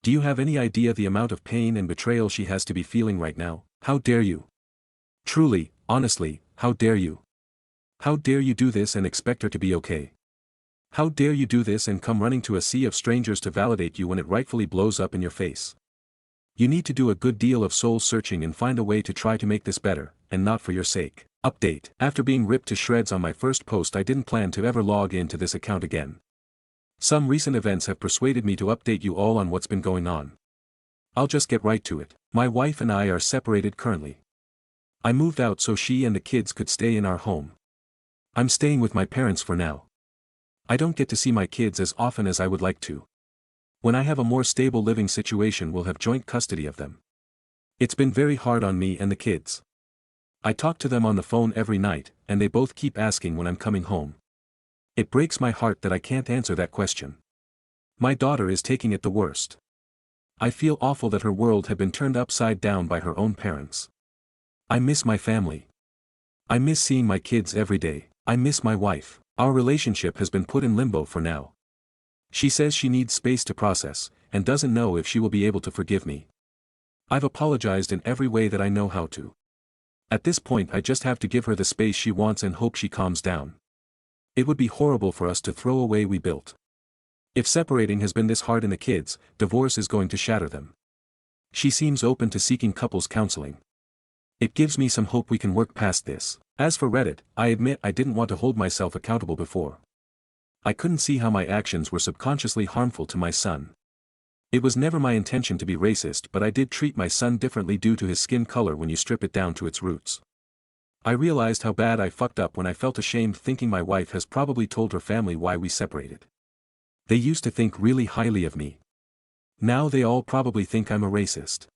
Do you have any idea the amount of pain and betrayal she has to be feeling right now? How dare you? Truly, honestly, how dare you? How dare you do this and expect her to be okay? How dare you do this and come running to a sea of strangers to validate you when it rightfully blows up in your face? You need to do a good deal of soul searching and find a way to try to make this better, and not for your sake. Update. After being ripped to shreds on my first post, I didn't plan to ever log into this account again. Some recent events have persuaded me to update you all on what's been going on. I'll just get right to it. My wife and I are separated currently. I moved out so she and the kids could stay in our home. I'm staying with my parents for now. I don't get to see my kids as often as I would like to. When I have a more stable living situation, we'll have joint custody of them. It's been very hard on me and the kids. I talk to them on the phone every night, and they both keep asking when I'm coming home. It breaks my heart that I can't answer that question. My daughter is taking it the worst. I feel awful that her world had been turned upside down by her own parents. I miss my family. I miss seeing my kids every day. I miss my wife. Our relationship has been put in limbo for now. She says she needs space to process, and doesn't know if she will be able to forgive me. I've apologized in every way that I know how to. At this point, I just have to give her the space she wants and hope she calms down. It would be horrible for us to throw away what we built. If separating has been this hard in the kids, divorce is going to shatter them. She seems open to seeking couples counseling. It gives me some hope we can work past this. As for Reddit, I admit I didn't want to hold myself accountable before. I couldn't see how my actions were subconsciously harmful to my son. It was never my intention to be racist, but I did treat my son differently due to his skin color when you strip it down to its roots. I realized how bad I fucked up when I felt ashamed thinking my wife has probably told her family why we separated. They used to think really highly of me. Now they all probably think I'm a racist.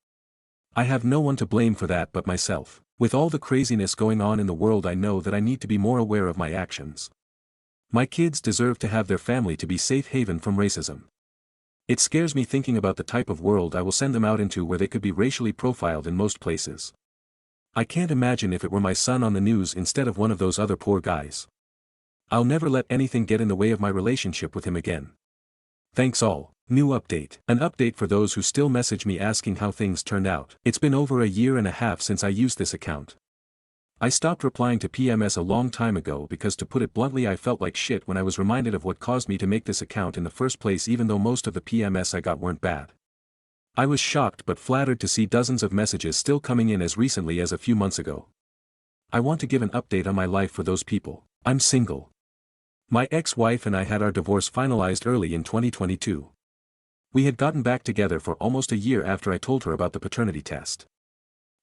I have no one to blame for that but myself. With all the craziness going on in the world, I know that I need to be more aware of my actions. My kids deserve to have their family to be safe haven from racism. It scares me thinking about the type of world I will send them out into where they could be racially profiled in most places. I can't imagine if it were my son on the news instead of one of those other poor guys. I'll never let anything get in the way of my relationship with him again. Thanks all. New update. An update for those who still message me asking how things turned out. It's been over 1.5 years since I used this account. I stopped replying to PMS a long time ago because, to put it bluntly, I felt like shit when I was reminded of what caused me to make this account in the first place, even though most of the PMS I got weren't bad. I was shocked but flattered to see dozens of messages still coming in as recently as a few months ago. I want to give an update on my life for those people. I'm single. My ex-wife and I had our divorce finalized early in 2022. We had gotten back together for almost 1 year after I told her about the paternity test.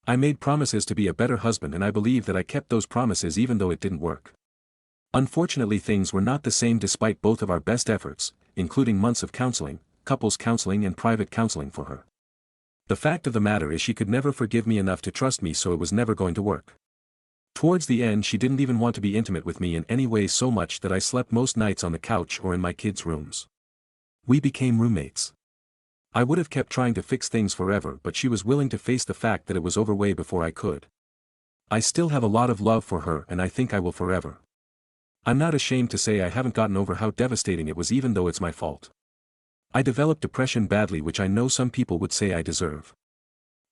I made promises to be a better husband, and I believe that I kept those promises even though it didn't work. Unfortunately, things were not the same despite both of our best efforts, including months of counseling, couples counseling and private counseling for her. The fact of the matter is she could never forgive me enough to trust me, so it was never going to work. Towards the end, she didn't even want to be intimate with me in any way, so much that I slept most nights on the couch or in my kids' rooms. We became roommates. I would have kept trying to fix things forever, but she was willing to face the fact that it was over way before I could. I still have a lot of love for her, and I think I will forever. I'm not ashamed to say I haven't gotten over how devastating it was, even though it's my fault. I developed depression badly, which I know some people would say I deserve.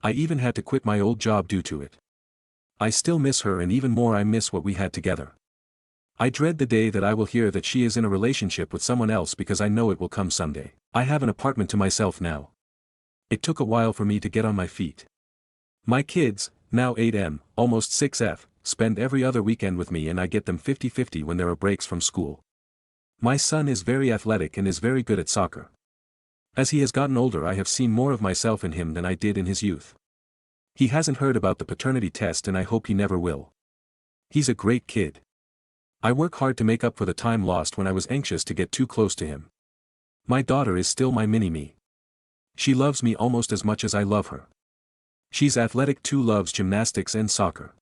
I even had to quit my old job due to it. I still miss her, and even more I miss what we had together. I dread the day that I will hear that she is in a relationship with someone else, because I know it will come someday. I have an apartment to myself now. It took a while for me to get on my feet. My kids, now 8M, almost 6F, spend every other weekend with me, and I get them 50-50 when there are breaks from school. My son is very athletic and is very good at soccer. As he has gotten older, I have seen more of myself in him than I did in his youth. He hasn't heard about the paternity test, and I hope he never will. He's a great kid. I work hard to make up for the time lost when I was anxious to get too close to him. My daughter is still my mini-me. She loves me almost as much as I love her. She's athletic too, loves gymnastics and soccer.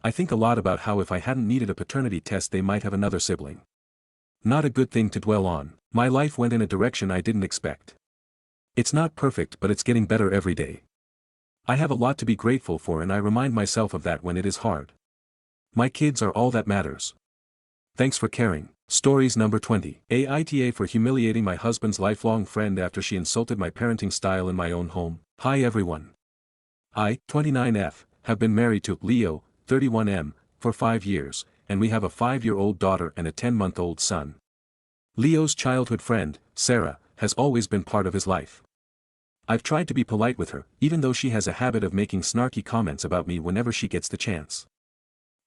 I think a lot about how if I hadn't needed a paternity test they might have another sibling. Not a good thing to dwell on. My life went in a direction I didn't expect. It's not perfect, but it's getting better every day. I have a lot to be grateful for, and I remind myself of that when it is hard. My kids are all that matters. Thanks for caring. Stories number 20. Aita for humiliating my husband's lifelong friend after she insulted my parenting style in my own home. Hi everyone. I, 29F, have been married to Leo, 31M, for 5 years, and we have a 5-year-old daughter and a 10-month-old son. Leo's childhood friend, Sarah, has always been part of his life. I've tried to be polite with her, even though she has a habit of making snarky comments about me whenever she gets the chance.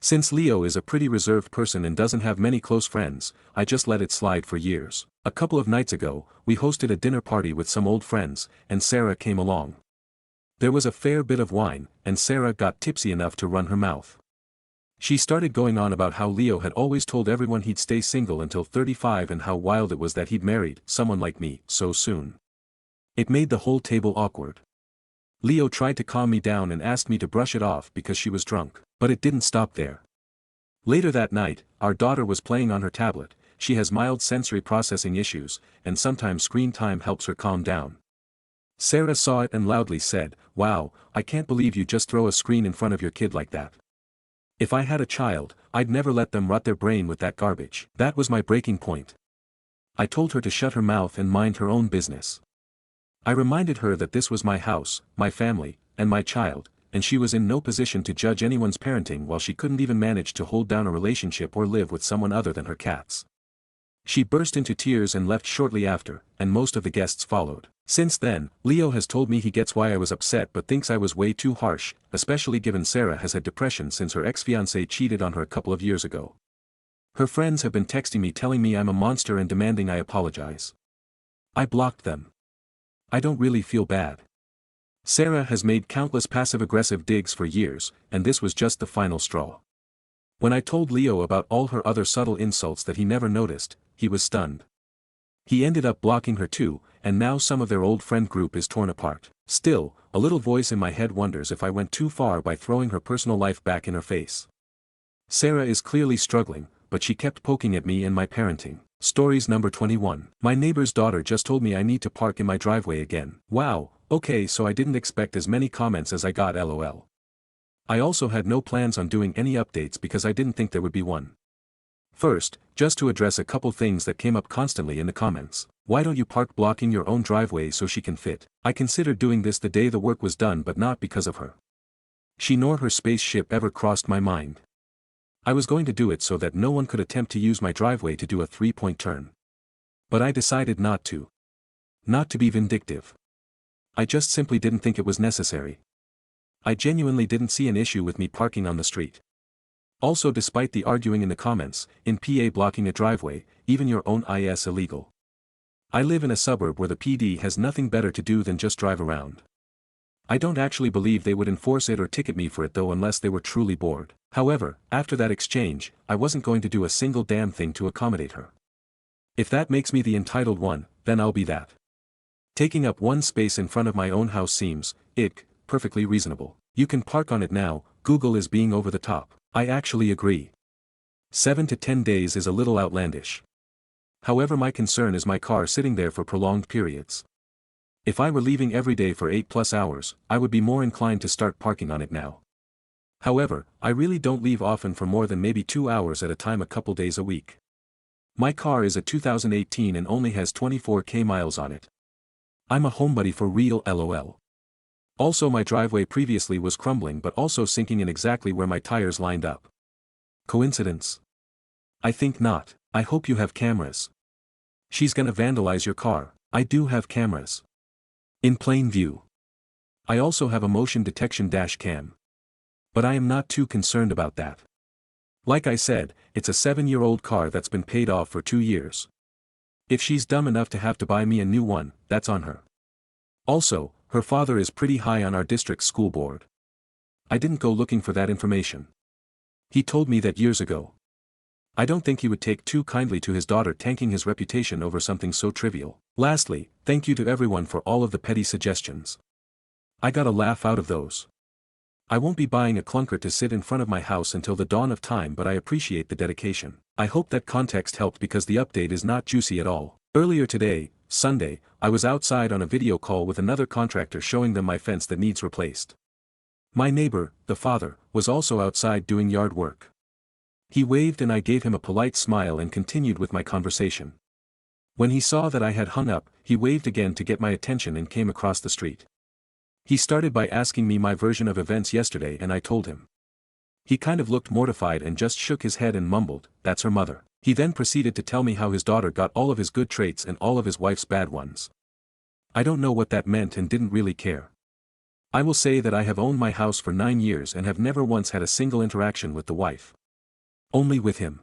Since Leo is a pretty reserved person and doesn't have many close friends, I just let it slide for years. A couple of nights ago, we hosted a dinner party with some old friends, and Sarah came along. There was a fair bit of wine, and Sarah got tipsy enough to run her mouth. She started going on about how Leo had always told everyone he'd stay single until 35 and how wild it was that he'd married someone like me so soon. It made the whole table awkward. Leo tried to calm me down and asked me to brush it off because she was drunk, but it didn't stop there. Later that night, our daughter was playing on her tablet. She has mild sensory processing issues, and sometimes screen time helps her calm down. Sarah saw it and loudly said, "Wow, I can't believe you just throw a screen in front of your kid like that. If I had a child, I'd never let them rot their brain with that garbage." That was my breaking point. I told her to shut her mouth and mind her own business. I reminded her that this was my house, my family, and my child, and she was in no position to judge anyone's parenting while she couldn't even manage to hold down a relationship or live with someone other than her cats. She burst into tears and left shortly after, and most of the guests followed. Since then, Leo has told me he gets why I was upset but thinks I was way too harsh, especially given Sarah has had depression since her ex-fiancé cheated on her a couple of years ago. Her friends have been texting me telling me I'm a monster and demanding I apologize. I blocked them. I don't really feel bad. Sarah has made countless passive-aggressive digs for years, and this was just the final straw. When I told Leo about all her other subtle insults that he never noticed, he was stunned. He ended up blocking her too, and now some of their old friend group is torn apart. Still, a little voice in my head wonders if I went too far by throwing her personal life back in her face. Sarah is clearly struggling, but she kept poking at me and my parenting. Stories number 21. My neighbor's daughter just told me I need to park in my driveway again. Wow, okay, so I didn't expect as many comments as I got, lol. I also had no plans on doing any updates because I didn't think there would be one. First, just to address a couple things that came up constantly in the comments. Why don't you park blocking your own driveway so she can fit? I considered doing this the day the work was done, but not because of her. She nor her spaceship ever crossed my mind. I was going to do it so that no one could attempt to use my driveway to do a 3-point turn. But I decided not to. Not to be vindictive. I just simply didn't think it was necessary. I genuinely didn't see an issue with me parking on the street. Also, despite the arguing in the comments, in PA blocking a driveway, even your own is illegal. I live in a suburb where the PD has nothing better to do than just drive around. I don't actually believe they would enforce it or ticket me for it though unless they were truly bored. However, after that exchange, I wasn't going to do a single damn thing to accommodate her. If that makes me the entitled one, then I'll be that. Taking up one space in front of my own house seems, perfectly reasonable. You can park on it now, Google is being over the top. I actually agree. 7 to 10 days is a little outlandish. However, my concern is my car sitting there for prolonged periods. If I were leaving every day for 8+ hours, I would be more inclined to start parking on it now. However, I really don't leave often for more than maybe 2 hours at a time a couple days a week. My car is a 2018 and only has 24k miles on it. I'm a homebody for real, lol. Also, my driveway previously was crumbling but also sinking in exactly where my tires lined up. Coincidence? I think not. I hope you have cameras. She's gonna vandalize your car. I do have cameras. In plain view. I also have a motion detection dash cam. But I am not too concerned about that. Like I said, it's a 7-year-old car that's been paid off for 2 years. If she's dumb enough to have to buy me a new one, that's on her. Also, her father is pretty high on our district school board. I didn't go looking for that information. He told me that years ago. I don't think he would take too kindly to his daughter tanking his reputation over something so trivial. Lastly, thank you to everyone for all of the petty suggestions. I got a laugh out of those. I won't be buying a clunker to sit in front of my house until the dawn of time, but I appreciate the dedication. I hope that context helped because the update is not juicy at all. Earlier today, Sunday, I was outside on a video call with another contractor showing them my fence that needs replaced. My neighbor, the father, was also outside doing yard work. He waved and I gave him a polite smile and continued with my conversation. When he saw that I had hung up, he waved again to get my attention and came across the street. He started by asking me my version of events yesterday and I told him. He kind of looked mortified and just shook his head and mumbled, "That's her mother." He then proceeded to tell me how his daughter got all of his good traits and all of his wife's bad ones. I don't know what that meant and didn't really care. I will say that I have owned my house for 9 years and have never once had a single interaction with the wife. Only with him.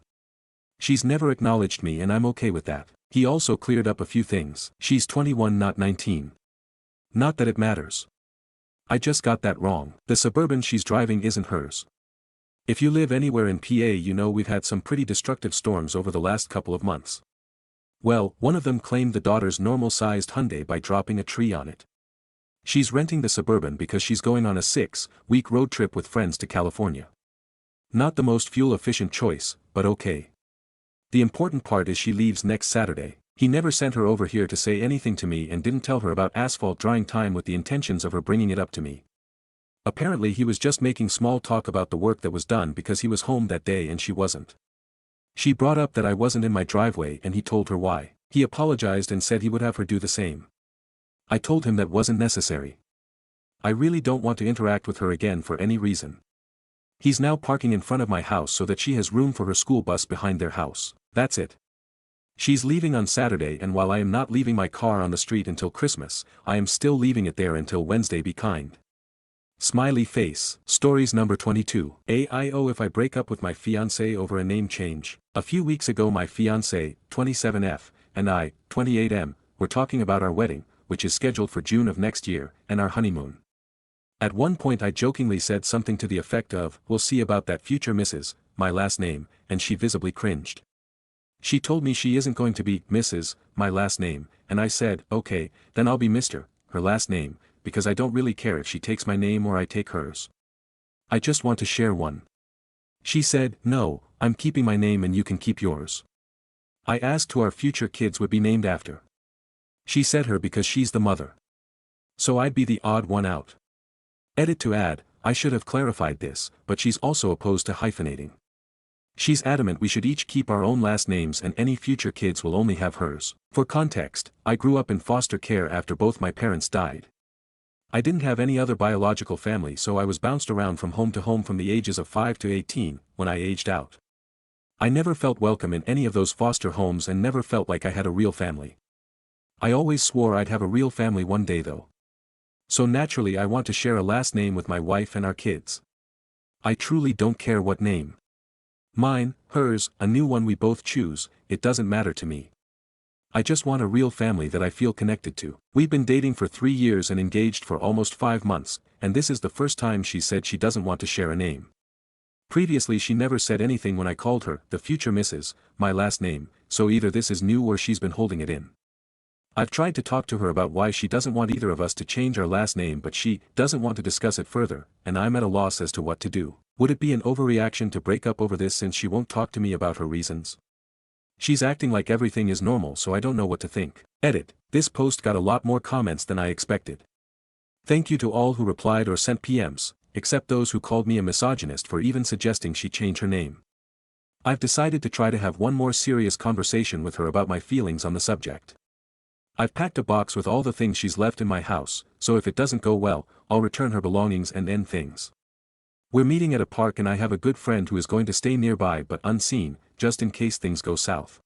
She's never acknowledged me and I'm okay with that. He also cleared up a few things. She's 21, not 19. Not that it matters. I just got that wrong. The Suburban she's driving isn't hers. If you live anywhere in PA, you know we've had some pretty destructive storms over the last couple of months. Well, one of them claimed the daughter's normal-sized Hyundai by dropping a tree on it. She's renting the Suburban because she's going on a 6-week road trip with friends to California. Not the most fuel-efficient choice, but okay. The important part is she leaves next Saturday. He never sent her over here to say anything to me and didn't tell her about asphalt drying time with the intentions of her bringing it up to me. Apparently he was just making small talk about the work that was done because he was home that day and she wasn't. She brought up that I wasn't in my driveway and he told her why. He apologized and said he would have her do the same. I told him that wasn't necessary. I really don't want to interact with her again for any reason. He's now parking in front of my house so that she has room for her school bus behind their house. That's it. She's leaving on Saturday and while I am not leaving my car on the street until Christmas, I am still leaving it there until Wednesday. Be kind. Smiley face. Stories number 22. AIO if I break up with my fiancé over a name change. A few weeks ago my fiancé, 27F, and I, 28M, were talking about our wedding, which is scheduled for June of next year, and our honeymoon. At one point I jokingly said something to the effect of, "We'll see about that, future Mrs., my last name," and she visibly cringed. She told me she isn't going to be Mrs., my last name, and I said, "Okay, then I'll be Mr., her last name, because I don't really care if she takes my name or I take hers. I just want to share one." She said, "No, I'm keeping my name and you can keep yours." I asked who our future kids would be named after. She said her because she's the mother. So I'd be the odd one out. Edit to add, I should have clarified this, but she's also opposed to hyphenating. She's adamant we should each keep our own last names and any future kids will only have hers. For context, I grew up in foster care after both my parents died. I didn't have any other biological family, so I was bounced around from home to home from the ages of 5 to 18, when I aged out. I never felt welcome in any of those foster homes and never felt like I had a real family. I always swore I'd have a real family one day though. So naturally I want to share a last name with my wife and our kids. I truly don't care what name. Mine, hers, a new one we both choose, it doesn't matter to me. I just want a real family that I feel connected to. We've been dating for 3 years and engaged for almost 5 months, and this is the first time she said she doesn't want to share a name. Previously she never said anything when I called her, the future Mrs., my last name, so either this is new or she's been holding it in. I've tried to talk to her about why she doesn't want either of us to change our last name, but she doesn't want to discuss it further, and I'm at a loss as to what to do. Would it be an overreaction to break up over this since she won't talk to me about her reasons? She's acting like everything is normal, so I don't know what to think. Edit. This post got a lot more comments than I expected. Thank you to all who replied or sent PMs, except those who called me a misogynist for even suggesting she change her name. I've decided to try to have one more serious conversation with her about my feelings on the subject. I've packed a box with all the things she's left in my house, so if it doesn't go well, I'll return her belongings and end things. We're meeting at a park and I have a good friend who is going to stay nearby but unseen, just in case things go south.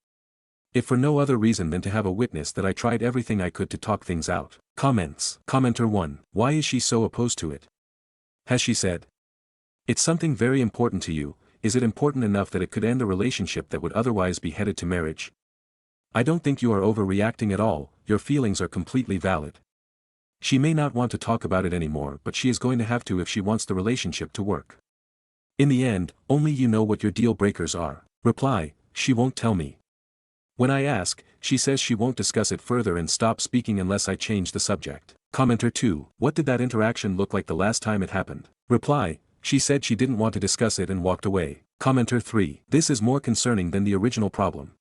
If for no other reason than to have a witness that I tried everything I could to talk things out. Comments. Commenter 1. Why is she so opposed to it? Has she said? It's something very important to you. Is it important enough that it could end a relationship that would otherwise be headed to marriage? I don't think you are overreacting at all, your feelings are completely valid. She may not want to talk about it anymore, but she is going to have to if she wants the relationship to work. In the end, only you know what your deal breakers are. Reply, she won't tell me. When I ask, she says she won't discuss it further and stop speaking unless I change the subject. Commenter 2. What did that interaction look like the last time it happened? Reply, she said she didn't want to discuss it and walked away. Commenter 3. This is more concerning than the original problem.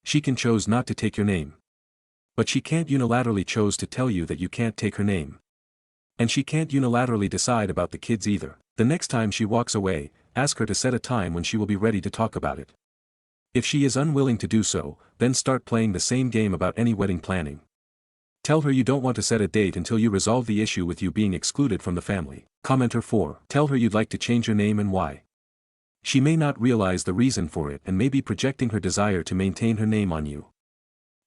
She can choose not to take your name. But she can't unilaterally choose to tell you that you can't take her name. And she can't unilaterally decide about the kids either. The next time she walks away, ask her to set a time when she will be ready to talk about it. If she is unwilling to do so, then start playing the same game about any wedding planning. Tell her you don't want to set a date until you resolve the issue with you being excluded from the family. Commenter 4. Tell her you'd like to change your name and why. She may not realize the reason for it and may be projecting her desire to maintain her name on you.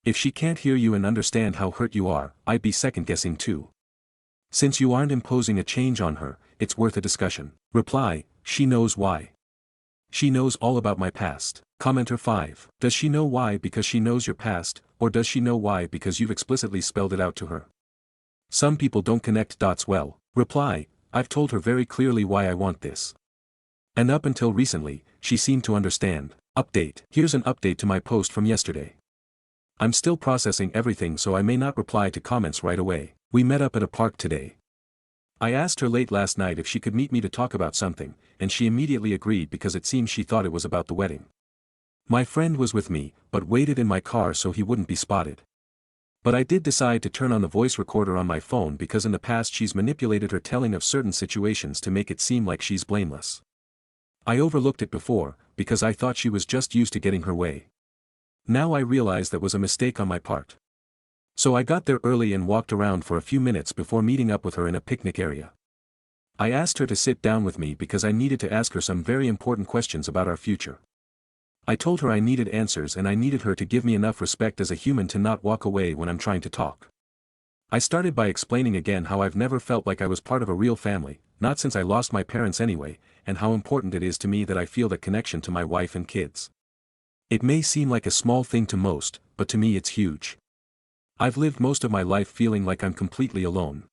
If she can't hear you and understand how hurt you are, I'd be second-guessing too. Since you aren't imposing a change on her, it's worth a discussion. Reply, she knows why. She knows all about my past. Commenter 5. Does she know why because she knows your past, or does she know why because you've explicitly spelled it out to her? Some people don't connect dots well. Reply, I've told her very clearly why I want this. And up until recently, she seemed to understand. Update. Here's an update to my post from yesterday. I'm still processing everything so I may not reply to comments right away. We met up at a park today. I asked her late last night if she could meet me to talk about something, and she immediately agreed because it seems she thought it was about the wedding. My friend was with me, but waited in my car so he wouldn't be spotted. But I did decide to turn on the voice recorder on my phone because in the past she's manipulated her telling of certain situations to make it seem like she's blameless. I overlooked it before, because I thought she was just used to getting her way. Now I realize that was a mistake on my part. So I got there early and walked around for a few minutes before meeting up with her in a picnic area. I asked her to sit down with me because I needed to ask her some very important questions about our future. I told her I needed answers and I needed her to give me enough respect as a human to not walk away when I'm trying to talk. I started by explaining again how I've never felt like I was part of a real family, not since I lost my parents anyway, and how important it is to me that I feel that connection to my wife and kids. It may seem like a small thing to most, but to me it's huge. I've lived most of my life feeling like I'm completely alone.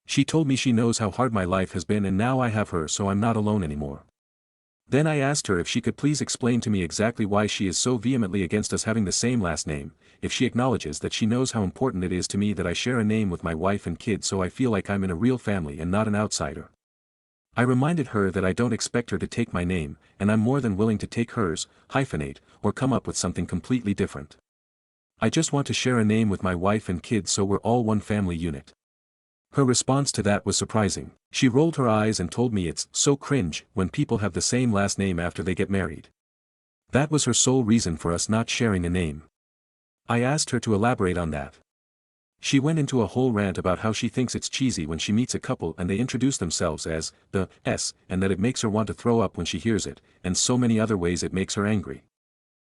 She told me she knows how hard my life has been and now I have her so I'm not alone anymore. Then I asked her if she could please explain to me exactly why she is so vehemently against us having the same last name, if she acknowledges that she knows how important it is to me that I share a name with my wife and kids so I feel like I'm in a real family and not an outsider. I reminded her that I don't expect her to take my name, and I'm more than willing to take hers, hyphenate, or come up with something completely different. I just want to share a name with my wife and kids so we're all one family unit. Her response to that was surprising. She rolled her eyes and told me it's so cringe when people have the same last name after they get married. That was her sole reason for us not sharing a name. I asked her to elaborate on that. She went into a whole rant about how she thinks it's cheesy when she meets a couple and they introduce themselves as the S and that it makes her want to throw up when she hears it, and so many other ways it makes her angry.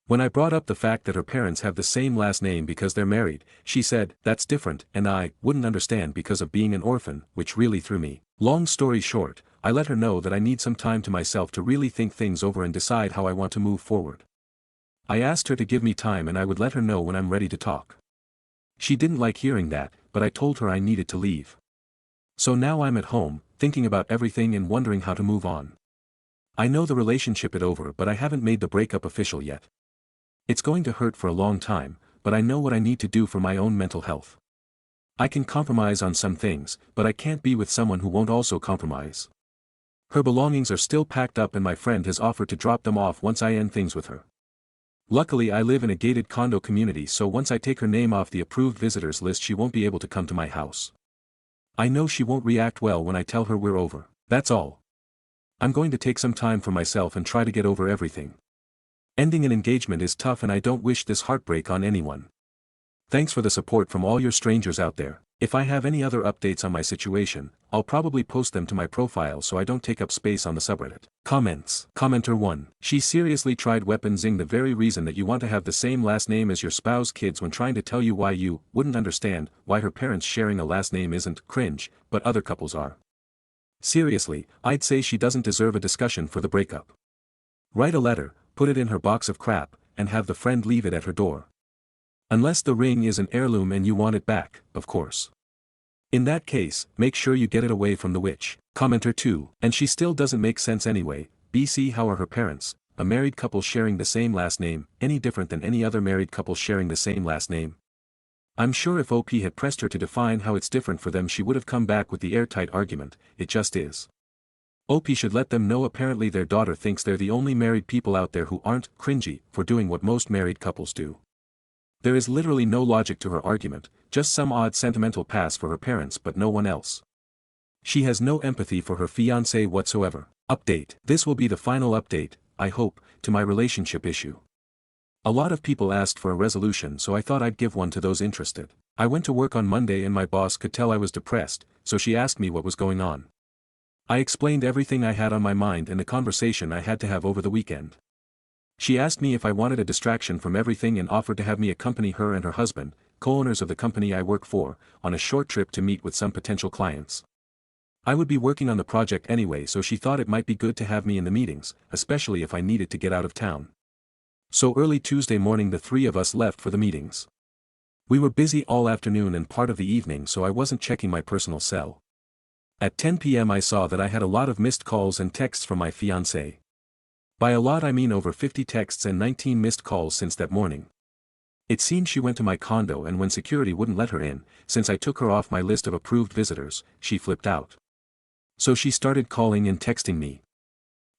When I brought up the fact that her parents have the same last name because they're married, she said, that's different, and I wouldn't understand because of being an orphan, which really threw me. Long story short, I let her know that I need some time to myself to really think things over and decide how I want to move forward. I asked her to give me time and I would let her know when I'm ready to talk. She didn't like hearing that, but I told her I needed to leave. So now I'm at home, thinking about everything and wondering how to move on. I know the relationship is over but I haven't made the breakup official yet. It's going to hurt for a long time, but I know what I need to do for my own mental health. I can compromise on some things, but I can't be with someone who won't also compromise. Her belongings are still packed up and my friend has offered to drop them off once I end things with her. Luckily I live in a gated condo community, so once I take her name off the approved visitors list she won't be able to come to my house. I know she won't react well when I tell her we're over. That's all. I'm going to take some time for myself and try to get over everything. Ending an engagement is tough and I don't wish this heartbreak on anyone. Thanks for the support from all your strangers out there. If I have any other updates on my situation, I'll probably post them to my profile so I don't take up space on the subreddit. Comments. Commenter 1. She seriously tried weaponizing the very reason that you want to have the same last name as your spouse's kids when trying to tell you why you wouldn't understand why her parents sharing a last name isn't cringe, but other couples are. Seriously, I'd say she doesn't deserve a discussion for the breakup. Write a letter, put it in her box of crap, and have the friend leave it at her door. Unless the ring is an heirloom and you want it back, of course. In that case, make sure you get it away from the witch. Commenter 2. And she still doesn't make sense anyway. BC, how are her parents, a married couple sharing the same last name, any different than any other married couple sharing the same last name? I'm sure if OP had pressed her to define how it's different for them she would have come back with the airtight argument, it just is. OP should let them know apparently their daughter thinks they're the only married people out there who aren't cringy for doing what most married couples do. There is literally no logic to her argument, just some odd sentimental pass for her parents but no one else. She has no empathy for her fiancé whatsoever. Update. This will be the final update, I hope, to my relationship issue. A lot of people asked for a resolution, so I thought I'd give one to those interested. I went to work on Monday and my boss could tell I was depressed, so she asked me what was going on. I explained everything I had on my mind and the conversation I had to have over the weekend. She asked me if I wanted a distraction from everything and offered to have me accompany her and her husband, co-owners of the company I work for, on a short trip to meet with some potential clients. I would be working on the project anyway, so she thought it might be good to have me in the meetings, especially if I needed to get out of town. So early Tuesday morning the three of us left for the meetings. We were busy all afternoon and part of the evening, so I wasn't checking my personal cell. At 10 p.m. I saw that I had a lot of missed calls and texts from my fiancé. By a lot I mean over 50 texts and 19 missed calls since that morning. It seemed she went to my condo, and when security wouldn't let her in, since I took her off my list of approved visitors, she flipped out. So she started calling and texting me.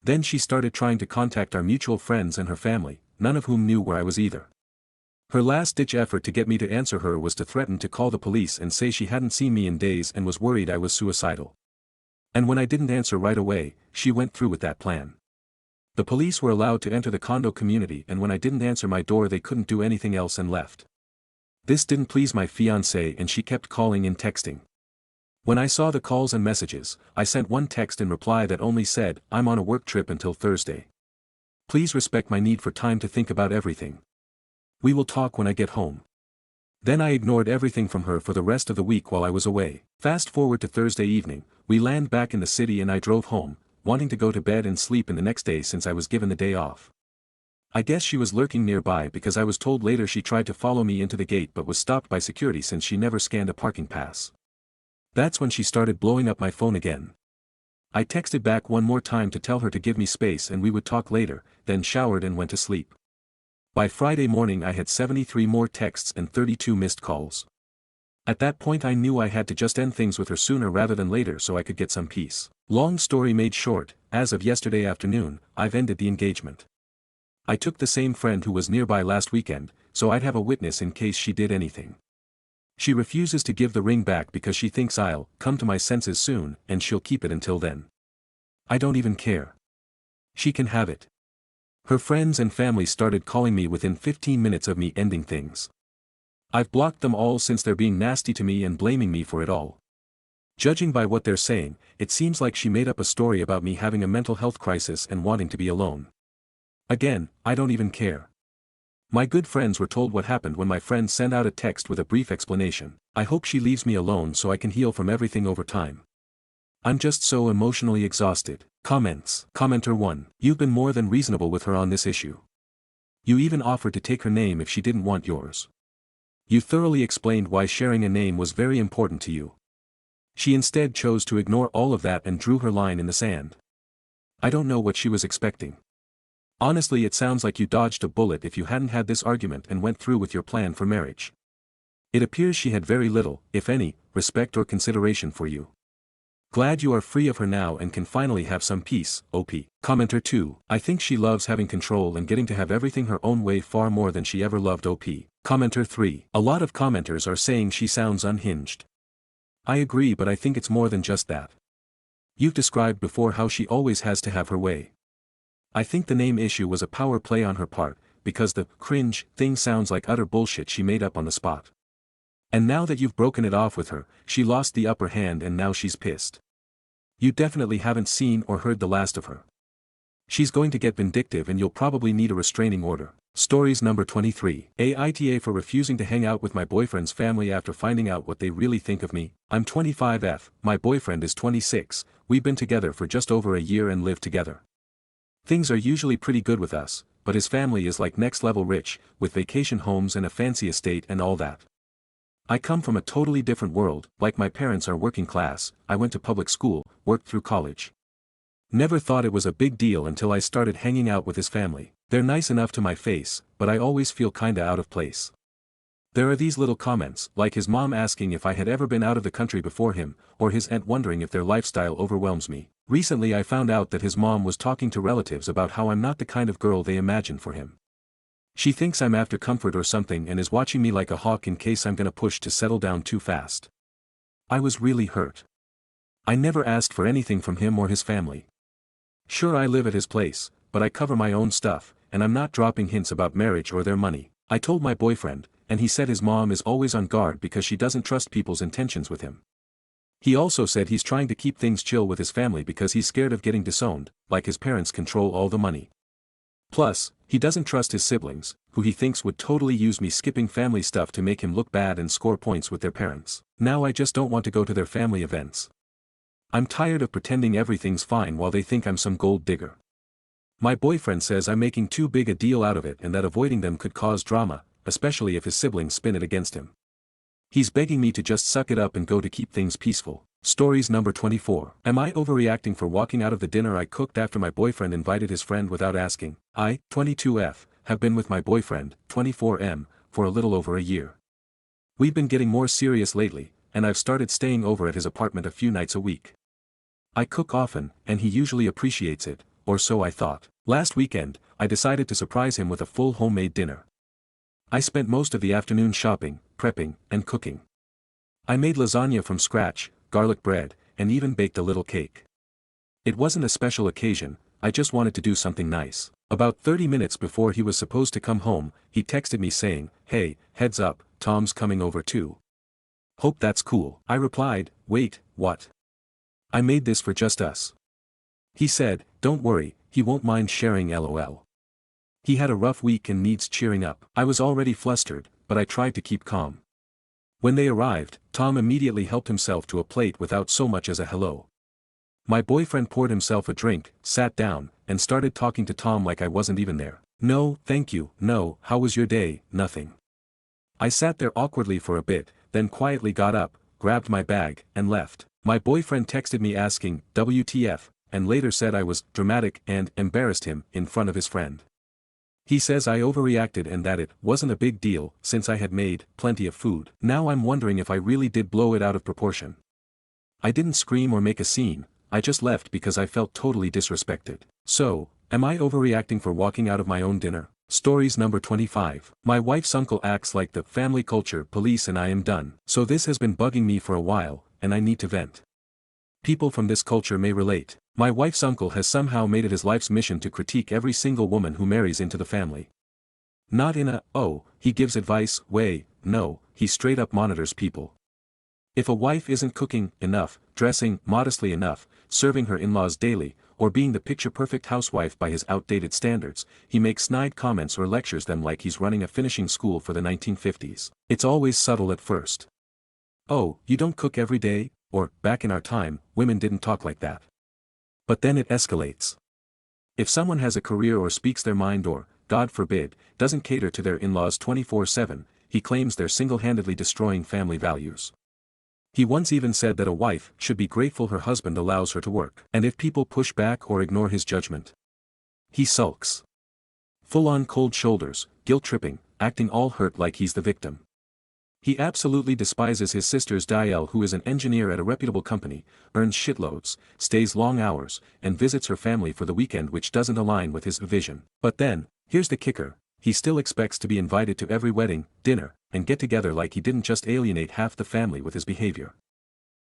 Then she started trying to contact our mutual friends and her family, none of whom knew where I was either. Her last-ditch effort to get me to answer her was to threaten to call the police and say she hadn't seen me in days and was worried I was suicidal. And when I didn't answer right away, she went through with that plan. The police were allowed to enter the condo community, and when I didn't answer my door they couldn't do anything else and left. This didn't please my fiancée and she kept calling and texting. When I saw the calls and messages, I sent one text in reply that only said, "I'm on a work trip until Thursday. Please respect my need for time to think about everything. We will talk when I get home." Then I ignored everything from her for the rest of the week while I was away. Fast forward to Thursday evening, we land back in the city and I drove home, wanting to go to bed and sleep in the next day since I was given the day off. I guess she was lurking nearby because I was told later she tried to follow me into the gate but was stopped by security since she never scanned a parking pass. That's when she started blowing up my phone again. I texted back one more time to tell her to give me space and we would talk later, then showered and went to sleep. By Friday morning I had 73 more texts and 32 missed calls. At that point I knew I had to just end things with her sooner rather than later so I could get some peace. Long story made short, as of yesterday afternoon, I've ended the engagement. I took the same friend who was nearby last weekend, so I'd have a witness in case she did anything. She refuses to give the ring back because she thinks I'll come to my senses soon and she'll keep it until then. I don't even care. She can have it. Her friends and family started calling me within 15 minutes of me ending things. I've blocked them all since they're being nasty to me and blaming me for it all. Judging by what they're saying, it seems like she made up a story about me having a mental health crisis and wanting to be alone. Again, I don't even care. My good friends were told what happened when my friend sent out a text with a brief explanation. I hope she leaves me alone so I can heal from everything over time. I'm just so emotionally exhausted. Comments. Commenter 1. You've been more than reasonable with her on this issue. You even offered to take her name if she didn't want yours. You thoroughly explained why sharing a name was very important to you. She instead chose to ignore all of that and drew her line in the sand. I don't know what she was expecting. Honestly, it sounds like you dodged a bullet if you hadn't had this argument and went through with your plan for marriage. It appears she had very little, if any, respect or consideration for you. Glad you are free of her now and can finally have some peace, OP. Commenter 2. I think she loves having control and getting to have everything her own way far more than she ever loved OP. Commenter 3. A lot of commenters are saying she sounds unhinged. I agree, but I think it's more than just that. You've described before how she always has to have her way. I think the name issue was a power play on her part, because the cringe thing sounds like utter bullshit she made up on the spot. And now that you've broken it off with her, she lost the upper hand and now she's pissed. You definitely haven't seen or heard the last of her. She's going to get vindictive and you'll probably need a restraining order. Stories number 23. Aita for refusing to hang out with my boyfriend's family after finding out what they really think of me. I'm 25F, my boyfriend is 26, we've been together for just over a year and live together. Things are usually pretty good with us, but his family is like next level rich, with vacation homes and a fancy estate and all that. I come from a totally different world, like my parents are working class, I went to public school, worked through college. Never thought it was a big deal until I started hanging out with his family. They're nice enough to my face, but I always feel kinda out of place. There are these little comments, like his mom asking if I had ever been out of the country before him, or his aunt wondering if their lifestyle overwhelms me. Recently I found out that his mom was talking to relatives about how I'm not the kind of girl they imagine for him. She thinks I'm after comfort or something and is watching me like a hawk in case I'm gonna push to settle down too fast. I was really hurt. I never asked for anything from him or his family. Sure, I live at his place, but I cover my own stuff, and I'm not dropping hints about marriage or their money. I told my boyfriend, and he said his mom is always on guard because she doesn't trust people's intentions with him. He also said he's trying to keep things chill with his family because he's scared of getting disowned, like his parents control all the money. Plus, he doesn't trust his siblings, who he thinks would totally use me skipping family stuff to make him look bad and score points with their parents. Now I just don't want to go to their family events. I'm tired of pretending everything's fine while they think I'm some gold digger. My boyfriend says I'm making too big a deal out of it and that avoiding them could cause drama, especially if his siblings spin it against him. He's begging me to just suck it up and go to keep things peaceful. Stories number 24. Am I overreacting for walking out of the dinner I cooked after my boyfriend invited his friend without asking? I, 22F, have been with my boyfriend, 24M, for a little over a year. We've been getting more serious lately, and I've started staying over at his apartment a few nights a week. I cook often, and he usually appreciates it, or so I thought. Last weekend, I decided to surprise him with a full homemade dinner. I spent most of the afternoon shopping, prepping, and cooking. I made lasagna from scratch, garlic bread, and even baked a little cake. It wasn't a special occasion, I just wanted to do something nice. About 30 minutes before he was supposed to come home, he texted me saying, "Hey, heads up, Tom's coming over too. Hope that's cool." I replied, "Wait, what? I made this for just us." He said, "Don't worry, he won't mind sharing LOL. He had a rough week and needs cheering up." I was already flustered, but I tried to keep calm. When they arrived, Tom immediately helped himself to a plate without so much as a hello. My boyfriend poured himself a drink, sat down, and started talking to Tom like I wasn't even there. "No, thank you, no, how was your day?" "Nothing." I sat there awkwardly for a bit, then quietly got up, grabbed my bag, and left. My boyfriend texted me asking, "WTF?" and later said I was dramatic and embarrassed him in front of his friend. He says I overreacted and that it wasn't a big deal since I had made plenty of food. Now I'm wondering if I really did blow it out of proportion. I didn't scream or make a scene, I just left because I felt totally disrespected. So, am I overreacting for walking out of my own dinner? Stories number 25. My wife's uncle acts like the family culture police and I am done. So this has been bugging me for a while, and I need to vent. People from this culture may relate. My wife's uncle has somehow made it his life's mission to critique every single woman who marries into the family. Not in a, "oh, he gives advice" way, no, he straight up monitors people. If a wife isn't cooking enough, dressing modestly enough, serving her in-laws daily, or being the picture-perfect housewife by his outdated standards, he makes snide comments or lectures them like he's running a finishing school for the 1950s. It's always subtle at first. "Oh, you don't cook every day?" or, "Back in our time, women didn't talk like that." But then it escalates. If someone has a career or speaks their mind or, God forbid, doesn't cater to their in-laws 24/7, he claims they're single-handedly destroying family values. He once even said that a wife should be grateful her husband allows her to work. And if people push back or ignore his judgment, he sulks. Full-on cold shoulders, guilt-tripping, acting all hurt like he's the victim. He absolutely despises his sister's Diel, who is an engineer at a reputable company, earns shitloads, stays long hours, and visits her family for the weekend, which doesn't align with his vision. But then, here's the kicker, he still expects to be invited to every wedding, dinner, and get-together like he didn't just alienate half the family with his behavior.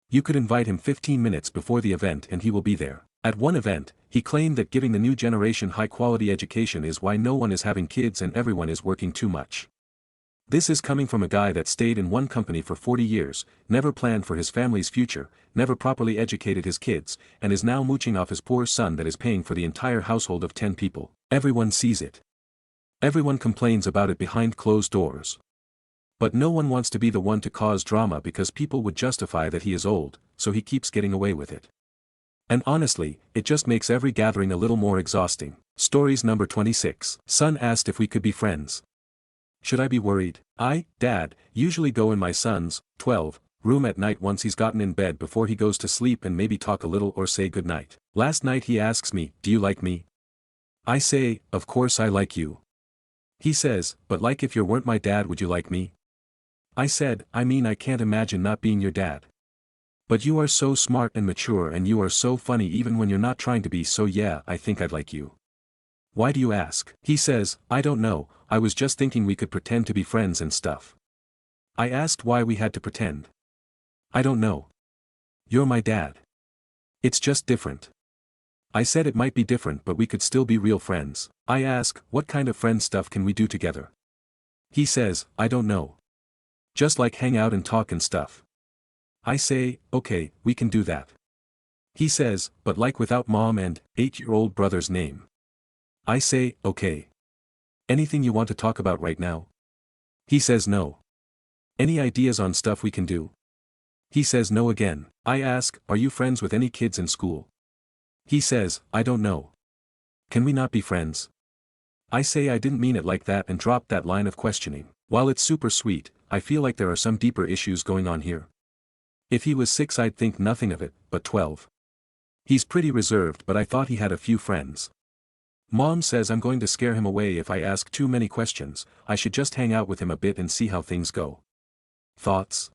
You could invite him 15 minutes before the event and he will be there. At one event, he claimed that giving the new generation high-quality education is why no one is having kids and everyone is working too much. This is coming from a guy that stayed in one company for 40 years, never planned for his family's future, never properly educated his kids, and is now mooching off his poor son that is paying for the entire household of 10 people. Everyone sees it. Everyone complains about it behind closed doors. But no one wants to be the one to cause drama because people would justify that he is old, so he keeps getting away with it. And honestly, it just makes every gathering a little more exhausting. Stories number 26. Son asked if we could be friends. Should I be worried? Dad, usually go in my son's, 12, room at night once he's gotten in bed before he goes to sleep and maybe talk a little or say goodnight. Last night he asks me, do you like me? I say, of course I like you. He says, but like if you weren't my dad would you like me? I said, I mean I can't imagine not being your dad. But you are so smart and mature and you are so funny even when you're not trying to be, so yeah, I think I'd like you. Why do you ask? He says, I don't know, I was just thinking we could pretend to be friends and stuff. I asked why we had to pretend. I don't know. You're my dad. It's just different. I said it might be different but we could still be real friends. I ask, what kind of friend stuff can we do together? He says, I don't know. Just like hang out and talk and stuff. I say, okay, we can do that. He says, but like without mom and 8-year-old brother's name. I say, okay. Anything you want to talk about right now? He says no. Any ideas on stuff we can do? He says no again. I ask, are you friends with any kids in school? He says, I don't know. Can we not be friends? I say I didn't mean it like that and drop that line of questioning. While it's super sweet, I feel like there are some deeper issues going on here. If he was 6 I'd think nothing of it, but 12. He's pretty reserved but I thought he had a few friends. Mom says I'm going to scare him away if I ask too many questions, I should just hang out with him a bit and see how things go. Thoughts?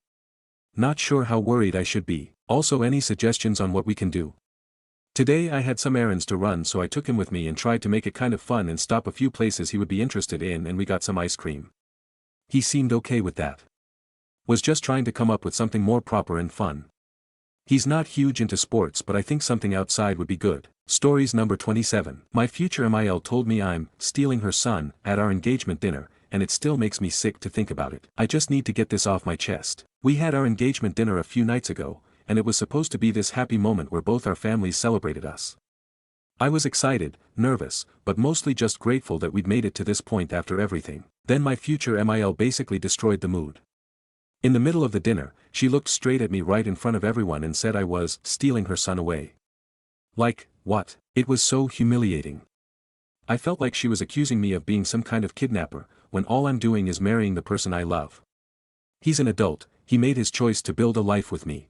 Not sure how worried I should be. Also, any suggestions on what we can do? Today I had some errands to run so I took him with me and tried to make it kind of fun and stop a few places he would be interested in and we got some ice cream. He seemed okay with that. Was just trying to come up with something more proper and fun. He's not huge into sports but I think something outside would be good. Stories number 27. My future MIL told me I'm stealing her son at our engagement dinner, and it still makes me sick to think about it. I just need to get this off my chest. We had our engagement dinner a few nights ago, and it was supposed to be this happy moment where both our families celebrated us. I was excited, nervous, but mostly just grateful that we'd made it to this point after everything. Then my future MIL basically destroyed the mood. In the middle of the dinner, she looked straight at me right in front of everyone and said I was stealing her son away. Like, what? It was so humiliating. I felt like she was accusing me of being some kind of kidnapper, when all I'm doing is marrying the person I love. He's an adult, he made his choice to build a life with me.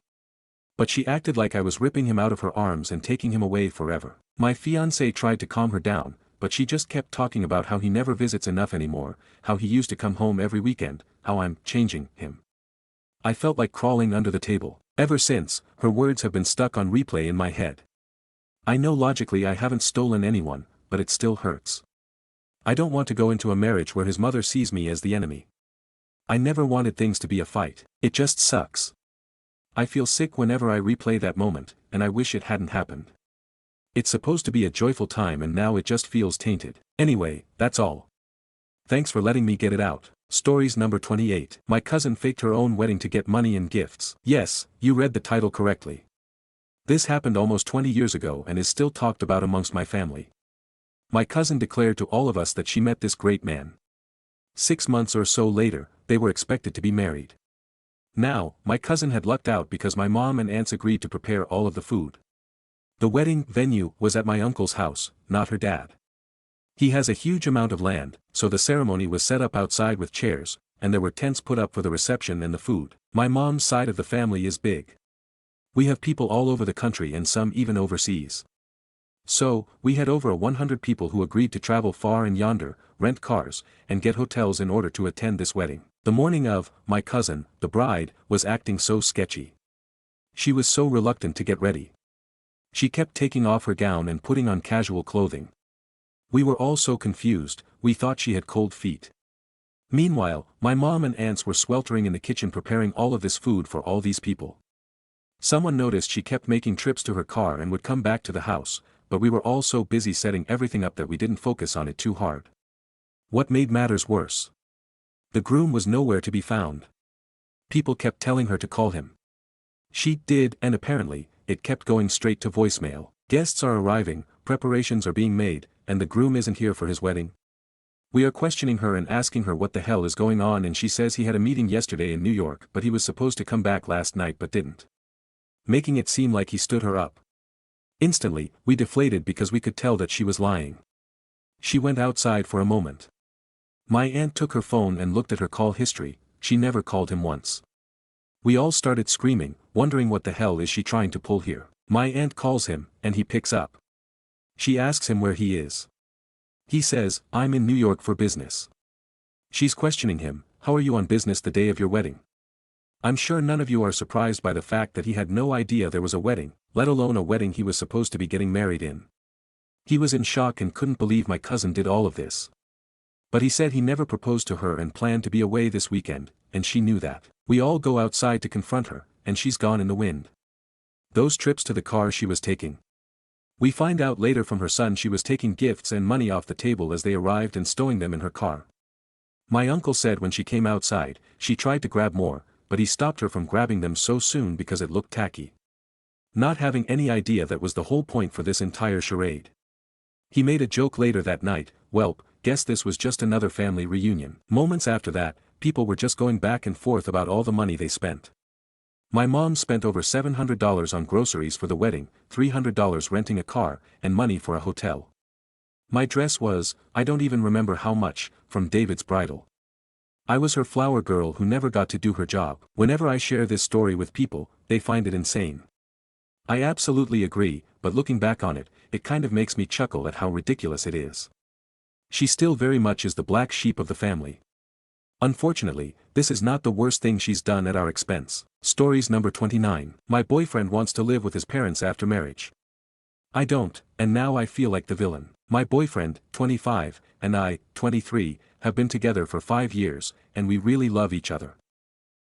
But she acted like I was ripping him out of her arms and taking him away forever. My fiancé tried to calm her down, but she just kept talking about how he never visits enough anymore, how he used to come home every weekend, how I'm changing him. I felt like crawling under the table. Ever since, her words have been stuck on replay in my head. I know logically I haven't stolen anyone, but it still hurts. I don't want to go into a marriage where his mother sees me as the enemy. I never wanted things to be a fight. It just sucks. I feel sick whenever I replay that moment, and I wish it hadn't happened. It's supposed to be a joyful time and now it just feels tainted. Anyway, that's all. Thanks for letting me get it out. Stories number 28. My cousin faked her own wedding to get money and gifts. Yes, you read the title correctly. This happened almost 20 years ago and is still talked about amongst my family. My cousin declared to all of us that she met this great man. 6 months or so later, they were expected to be married. Now, my cousin had lucked out because my mom and aunts agreed to prepare all of the food. The wedding venue was at my uncle's house, not her dad. He has a huge amount of land, so the ceremony was set up outside with chairs, and there were tents put up for the reception and the food. My mom's side of the family is big. We have people all over the country and some even overseas. So, we had over 100 people who agreed to travel far and yonder, rent cars, and get hotels in order to attend this wedding. The morning of, my cousin, the bride, was acting so sketchy. She was so reluctant to get ready. She kept taking off her gown and putting on casual clothing. We were all so confused, we thought she had cold feet. Meanwhile, my mom and aunts were sweltering in the kitchen preparing all of this food for all these people. Someone noticed she kept making trips to her car and would come back to the house, but we were all so busy setting everything up that we didn't focus on it too hard. What made matters worse? The groom was nowhere to be found. People kept telling her to call him. She did, and apparently, it kept going straight to voicemail. Guests are arriving, preparations are being made, and the groom isn't here for his wedding. We are questioning her and asking her what the hell is going on, and she says he had a meeting yesterday in New York but he was supposed to come back last night but didn't. Making it seem like he stood her up. Instantly, we deflated because we could tell that she was lying. She went outside for a moment. My aunt took her phone and looked at her call history. She never called him once. We all started screaming, wondering what the hell is she trying to pull here. My aunt calls him, and he picks up. She asks him where he is. He says, "I'm in New York for business." She's questioning him, "How are you on business the day of your wedding?" I'm sure none of you are surprised by the fact that he had no idea there was a wedding, let alone a wedding he was supposed to be getting married in. He was in shock and couldn't believe my cousin did all of this. But he said he never proposed to her and planned to be away this weekend, and she knew that. We all go outside to confront her, and she's gone in the wind. Those trips to the car she was taking. We find out later from her son she was taking gifts and money off the table as they arrived and stowing them in her car. My uncle said when she came outside, she tried to grab more, but he stopped her from grabbing them so soon because it looked tacky. Not having any idea that was the whole point for this entire charade. He made a joke later that night, "Welp, guess this was just another family reunion." Moments after that, people were just going back and forth about all the money they spent. My mom spent over $700 on groceries for the wedding, $300 renting a car, and money for a hotel. My dress was, I don't even remember how much, from David's Bridal. I was her flower girl who never got to do her job. Whenever I share this story with people, they find it insane. I absolutely agree, but looking back on it, it kind of makes me chuckle at how ridiculous it is. She still very much is the black sheep of the family. Unfortunately, this is not the worst thing she's done at our expense. Stories number 29. My boyfriend wants to live with his parents after marriage. I don't, and now I feel like the villain. My boyfriend, 25, and I, 23, have been together for 5 years, and we really love each other.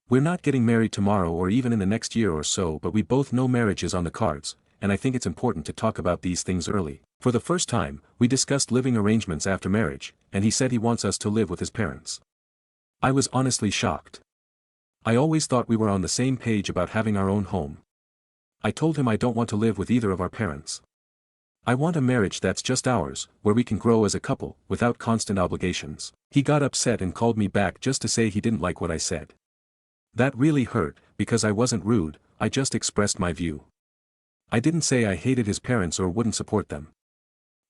We're not getting married tomorrow or even in the next year or so, but we both know marriage is on the cards, and I think it's important to talk about these things early. For the first time, we discussed living arrangements after marriage, and he said he wants us to live with his parents. I was honestly shocked. I always thought we were on the same page about having our own home. I told him I don't want to live with either of our parents. I want a marriage that's just ours, where we can grow as a couple, without constant obligations. He got upset and called me back just to say he didn't like what I said. That really hurt, because I wasn't rude, I just expressed my view. I didn't say I hated his parents or wouldn't support them.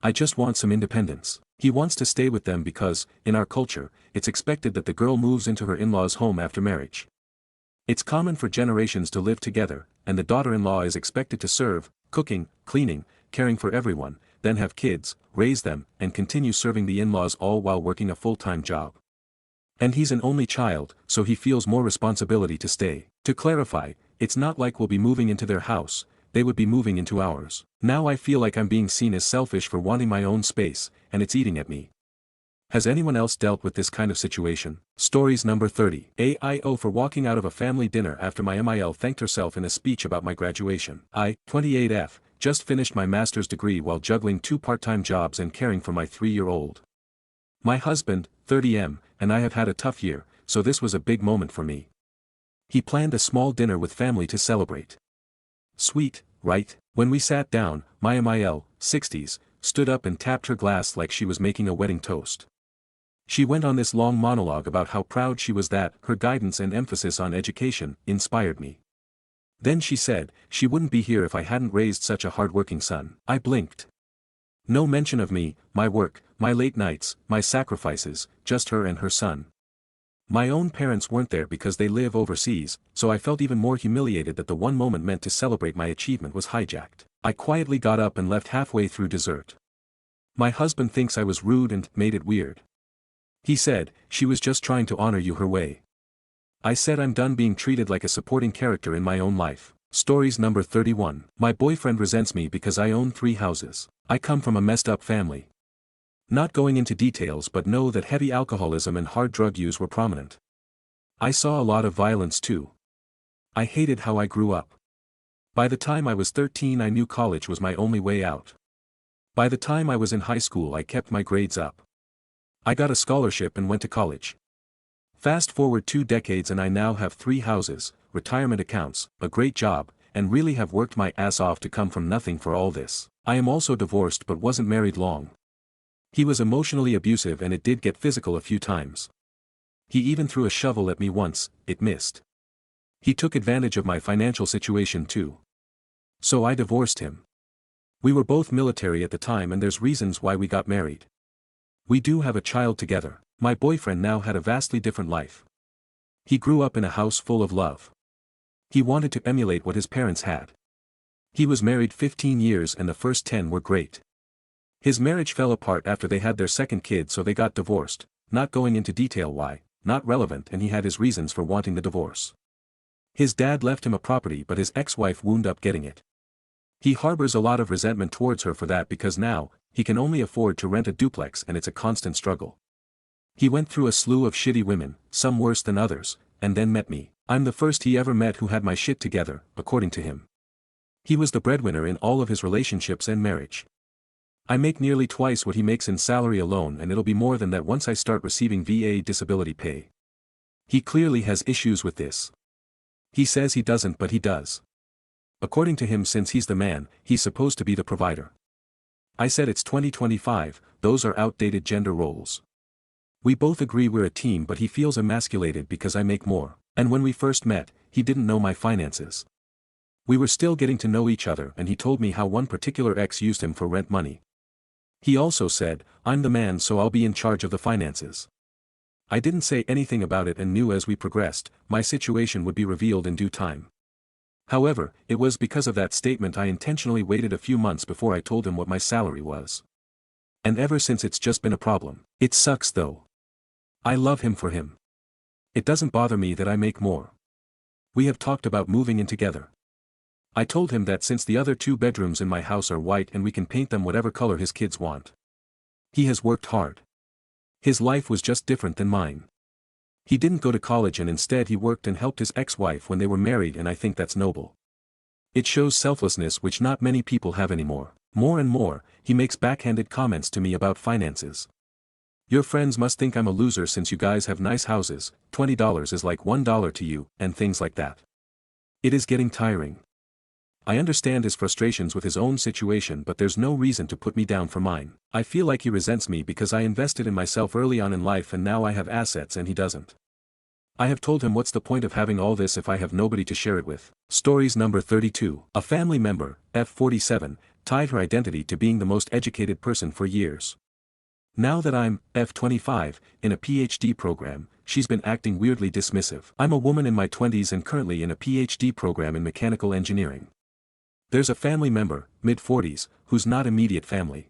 I just want some independence. He wants to stay with them because, in our culture, it's expected that the girl moves into her in-laws' home after marriage. It's common for generations to live together, and the daughter-in-law is expected to serve, cooking, cleaning, caring for everyone, then have kids, raise them, and continue serving the in-laws all while working a full-time job. And he's an only child, so he feels more responsibility to stay. To clarify, it's not like we'll be moving into their house, they would be moving into ours. Now I feel like I'm being seen as selfish for wanting my own space, and it's eating at me. Has anyone else dealt with this kind of situation? Stories number 30. AIO for walking out of a family dinner after my MIL thanked herself in a speech about my graduation. I, 28F, just finished my master's degree while juggling 2 part-time jobs and caring for my 3-year-old. My husband, 30M, and I have had a tough year, so this was a big moment for me. He planned a small dinner with family to celebrate. Sweet, right? When we sat down, my MIL, 60s, stood up and tapped her glass like she was making a wedding toast. She went on this long monologue about how proud she was that her guidance and emphasis on education inspired me. Then she said, she wouldn't be here if I hadn't raised such a hard-working son. I blinked. No mention of me, my work, my late nights, my sacrifices, just her and her son. My own parents weren't there because they live overseas, so I felt even more humiliated that the one moment meant to celebrate my achievement was hijacked. I quietly got up and left halfway through dessert. My husband thinks I was rude and made it weird. He said, she was just trying to honor you her way. I said I'm done being treated like a supporting character in my own life. Stories number 31. My boyfriend resents me because I own 3 houses. I come from a messed up family. Not going into details, but know that heavy alcoholism and hard drug use were prominent. I saw a lot of violence too. I hated how I grew up. By the time I was 13 I knew college was my only way out. By the time I was in high school I kept my grades up. I got a scholarship and went to college. Fast forward 2 decades and I now have 3 houses, retirement accounts, a great job, and really have worked my ass off to come from nothing for all this. I am also divorced but wasn't married long. He was emotionally abusive and it did get physical a few times. He even threw a shovel at me once, it missed. He took advantage of my financial situation too. So I divorced him. We were both military at the time and there's reasons why we got married. We do have a child together. My boyfriend now had a vastly different life. He grew up in a house full of love. He wanted to emulate what his parents had. He was married 15 years and the first 10 were great. His marriage fell apart after they had their second kid, so they got divorced, not going into detail why, not relevant, and he had his reasons for wanting the divorce. His dad left him a property but his ex-wife wound up getting it. He harbors a lot of resentment towards her for that because now, he can only afford to rent a duplex and it's a constant struggle. He went through a slew of shitty women, some worse than others, and then met me. I'm the first he ever met who had my shit together, according to him. He was the breadwinner in all of his relationships and marriage. I make nearly twice what he makes in salary alone, and it'll be more than that once I start receiving VA disability pay. He clearly has issues with this. He says he doesn't, but he does. According to him, since he's the man, he's supposed to be the provider. I said it's 2025, those are outdated gender roles. We both agree we're a team, but he feels emasculated because I make more. And when we first met, he didn't know my finances. We were still getting to know each other and he told me how one particular ex used him for rent money. He also said, I'm the man so I'll be in charge of the finances. I didn't say anything about it and knew as we progressed, my situation would be revealed in due time. However, it was because of that statement I intentionally waited a few months before I told him what my salary was. And ever since it's just been a problem. It sucks though. I love him for him. It doesn't bother me that I make more. We have talked about moving in together. I told him that since the other 2 bedrooms in my house are white and we can paint them whatever color his kids want. He has worked hard. His life was just different than mine. He didn't go to college and instead he worked and helped his ex-wife when they were married, and I think that's noble. It shows selflessness which not many people have anymore. More and more, he makes backhanded comments to me about finances. Your friends must think I'm a loser since you guys have nice houses, $20 is like $1 to you, and things like that. It is getting tiring. I understand his frustrations with his own situation, but there's no reason to put me down for mine. I feel like he resents me because I invested in myself early on in life and now I have assets and he doesn't. I have told him what's the point of having all this if I have nobody to share it with. Stories number 32. A family member, F47, tied her identity to being the most educated person for years. Now that I'm, F25, in a PhD program, she's been acting weirdly dismissive. I'm a woman in my 20s and currently in a PhD program in mechanical engineering. There's a family member, mid-40s, who's not immediate family.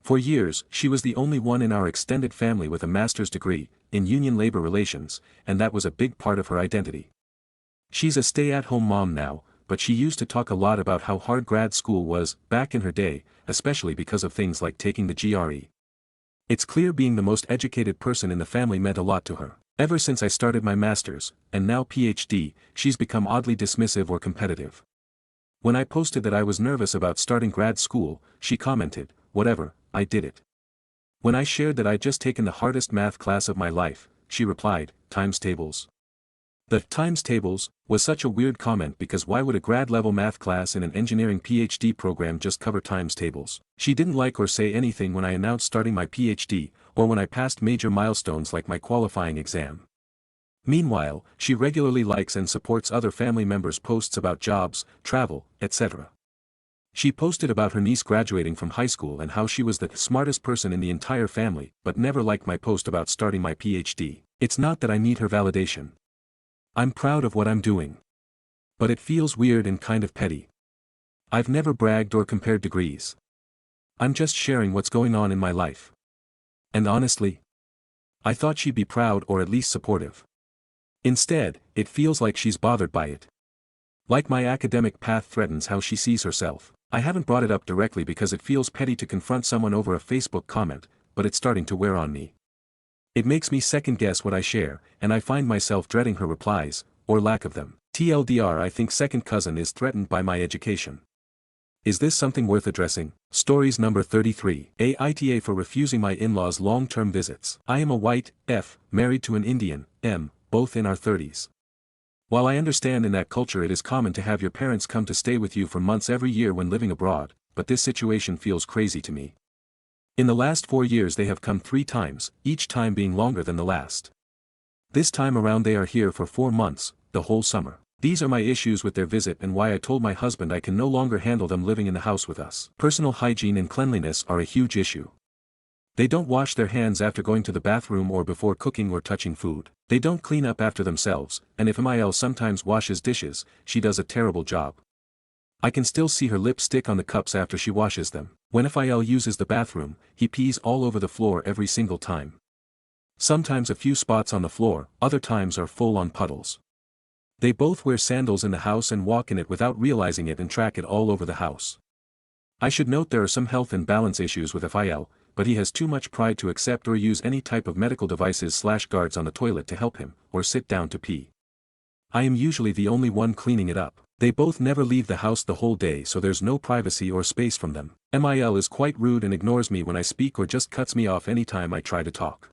For years, she was the only one in our extended family with a master's degree, in union labor relations, and that was a big part of her identity. She's a stay-at-home mom now, but she used to talk a lot about how hard grad school was, back in her day, especially because of things like taking the GRE. It's clear being the most educated person in the family meant a lot to her. Ever since I started my master's, and now PhD, she's become oddly dismissive or competitive. When I posted that I was nervous about starting grad school, she commented, "Whatever, I did it." When I shared that I'd just taken the hardest math class of my life, she replied, "Times tables." The "times tables" was such a weird comment because why would a grad-level math class in an engineering PhD program just cover times tables? She didn't like or say anything when I announced starting my PhD, or when I passed major milestones like my qualifying exam. Meanwhile, she regularly likes and supports other family members' posts about jobs, travel, etc. She posted about her niece graduating from high school and how she was the smartest person in the entire family, but never liked my post about starting my PhD. It's not that I need her validation. I'm proud of what I'm doing. But it feels weird and kind of petty. I've never bragged or compared degrees. I'm just sharing what's going on in my life. And honestly, I thought she'd be proud or at least supportive. Instead, it feels like she's bothered by it. Like my academic path threatens how she sees herself. I haven't brought it up directly because it feels petty to confront someone over a Facebook comment, but it's starting to wear on me. It makes me second guess what I share, and I find myself dreading her replies, or lack of them. TLDR, I think second cousin is threatened by my education. Is this something worth addressing? Stories number 33. Aita for refusing my in-laws' long-term visits. I am a white, married to an Indian, both in our 30s. While I understand in that culture it is common to have your parents come to stay with you for months every year when living abroad, but this situation feels crazy to me. In the last 4 years they have come 3 times, each time being longer than the last. This time around they are here for 4 months, the whole summer. These are my issues with their visit and why I told my husband I can no longer handle them living in the house with us. Personal hygiene and cleanliness are a huge issue. They don't wash their hands after going to the bathroom or before cooking or touching food. They don't clean up after themselves, and if Mil sometimes washes dishes, she does a terrible job. I can still see her lips stick on the cups after she washes them. When Phil uses the bathroom, he pees all over the floor every single time. Sometimes a few spots on the floor, other times are full-on puddles. They both wear sandals in the house and walk in it without realizing it and track it all over the house. I should note there are some health and balance issues with Phil, but he has too much pride to accept or use any type of medical devices/guards on the toilet to help him, or sit down to pee. I am usually the only one cleaning it up. They both never leave the house the whole day so there's no privacy or space from them. Mil is quite rude and ignores me when I speak or just cuts me off anytime I try to talk.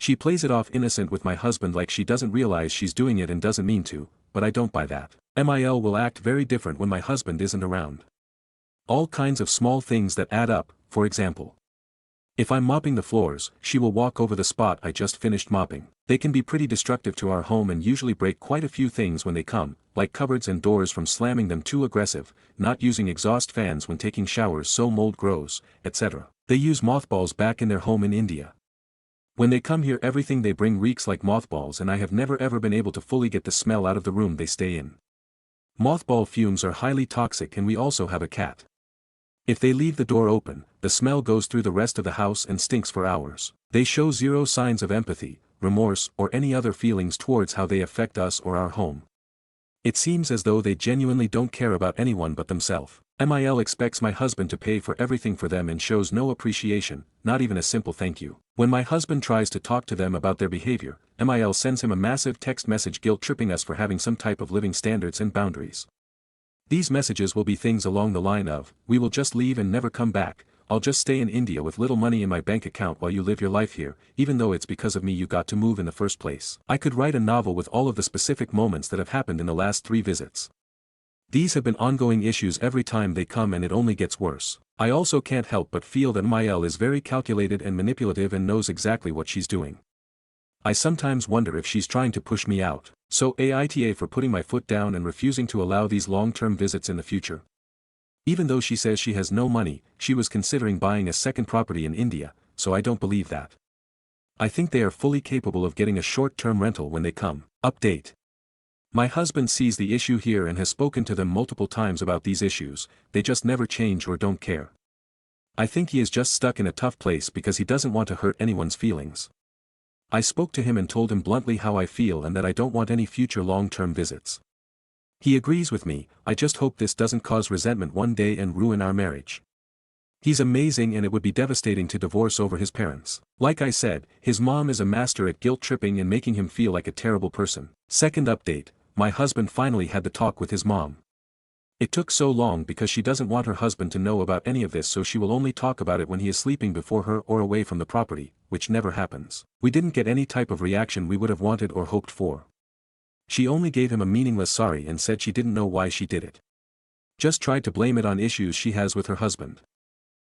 She plays it off innocent with my husband like she doesn't realize she's doing it and doesn't mean to, but I don't buy that. Mil will act very different when my husband isn't around. All kinds of small things that add up, for example. If I'm mopping the floors, she will walk over the spot I just finished mopping. They can be pretty destructive to our home and usually break quite a few things when they come, like cupboards and doors from slamming them too aggressive, not using exhaust fans when taking showers so mold grows, etc. They use mothballs back in their home in India. When they come here everything they bring reeks like mothballs and I have never ever been able to fully get the smell out of the room they stay in. Mothball fumes are highly toxic and we also have a cat. If they leave the door open, the smell goes through the rest of the house and stinks for hours. They show zero signs of empathy, remorse or any other feelings towards how they affect us or our home. It seems as though they genuinely don't care about anyone but themselves. Mil expects my husband to pay for everything for them and shows no appreciation, not even a simple thank you. When my husband tries to talk to them about their behavior, Mil sends him a massive text message guilt-tripping us for having some type of living standards and boundaries. These messages will be things along the line of, we will just leave and never come back, I'll just stay in India with little money in my bank account while you live your life here, even though it's because of me you got to move in the first place. I could write a novel with all of the specific moments that have happened in the last 3 visits. These have been ongoing issues every time they come and it only gets worse. I also can't help but feel that Mil is very calculated and manipulative and knows exactly what she's doing. I sometimes wonder if she's trying to push me out. So Aita for putting my foot down and refusing to allow these long-term visits in the future. Even though she says she has no money, she was considering buying a second property in India, so I don't believe that. I think they are fully capable of getting a short-term rental when they come. Update. My husband sees the issue here and has spoken to them multiple times about these issues, they just never change or don't care. I think he is just stuck in a tough place because he doesn't want to hurt anyone's feelings. I spoke to him and told him bluntly how I feel and that I don't want any future long-term visits. He agrees with me, I just hope this doesn't cause resentment one day and ruin our marriage. He's amazing and it would be devastating to divorce over his parents. Like I said, his mom is a master at guilt-tripping and making him feel like a terrible person. Second update, my husband finally had the talk with his mom. It took so long because she doesn't want her husband to know about any of this so she will only talk about it when he is sleeping before her or away from the property, which never happens. We didn't get any type of reaction we would have wanted or hoped for. She only gave him a meaningless sorry and said she didn't know why she did it. Just tried to blame it on issues she has with her husband.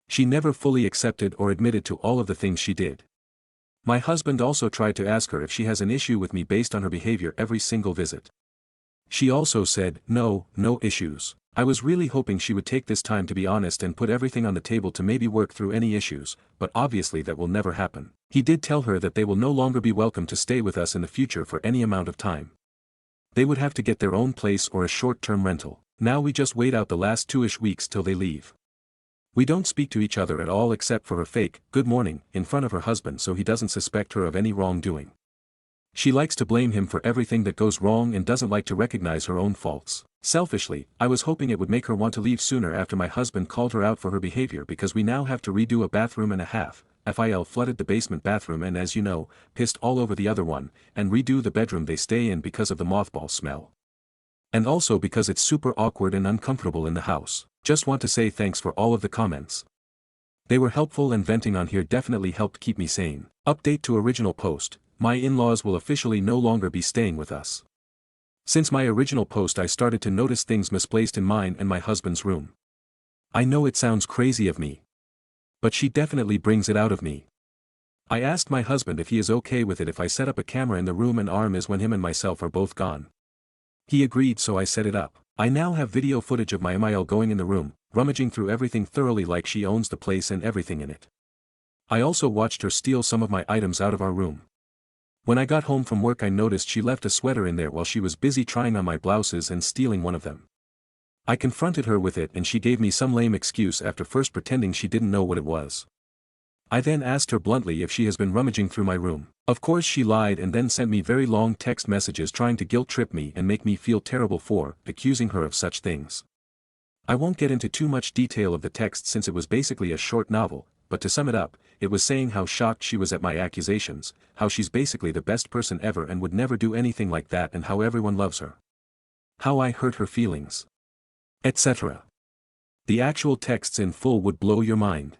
She never fully accepted or admitted to all of the things she did. My husband also tried to ask her if she has an issue with me based on her behavior every single visit. She also said, no issues. I was really hoping she would take this time to be honest and put everything on the table to maybe work through any issues, but obviously that will never happen. He did tell her that they will no longer be welcome to stay with us in the future for any amount of time. They would have to get their own place or a short-term rental. Now we just wait out the last 2-ish weeks till they leave. We don't speak to each other at all except for her fake, good morning, in front of her husband so he doesn't suspect her of any wrongdoing. She likes to blame him for everything that goes wrong and doesn't like to recognize her own faults. Selfishly, I was hoping it would make her want to leave sooner after my husband called her out for her behavior because we now have to redo a bathroom and a half. FIL flooded the basement bathroom and, as you know, pissed all over the other one, and redo the bedroom they stay in because of the mothball smell. And also because it's super awkward and uncomfortable in the house. Just want to say thanks for all of the comments. They were helpful and venting on here definitely helped keep me sane. Update to original post, my in-laws will officially no longer be staying with us. Since my original post I started to notice things misplaced in mine and my husband's room. I know it sounds crazy of me. But she definitely brings it out of me. I asked my husband if he is okay with it if I set up a camera in the room and arm is when him and myself are both gone. He agreed, so I set it up. I now have video footage of my MIL going in the room, rummaging through everything thoroughly like she owns the place and everything in it. I also watched her steal some of my items out of our room. When I got home from work I noticed she left a sweater in there while she was busy trying on my blouses and stealing one of them. I confronted her with it and she gave me some lame excuse after first pretending she didn't know what it was. I then asked her bluntly if she has been rummaging through my room. Of course she lied and then sent me very long text messages trying to guilt-trip me and make me feel terrible for accusing her of such things. I won't get into too much detail of the text since it was basically a short novel, but to sum it up, it was saying how shocked she was at my accusations, how she's basically the best person ever and would never do anything like that, and how everyone loves her. How I hurt her feelings, etc. The actual texts in full would blow your mind.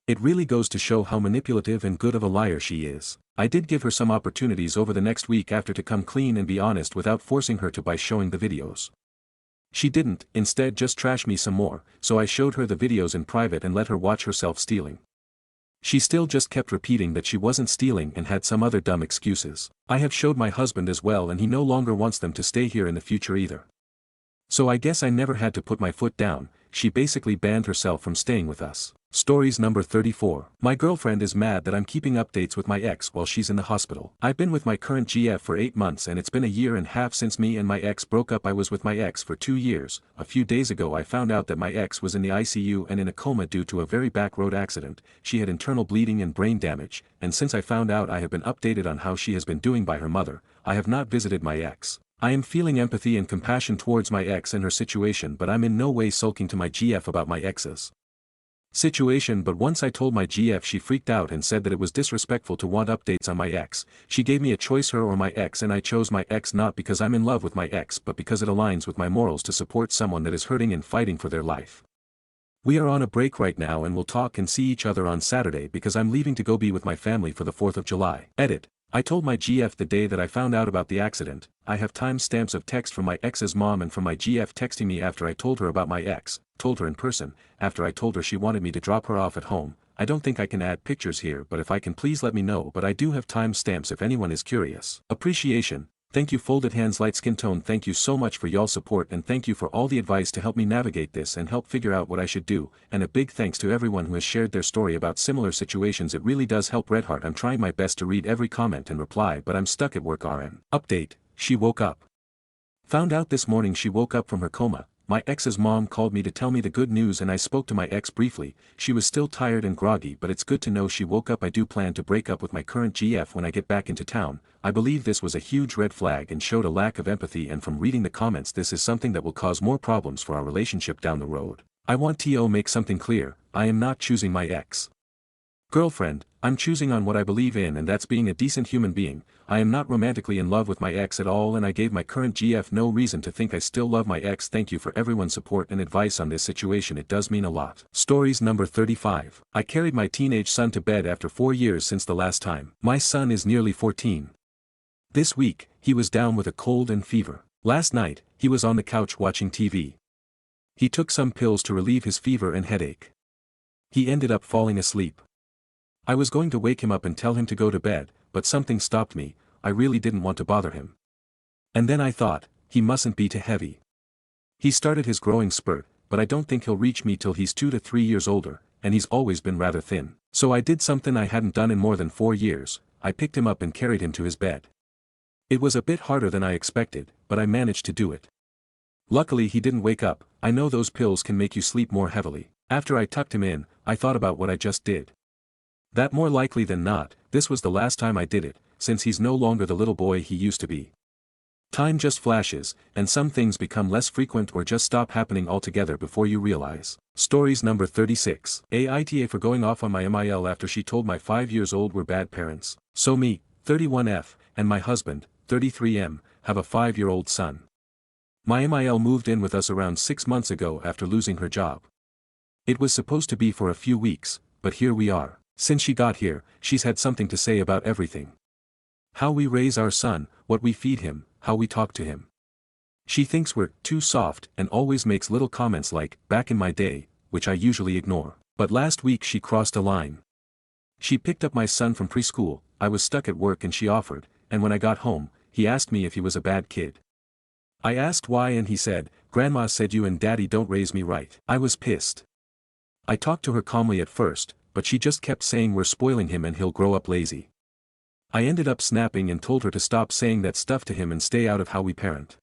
It really goes to show how manipulative and good of a liar she is. I did give her some opportunities over the next week after to come clean and be honest without forcing her to by showing the videos. She didn't, instead just trash me some more, so I showed her the videos in private and let her watch herself stealing. She still just kept repeating that she wasn't stealing and had some other dumb excuses. I have showed my husband as well and he no longer wants them to stay here in the future either. So I guess I never had to put my foot down, she basically banned herself from staying with us. Stories number 34. My girlfriend is mad that I'm keeping updates with my ex while she's in the hospital. I've been with my current GF for 8 months and it's been a year and a half since me and my ex broke up. I was with my ex for 2 years. A few days ago I found out that my ex was in the ICU and in a coma due to a very back road accident. She had internal bleeding and brain damage, and since I found out I have been updated on how she has been doing by her mother. I have not visited my ex. I am feeling empathy and compassion towards my ex and her situation, but I'm in no way sulking to my GF about my ex's situation. But once I told my GF, she freaked out and said that it was disrespectful to want updates on my ex. She gave me a choice, her or my ex, and I chose my ex not because I'm in love with my ex but because it aligns with my morals to support someone that is hurting and fighting for their life. We are on a break right now and will talk and see each other on Saturday because I'm leaving to go be with my family for the 4th of July. Edit. I told my GF the day that I found out about the accident. I have timestamps of text from my ex's mom and from my GF texting me after I told her about my ex, told her in person, after I told her she wanted me to drop her off at home. I don't think I can add pictures here, but if I can please let me know, but I do have timestamps if anyone is curious. Appreciation. Thank you folded hands light skin tone. Thank you so much for y'all support and thank you for all the advice to help me navigate this and help figure out what I should do, and a big thanks to everyone who has shared their story about similar situations. It really does help. Redheart. I'm trying my best to read every comment and reply but I'm stuck at work. RN. Update, she woke up. Found out this morning she woke up from her coma. My ex's mom called me to tell me the good news and I spoke to my ex briefly. She was still tired and groggy but it's good to know she woke up. I do plan to break up with my current GF when I get back into town. I believe this was a huge red flag and showed a lack of empathy, and from reading the comments this is something that will cause more problems for our relationship down the road. I want to make something clear, I am not choosing my ex girlfriend, I'm choosing on what I believe in, and that's being a decent human being. I am not romantically in love with my ex at all and I gave my current GF no reason to think I still love my ex. Thank you for everyone's support and advice on this situation, it does mean a lot. Stories number 35. I carried my teenage son to bed after 4 years since the last time. My son is nearly 14. This week, he was down with a cold and fever. Last night, he was on the couch watching TV. He took some pills to relieve his fever and headache. He ended up falling asleep. I was going to wake him up and tell him to go to bed, but something stopped me. I really didn't want to bother him. And then I thought, he mustn't be too heavy. He started his growing spurt, but I don't think he'll reach me till he's 2 to 3 years older, and he's always been rather thin. So I did something I hadn't done in more than 4 years, I picked him up and carried him to his bed. It was a bit harder than I expected, but I managed to do it. Luckily he didn't wake up. I know those pills can make you sleep more heavily. After I tucked him in, I thought about what I just did. That more likely than not, this was the last time I did it, since he's no longer the little boy he used to be. Time just flashes, and some things become less frequent or just stop happening altogether before you realize. Stories number 36. Aita for going off on my MIL after she told my 5 years old we're bad parents. So me, 31F, and my husband, 33M, have a 5-year-old son. My MIL moved in with us around 6 months ago after losing her job. It was supposed to be for a few weeks, but here we are. Since she got here, she's had something to say about everything. How we raise our son, what we feed him, how we talk to him. She thinks we're too soft and always makes little comments like, back in my day, which I usually ignore. But last week she crossed a line. She picked up my son from preschool, I was stuck at work and she offered, and when I got home, he asked me if he was a bad kid. I asked why and he said, Grandma said you and Daddy don't raise me right. I was pissed. I talked to her calmly at first, but she just kept saying we're spoiling him and he'll grow up lazy. I ended up snapping and told her to stop saying that stuff to him and stay out of how we parent.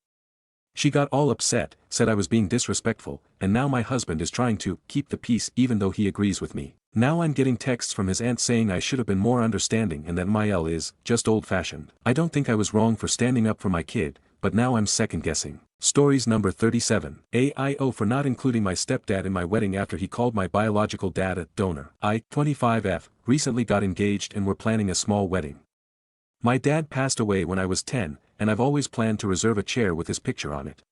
She got all upset, said I was being disrespectful, and now my husband is trying to keep the peace even though he agrees with me. Now I'm getting texts from his aunt saying I should have been more understanding and that my L is just old-fashioned. I don't think I was wrong for standing up for my kid, but now I'm second-guessing. Stories number 37. AIO for not including my stepdad in my wedding after he called my biological dad a donor. I, 25F, recently got engaged and we're planning a small wedding. My dad passed away when I was 10, and I've always planned to reserve a chair with his picture on it.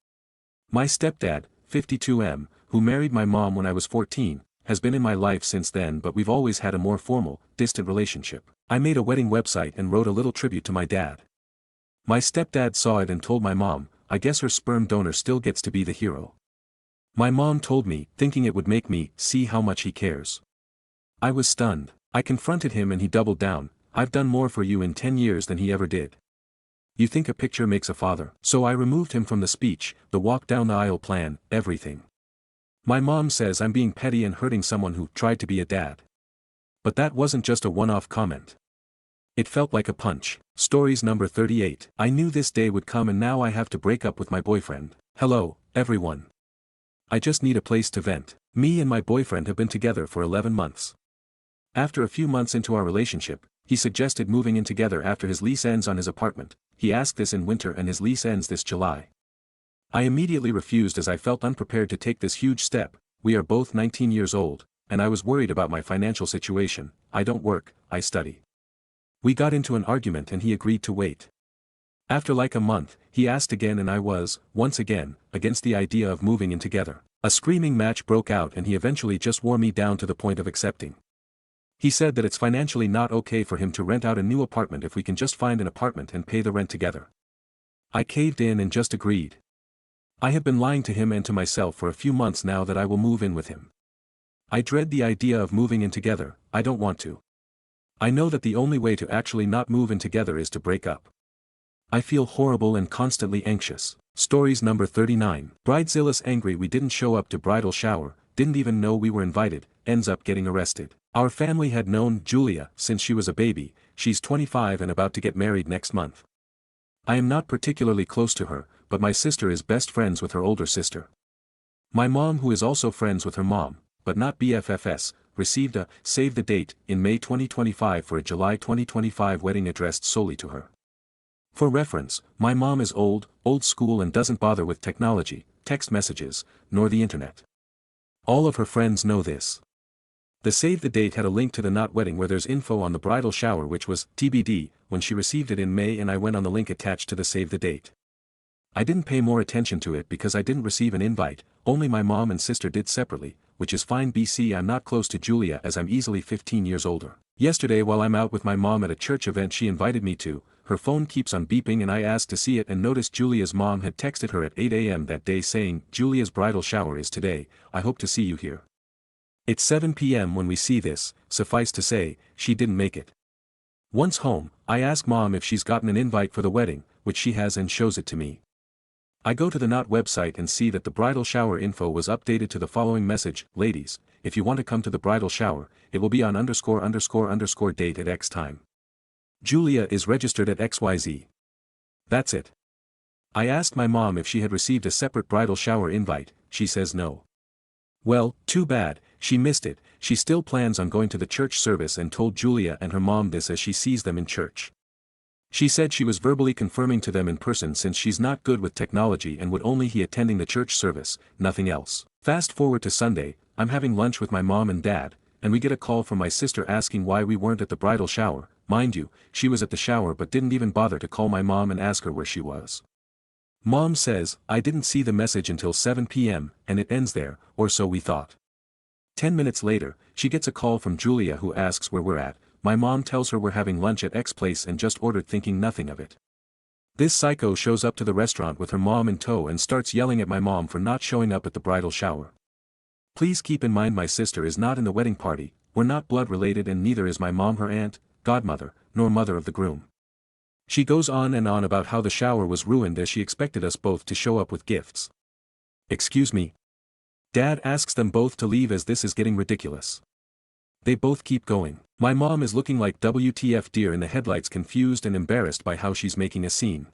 My stepdad, 52M, who married my mom when I was 14, has been in my life since then but we've always had a more formal, distant relationship. I made a wedding website and wrote a little tribute to my dad. My stepdad saw it and told my mom, I guess her sperm donor still gets to be the hero. My mom told me, thinking it would make me see how much he cares. I was stunned. I confronted him and he doubled down, I've done more for you in 10 years than he ever did. You think a picture makes a father? So I removed him from the speech, the walk down the aisle plan, everything. My mom says I'm being petty and hurting someone who tried to be a dad. But that wasn't just a one-off comment. It felt like a punch. Stories number 38. I knew this day would come and now I have to break up with my boyfriend. Hello, everyone. I just need a place to vent. Me and my boyfriend have been together for 11 months. After a few months into our relationship, he suggested moving in together after his lease ends on his apartment. He asked this in winter and his lease ends this July. I immediately refused as I felt unprepared to take this huge step. We are both 19 years old, and I was worried about my financial situation. I don't work, I study. We got into an argument and he agreed to wait. After like a month, he asked again and I was, once again, against the idea of moving in together. A screaming match broke out and he eventually just wore me down to the point of accepting. He said that it's financially not okay for him to rent out a new apartment if we can just find an apartment and pay the rent together. I caved in and just agreed. I have been lying to him and to myself for a few months now that I will move in with him. I dread the idea of moving in together, I don't want to. I know that the only way to actually not move in together is to break up. I feel horrible and constantly anxious. Stories number 39. Bridezilla's angry we didn't show up to bridal shower, didn't even know we were invited, ends up getting arrested. Our family had known Julia since she was a baby, she's 25 and about to get married next month. I am not particularly close to her, but my sister is best friends with her older sister. My mom, who is also friends with her mom, but not BFFs, received a save the date in May 2025 for a July 2025 wedding addressed solely to her. For reference, my mom is old school and doesn't bother with technology, text messages, nor the internet. All of her friends know this. The save the date had a link to the not wedding where there's info on the bridal shower which was TBD when she received it in May and I went on the link attached to the save the date. I didn't pay more attention to it because I didn't receive an invite, only my mom and sister did separately, which is fine. BC I'm not close to Julia as I'm easily 15 years older. Yesterday while I'm out with my mom at a church event she invited me to, her phone keeps on beeping and I asked to see it and noticed Julia's mom had texted her at 8 a.m. that day saying, Julia's bridal shower is today, I hope to see you here. It's 7 p.m. when we see this, suffice to say, she didn't make it. Once home, I ask mom if she's gotten an invite for the wedding, which she has and shows it to me. I go to the Not website and see that the bridal shower info was updated to the following message, ladies, if you want to come to the bridal shower, it will be on ___ date at X time. Julia is registered at XYZ. That's it. I asked my mom if she had received a separate bridal shower invite, she says no. Well, too bad, she missed it. She still plans on going to the church service and told Julia and her mom this as she sees them in church. She said she was verbally confirming to them in person since she's not good with technology and would only be attending the church service, nothing else. Fast forward to Sunday, I'm having lunch with my mom and dad, and we get a call from my sister asking why we weren't at the bridal shower. Mind you, she was at the shower but didn't even bother to call my mom and ask her where she was. Mom says, I didn't see the message until 7 p.m., and it ends there, or so we thought. 10 minutes later, she gets a call from Julia who asks where we're at. My mom tells her we're having lunch at X place and just ordered thinking nothing of it. This psycho shows up to the restaurant with her mom in tow and starts yelling at my mom for not showing up at the bridal shower. Please keep in mind my sister is not in the wedding party, we're not blood related and neither is my mom her aunt, godmother, nor mother of the groom. She goes on and on about how the shower was ruined as she expected us both to show up with gifts. Excuse me. Dad asks them both to leave as this is getting ridiculous. They both keep going. My mom is looking like WTF deer in the headlights, confused and embarrassed by how she's making a scene.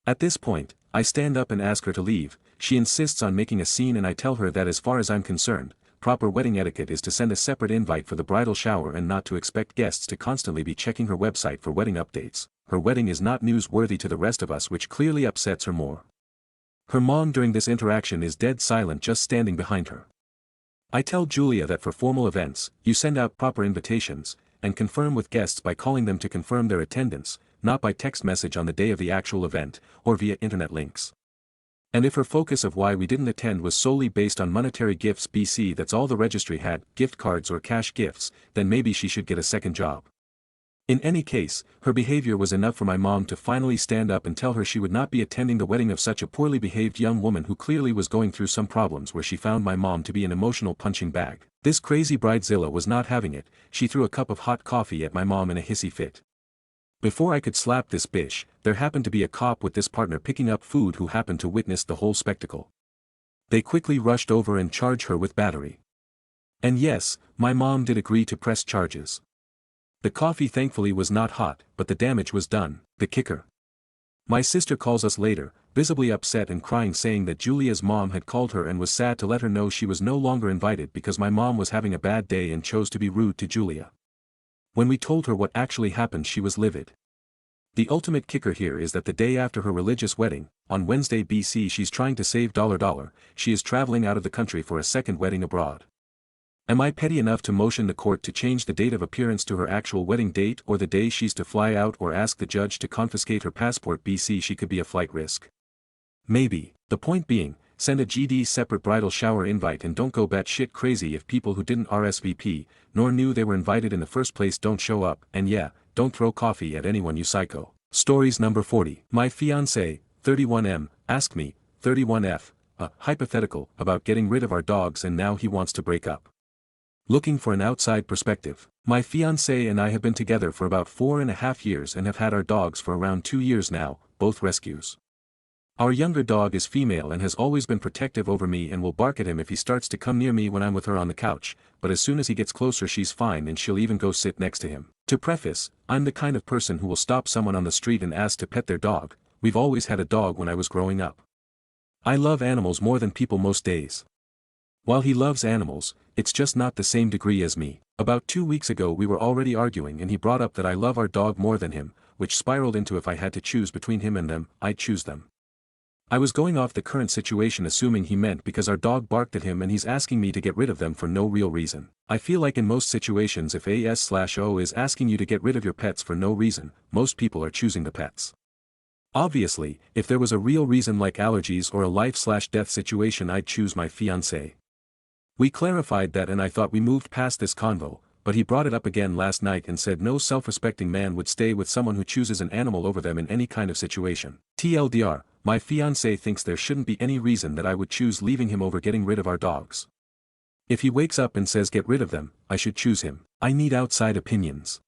At this point, I stand up and ask her to leave. She insists on making a scene and I tell her that as far as I'm concerned, proper wedding etiquette is to send a separate invite for the bridal shower and not to expect guests to constantly be checking her website for wedding updates. Her wedding is not newsworthy to the rest of us, which clearly upsets her more. Her mom during this interaction is dead silent, just standing behind her. I tell Julia that for formal events, you send out proper invitations, and confirm with guests by calling them to confirm their attendance, not by text message on the day of the actual event, or via internet links. And if her focus of why we didn't attend was solely based on monetary gifts BC, that's all the registry had, gift cards or cash gifts, then maybe she should get a second job. In any case, her behavior was enough for my mom to finally stand up and tell her she would not be attending the wedding of such a poorly behaved young woman who clearly was going through some problems, where she found my mom to be an emotional punching bag. This crazy bridezilla was not having it. She threw a cup of hot coffee at my mom in a hissy fit. Before I could slap this bitch, there happened to be a cop with this partner picking up food who happened to witness the whole spectacle. They quickly rushed over and charged her with battery. And yes, my mom did agree to press charges. The coffee thankfully was not hot, but the damage was done. The kicker. My sister calls us later, visibly upset and crying, saying that Julia's mom had called her and was sad to let her know she was no longer invited because my mom was having a bad day and chose to be rude to Julia. When we told her what actually happened, she was livid. The ultimate kicker here is that the day after her religious wedding, on Wednesday BC, she's trying to save $, she is traveling out of the country for a second wedding abroad. Am I petty enough to motion the court to change the date of appearance to her actual wedding date or the day she's to fly out, or ask the judge to confiscate her passport BC? She could be a flight risk. Maybe. The point being, send a GD separate bridal shower invite and don't go batshit crazy if people who didn't RSVP, nor knew they were invited in the first place, don't show up, and yeah, don't throw coffee at anyone, you psycho. Stories number 40. My fiancé, 31M, asked me, 31F, a hypothetical about getting rid of our dogs and now he wants to break up. Looking for an outside perspective. My fiancé and I have been together for about 4.5 years and have had our dogs for around 2 years now, both rescues. Our younger dog is female and has always been protective over me and will bark at him if he starts to come near me when I'm with her on the couch, but as soon as he gets closer she's fine and she'll even go sit next to him. To preface, I'm the kind of person who will stop someone on the street and ask to pet their dog. We've always had a dog when I was growing up. I love animals more than people most days. While he loves animals, it's just not the same degree as me. About 2 weeks ago we were already arguing and he brought up that I love our dog more than him, which spiraled into if I had to choose between him and them, I'd choose them. I was going off the current situation assuming he meant because our dog barked at him and he's asking me to get rid of them for no real reason. I feel like in most situations if AS/O is asking you to get rid of your pets for no reason, most people are choosing the pets. Obviously, if there was a real reason like allergies or a life/death situation, I'd choose my fiancé. We clarified that and I thought we moved past this convo, but he brought it up again last night and said no self-respecting man would stay with someone who chooses an animal over them in any kind of situation. TLDR, my fiancé thinks there shouldn't be any reason that I would choose leaving him over getting rid of our dogs. If he wakes up and says get rid of them, I should choose him. I need outside opinions.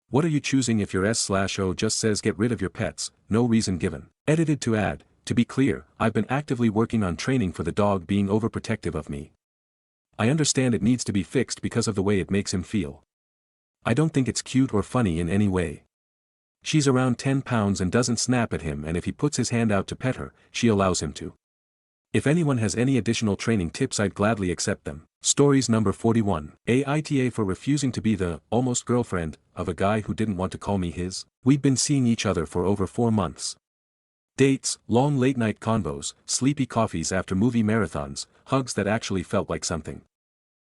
What are you choosing if your S/O just says get rid of your pets, no reason given? Edited to add, to be clear, I've been actively working on training for the dog being overprotective of me. I understand it needs to be fixed because of the way it makes him feel. I don't think it's cute or funny in any way. She's around 10 pounds and doesn't snap at him, and if he puts his hand out to pet her, she allows him to. If anyone has any additional training tips, I'd gladly accept them. Stories number 41. Aita for refusing to be the almost girlfriend of a guy who didn't want to call me his. We'd been seeing each other for over 4 months. Dates, long late-night convos, sleepy coffees after movie marathons, hugs that actually felt like something.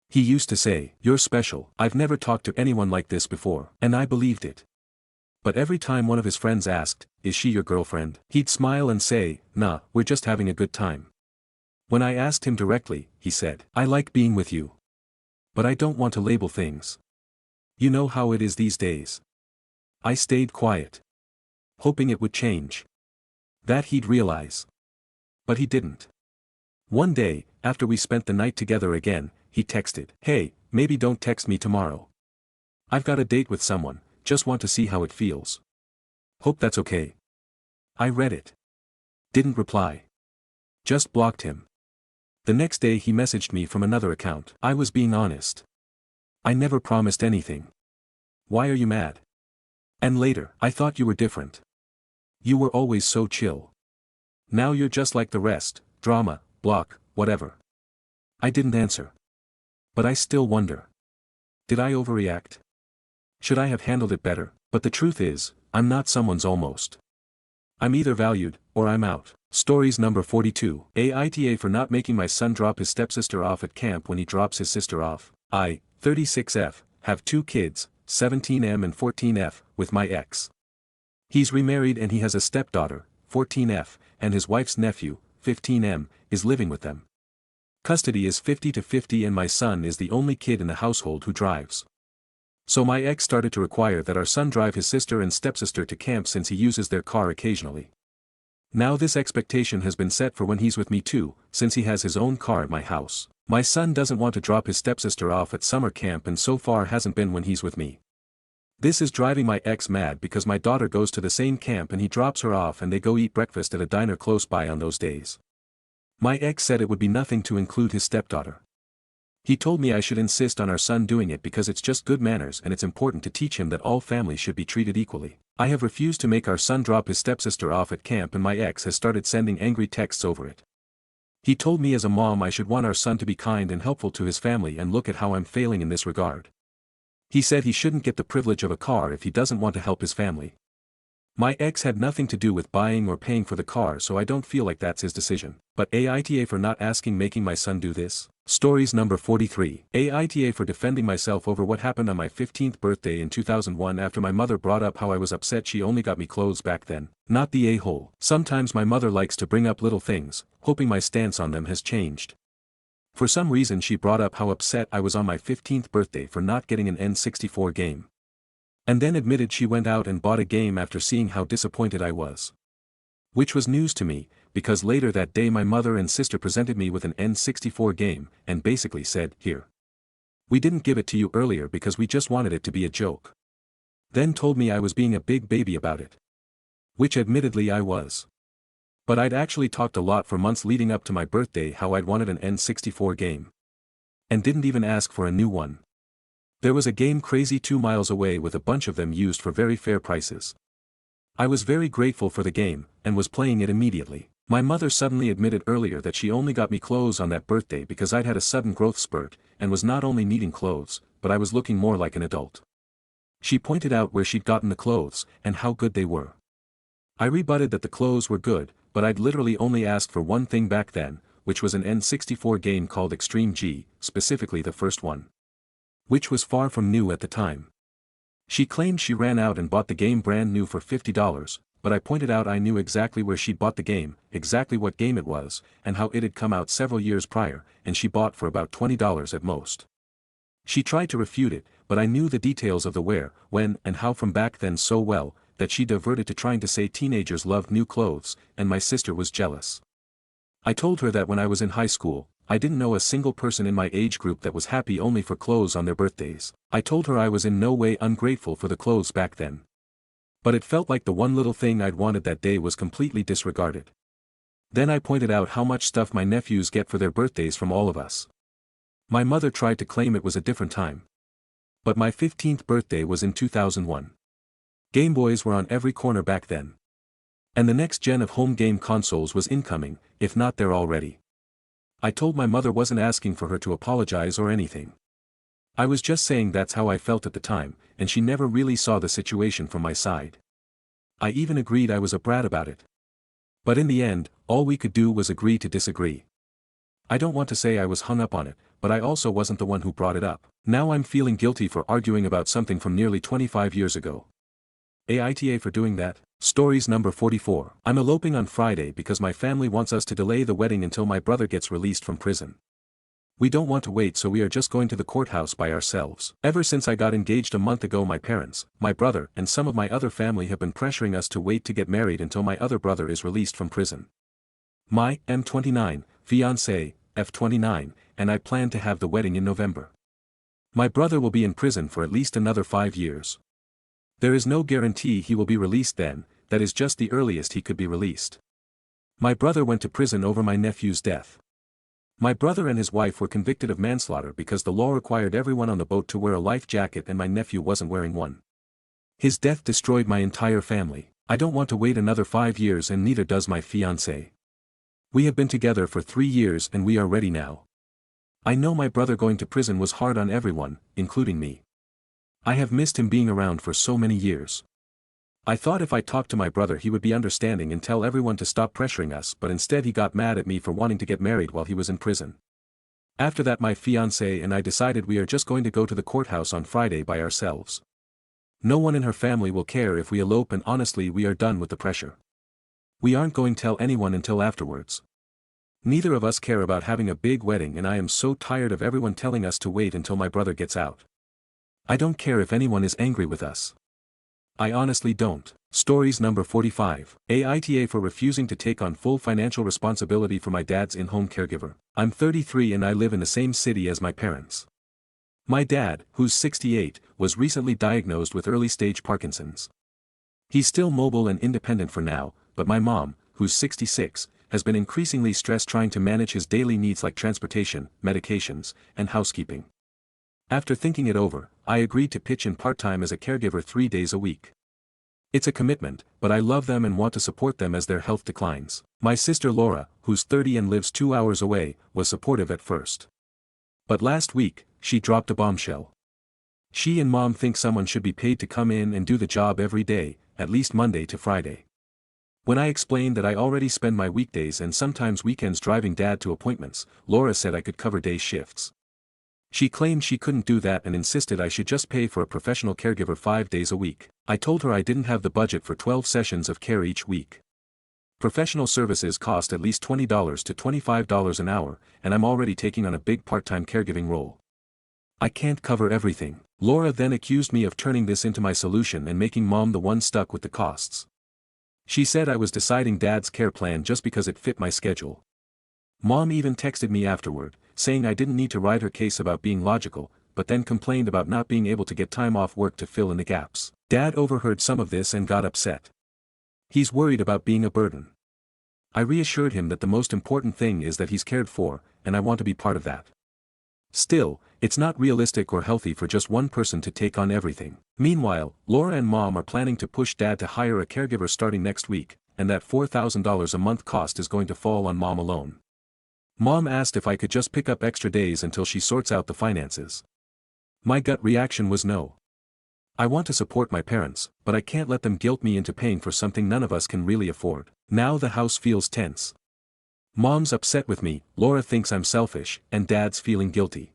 He used to say, "You're special, I've never talked to anyone like this before," and I believed it. But every time one of his friends asked, "Is she your girlfriend?" he'd smile and say, "Nah, we're just having a good time." When I asked him directly, he said, "I like being with you. But I don't want to label things. You know how it is these days." I stayed quiet, hoping it would change. That he'd realize. But he didn't. One day, after we spent the night together again, he texted, "Hey, maybe don't text me tomorrow. I've got a date with someone, just want to see how it feels. Hope that's okay." I read it. Didn't reply. Just blocked him. The next day he messaged me from another account. I was being honest. "I never promised anything. Why are you mad?" And later, "I thought you were different. You were always so chill. Now you're just like the rest, drama, block, whatever." I didn't answer. But I still wonder. Did I overreact? Should I have handled it better? But the truth is, I'm not someone's almost. I'm either valued, or I'm out. Stories number 42. Aita for not making my son drop his stepsister off at camp when he drops his sister off. I, 36F, have 2 kids, 17M and 14F, with my ex. He's remarried and he has a stepdaughter, 14F, and his wife's nephew, 15M, is living with them. Custody is 50-50 and my son is the only kid in the household who drives. So my ex started to require that our son drive his sister and stepsister to camp since he uses their car occasionally. Now this expectation has been set for when he's with me too, since he has his own car at my house. My son doesn't want to drop his stepsister off at summer camp and so far hasn't been when he's with me. This is driving my ex mad because my daughter goes to the same camp and he drops her off and they go eat breakfast at a diner close by on those days. My ex said it would be nothing to include his stepdaughter. He told me I should insist on our son doing it because it's just good manners and it's important to teach him that all families should be treated equally. I have refused to make our son drop his stepsister off at camp and my ex has started sending angry texts over it. He told me as a mom I should want our son to be kind and helpful to his family and look at how I'm failing in this regard. He said he shouldn't get the privilege of a car if he doesn't want to help his family. My ex had nothing to do with buying or paying for the car so I don't feel like that's his decision. But Aita for not making my son do this. Stories number 43. Aita for defending myself over what happened on my 15th birthday in 2001 after my mother brought up how I was upset she only got me clothes back then. Not the a-hole. Sometimes my mother likes to bring up little things, hoping my stance on them has changed. For some reason she brought up how upset I was on my 15th birthday for not getting an N64 game. And then admitted she went out and bought a game after seeing how disappointed I was. Which was news to me, because later that day my mother and sister presented me with an N64 game, and basically said, "Here. We didn't give it to you earlier because we just wanted it to be a joke." Then told me I was being a big baby about it. Which admittedly I was. But I'd actually talked a lot for months leading up to my birthday how I'd wanted an N64 game. And didn't even ask for a new one. There was a game crazy 2 miles away with a bunch of them used for very fair prices. I was very grateful for the game, and was playing it immediately. My mother suddenly admitted earlier that she only got me clothes on that birthday because I'd had a sudden growth spurt, and was not only needing clothes, but I was looking more like an adult. She pointed out where she'd gotten the clothes, and how good they were. I rebutted that the clothes were good, but I'd literally only asked for one thing back then, which was an N64 game called Extreme G, specifically the first one. Which was far from new at the time. She claimed she ran out and bought the game brand new for $50, but I pointed out I knew exactly where she'd bought the game, exactly what game it was, and how it had come out several years prior, and she bought for about $20 at most. She tried to refute it, but I knew the details of the where, when, and how from back then so well, that she diverted to trying to say teenagers loved new clothes, and my sister was jealous. I told her that when I was in high school, I didn't know a single person in my age group that was happy only for clothes on their birthdays. I told her I was in no way ungrateful for the clothes back then. But it felt like the one little thing I'd wanted that day was completely disregarded. Then I pointed out how much stuff my nephews get for their birthdays from all of us. My mother tried to claim it was a different time. But my 15th birthday was in 2001. Game Boys were on every corner back then. And the next gen of home game consoles was incoming, if not there already. I told my mother wasn't asking for her to apologize or anything. I was just saying that's how I felt at the time, and she never really saw the situation from my side. I even agreed I was a brat about it. But in the end, all we could do was agree to disagree. I don't want to say I was hung up on it, but I also wasn't the one who brought it up. Now I'm feeling guilty for arguing about something from nearly 25 years ago. Aita for doing that. Stories number 44. I'm eloping on Friday because my family wants us to delay the wedding until my brother gets released from prison. We don't want to wait, so we are just going to the courthouse by ourselves. Ever since I got engaged a month ago, my parents, my brother, and some of my other family have been pressuring us to wait to get married until my other brother is released from prison. My M29 fiancé, F29, and I plan to have the wedding in November. My brother will be in prison for at least another 5 years. There is no guarantee he will be released then, that is just the earliest he could be released. My brother went to prison over my nephew's death. My brother and his wife were convicted of manslaughter because the law required everyone on the boat to wear a life jacket and my nephew wasn't wearing one. His death destroyed my entire family. I don't want to wait another 5 years, and neither does my fiancé. We have been together for 3 years and we are ready now. I know my brother going to prison was hard on everyone, including me. I have missed him being around for so many years. I thought if I talked to my brother he would be understanding and tell everyone to stop pressuring us, but instead he got mad at me for wanting to get married while he was in prison. After that, my fiancé and I decided we are just going to go to the courthouse on Friday by ourselves. No one in her family will care if we elope, and honestly we are done with the pressure. We aren't going to tell anyone until afterwards. Neither of us care about having a big wedding, and I am so tired of everyone telling us to wait until my brother gets out. I don't care if anyone is angry with us. I honestly don't. Stories number 45. Aita for refusing to take on full financial responsibility for my dad's in-home caregiver. I'm 33 and I live in the same city as my parents. My dad, who's 68, was recently diagnosed with early-stage Parkinson's. He's still mobile and independent for now, but my mom, who's 66, has been increasingly stressed trying to manage his daily needs like transportation, medications, and housekeeping. After thinking it over, I agreed to pitch in part-time as a caregiver 3 days a week. It's a commitment, but I love them and want to support them as their health declines. My sister Laura, who's 30 and lives 2 hours away, was supportive at first. But last week, she dropped a bombshell. She and mom think someone should be paid to come in and do the job every day, at least Monday to Friday. When I explained that I already spend my weekdays and sometimes weekends driving dad to appointments, Laura said I could cover day shifts. She claimed she couldn't do that and insisted I should just pay for a professional caregiver 5 days a week. I told her I didn't have the budget for 12 sessions of care each week. Professional services cost at least $20 to $25 an hour, and I'm already taking on a big part-time caregiving role. I can't cover everything. Laura then accused me of turning this into my solution and making mom the one stuck with the costs. She said I was deciding dad's care plan just because it fit my schedule. Mom even texted me afterward, saying I didn't need to ride her case about being logical, but then complained about not being able to get time off work to fill in the gaps. Dad overheard some of this and got upset. He's worried about being a burden. I reassured him that the most important thing is that he's cared for, and I want to be part of that. Still, it's not realistic or healthy for just one person to take on everything. Meanwhile, Laura and mom are planning to push dad to hire a caregiver starting next week, and that $4,000 a month cost is going to fall on mom alone. Mom asked if I could just pick up extra days until she sorts out the finances. My gut reaction was no. I want to support my parents, but I can't let them guilt me into paying for something none of us can really afford. Now the house feels tense. Mom's upset with me, Laura thinks I'm selfish, and dad's feeling guilty.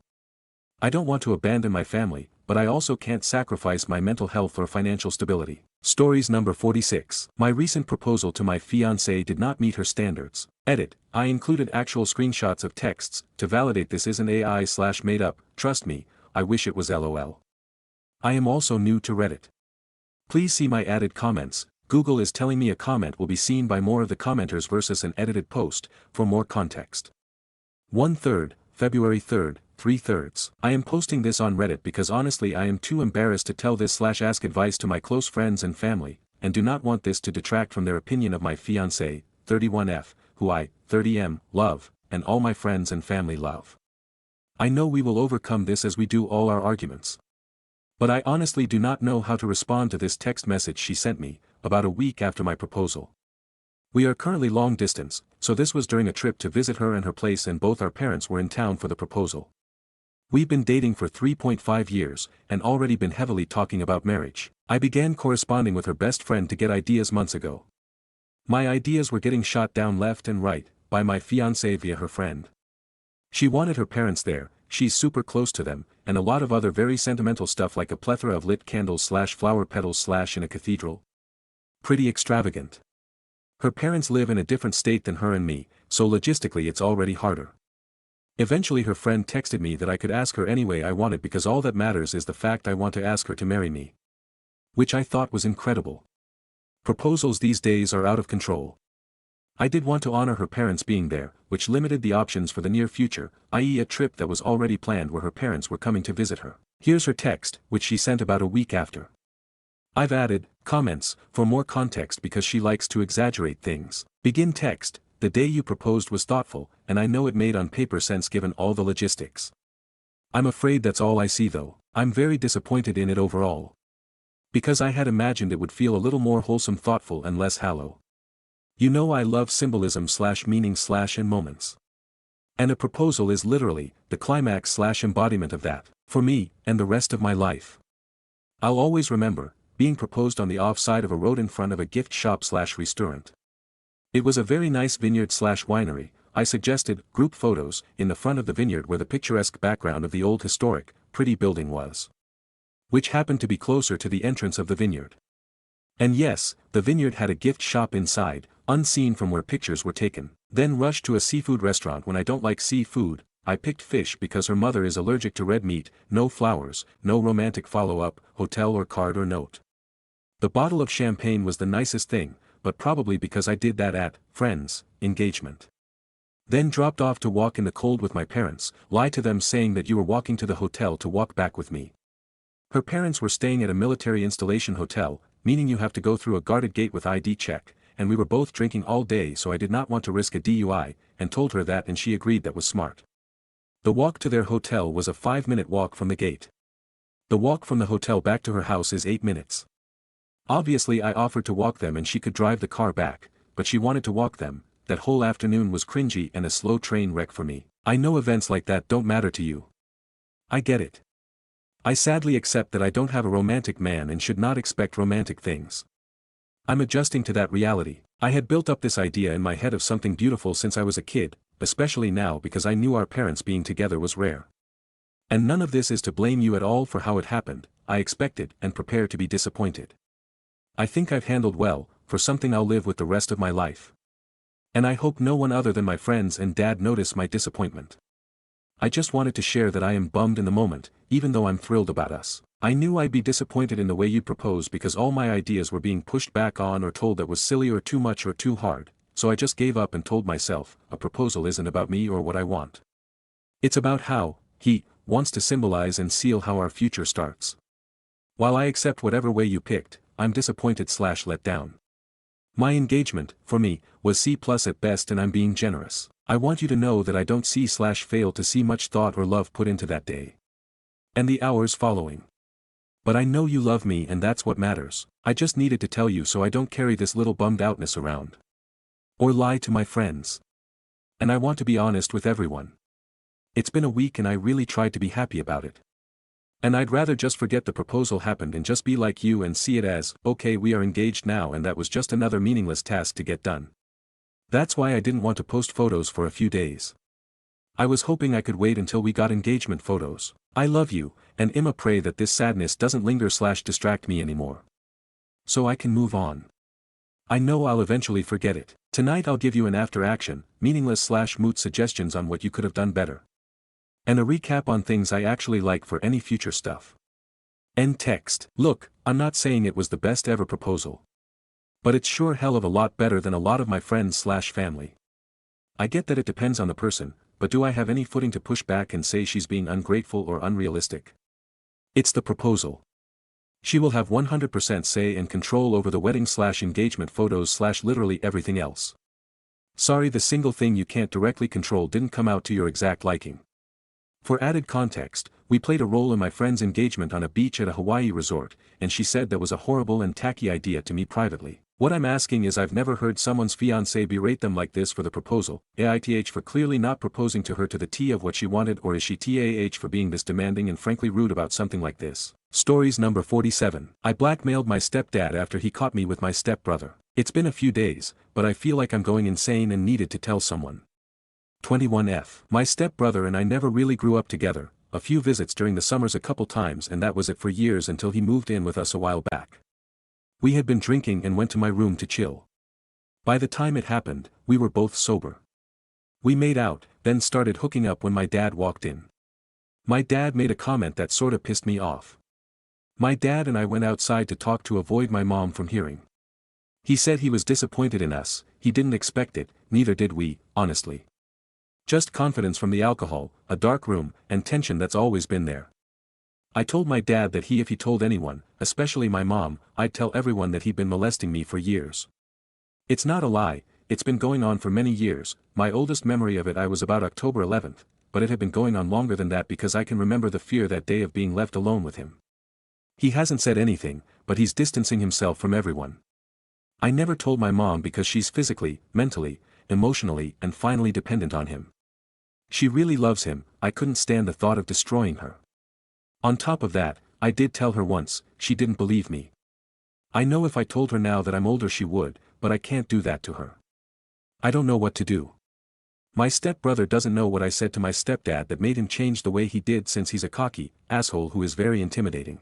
I don't want to abandon my family, but I also can't sacrifice my mental health or financial stability. Stories number 46. My recent proposal to my fiancée did not meet her standards. Edit, I included actual screenshots of texts to validate this isn't AI/made up, trust me, I wish it was LOL. I am also new to Reddit. Please see my added comments. Google is telling me a comment will be seen by more of the commenters versus an edited post, for more context. 1/3, February 3rd, 3/3. I am posting this on Reddit because honestly I am too embarrassed to tell this/ask advice to my close friends and family, and do not want this to detract from their opinion of my fiancé, 31F, who I, 30M, love, and all my friends and family love. I know we will overcome this as we do all our arguments. But I honestly do not know how to respond to this text message she sent me, about a week after my proposal. We are currently long distance, so this was during a trip to visit her and her place, and both our parents were in town for the proposal. We've been dating for 3.5 years, and already been heavily talking about marriage. I began corresponding with her best friend to get ideas months ago. My ideas were getting shot down left and right, by my fiancée via her friend. She wanted her parents there, she's super close to them, and a lot of other very sentimental stuff like a plethora of lit candles / flower petals / in a cathedral. Pretty extravagant. Her parents live in a different state than her and me, so logistically it's already harder. Eventually her friend texted me that I could ask her anyway I wanted because all that matters is the fact I want to ask her to marry me. Which I thought was incredible. Proposals these days are out of control. I did want to honor her parents being there, which limited the options for the near future, i.e. a trip that was already planned where her parents were coming to visit her. Here's her text, which she sent about a week after. I've added comments for more context because she likes to exaggerate things. Begin text. The day you proposed was thoughtful, and I know it made on paper sense given all the logistics. I'm afraid that's all I see though. I'm very disappointed in it overall. Because I had imagined it would feel a little more wholesome, thoughtful, and less hollow. You know I love symbolism / meaning / in moments. And a proposal is literally the climax / embodiment of that, for me, and the rest of my life. I'll always remember being proposed on the off-side of a road in front of a gift shop / restaurant. It was a very nice vineyard / winery. I suggested group photos in the front of the vineyard where the picturesque background of the old historic, pretty building was. Which happened to be closer to the entrance of the vineyard. And yes, the vineyard had a gift shop inside, unseen from where pictures were taken. Then rushed to a seafood restaurant when I don't like seafood. I picked fish because her mother is allergic to red meat, no flowers, no romantic follow-up, hotel or card or note. The bottle of champagne was the nicest thing, but probably because I did that at friends' engagement. Then dropped off to walk in the cold with my parents, lied to them saying that you were walking to the hotel to walk back with me. Her parents were staying at a military installation hotel, meaning you have to go through a guarded gate with ID check, and we were both drinking all day so I did not want to risk a DUI, and told her that and she agreed that was smart. The walk to their hotel was a 5-minute walk from the gate. The walk from the hotel back to her house is 8 minutes. Obviously I offered to walk them and she could drive the car back, but she wanted to walk them. That whole afternoon was cringy and a slow train wreck for me. I know events like that don't matter to you. I get it. I sadly accept that I don't have a romantic man and should not expect romantic things. I'm adjusting to that reality. I had built up this idea in my head of something beautiful since I was a kid, especially now because I knew our parents being together was rare. And none of this is to blame you at all for how it happened. I expected and prepared to be disappointed. I think I've handled well, for something I'll live with the rest of my life. And I hope no one other than my friends and dad notice my disappointment. I just wanted to share that I am bummed in the moment, even though I'm thrilled about us. I knew I'd be disappointed in the way you proposed because all my ideas were being pushed back on or told that was silly or too much or too hard, so I just gave up and told myself, a proposal isn't about me or what I want. It's about how he wants to symbolize and seal how our future starts. While I accept whatever way you picked, I'm disappointed / let down. My engagement, for me, was C+ at best and I'm being generous. I want you to know that I don't see / fail to see much thought or love put into that day. And the hours following. But I know you love me and that's what matters. I just needed to tell you so I don't carry this little bummed outness around. Or lie to my friends. And I want to be honest with everyone. It's been a week and I really tried to be happy about it. And I'd rather just forget the proposal happened and just be like you and see it as, okay, we are engaged now and that was just another meaningless task to get done. That's why I didn't want to post photos for a few days. I was hoping I could wait until we got engagement photos. I love you, and I'ma pray that this sadness doesn't linger / distract me anymore. So I can move on. I know I'll eventually forget it. Tonight I'll give you an after action, meaningless / moot suggestions on what you could have done better. And a recap on things I actually like for any future stuff. End text. Look, I'm not saying it was the best ever proposal. But it's sure hell of a lot better than a lot of my friends / family. I get that it depends on the person, but do I have any footing to push back and say she's being ungrateful or unrealistic? It's the proposal. She will have 100% say and control over the wedding / engagement photos / literally everything else. Sorry, the single thing you can't directly control didn't come out to your exact liking. For added context, we played a role in my friend's engagement on a beach at a Hawaii resort, and she said that was a horrible and tacky idea to me privately. What I'm asking is I've never heard someone's fiancé berate them like this for the proposal, AITH for clearly not proposing to her to the T of what she wanted, or is she TAH for being this demanding and frankly rude about something like this. Stories number 47. I blackmailed my stepdad after he caught me with my stepbrother. It's been a few days, but I feel like I'm going insane and needed to tell someone. 21F. My stepbrother and I never really grew up together, a few visits during the summers a couple times, and that was it for years until he moved in with us a while back. We had been drinking and went to my room to chill. By the time it happened, we were both sober. We made out, then started hooking up when my dad walked in. My dad made a comment that sorta pissed me off. My dad and I went outside to talk to avoid my mom from hearing. He said he was disappointed in us, he didn't expect it, neither did we, honestly. Just confidence from the alcohol, a dark room, and tension that's always been there. I told my dad that if he told anyone, especially my mom, I'd tell everyone that he'd been molesting me for years. It's not a lie, it's been going on for many years. My oldest memory of it I was about October 11th, but it had been going on longer than that because I can remember the fear that day of being left alone with him. He hasn't said anything, but he's distancing himself from everyone. I never told my mom because she's physically, mentally, emotionally and finally dependent on him. She really loves him, I couldn't stand the thought of destroying her. On top of that, I did tell her once, she didn't believe me. I know if I told her now that I'm older she would, but I can't do that to her. I don't know what to do. My stepbrother doesn't know what I said to my stepdad that made him change the way he did, since he's a cocky asshole who is very intimidating.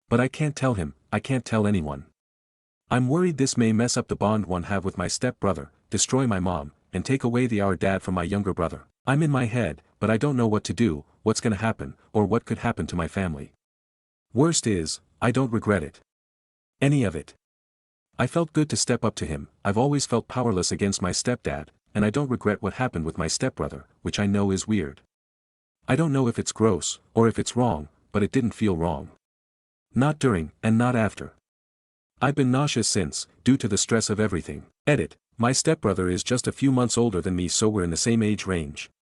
But I can't tell him, I can't tell anyone. I'm worried this may mess up the bond one have with my stepbrother, destroy my mom, and take away our dad from my younger brother. I'm in my head, but I don't know what to do, what's gonna happen, or what could happen to my family. Worst is, I don't regret it. Any of it. I felt good to step up to him, I've always felt powerless against my stepdad, and I don't regret what happened with my stepbrother, which I know is weird. I don't know if it's gross, or if it's wrong, but it didn't feel wrong. Not during, and not after. I've been nauseous since, due to the stress of everything. Edit. My stepbrother is just a few months older than me, so we're in the same age range.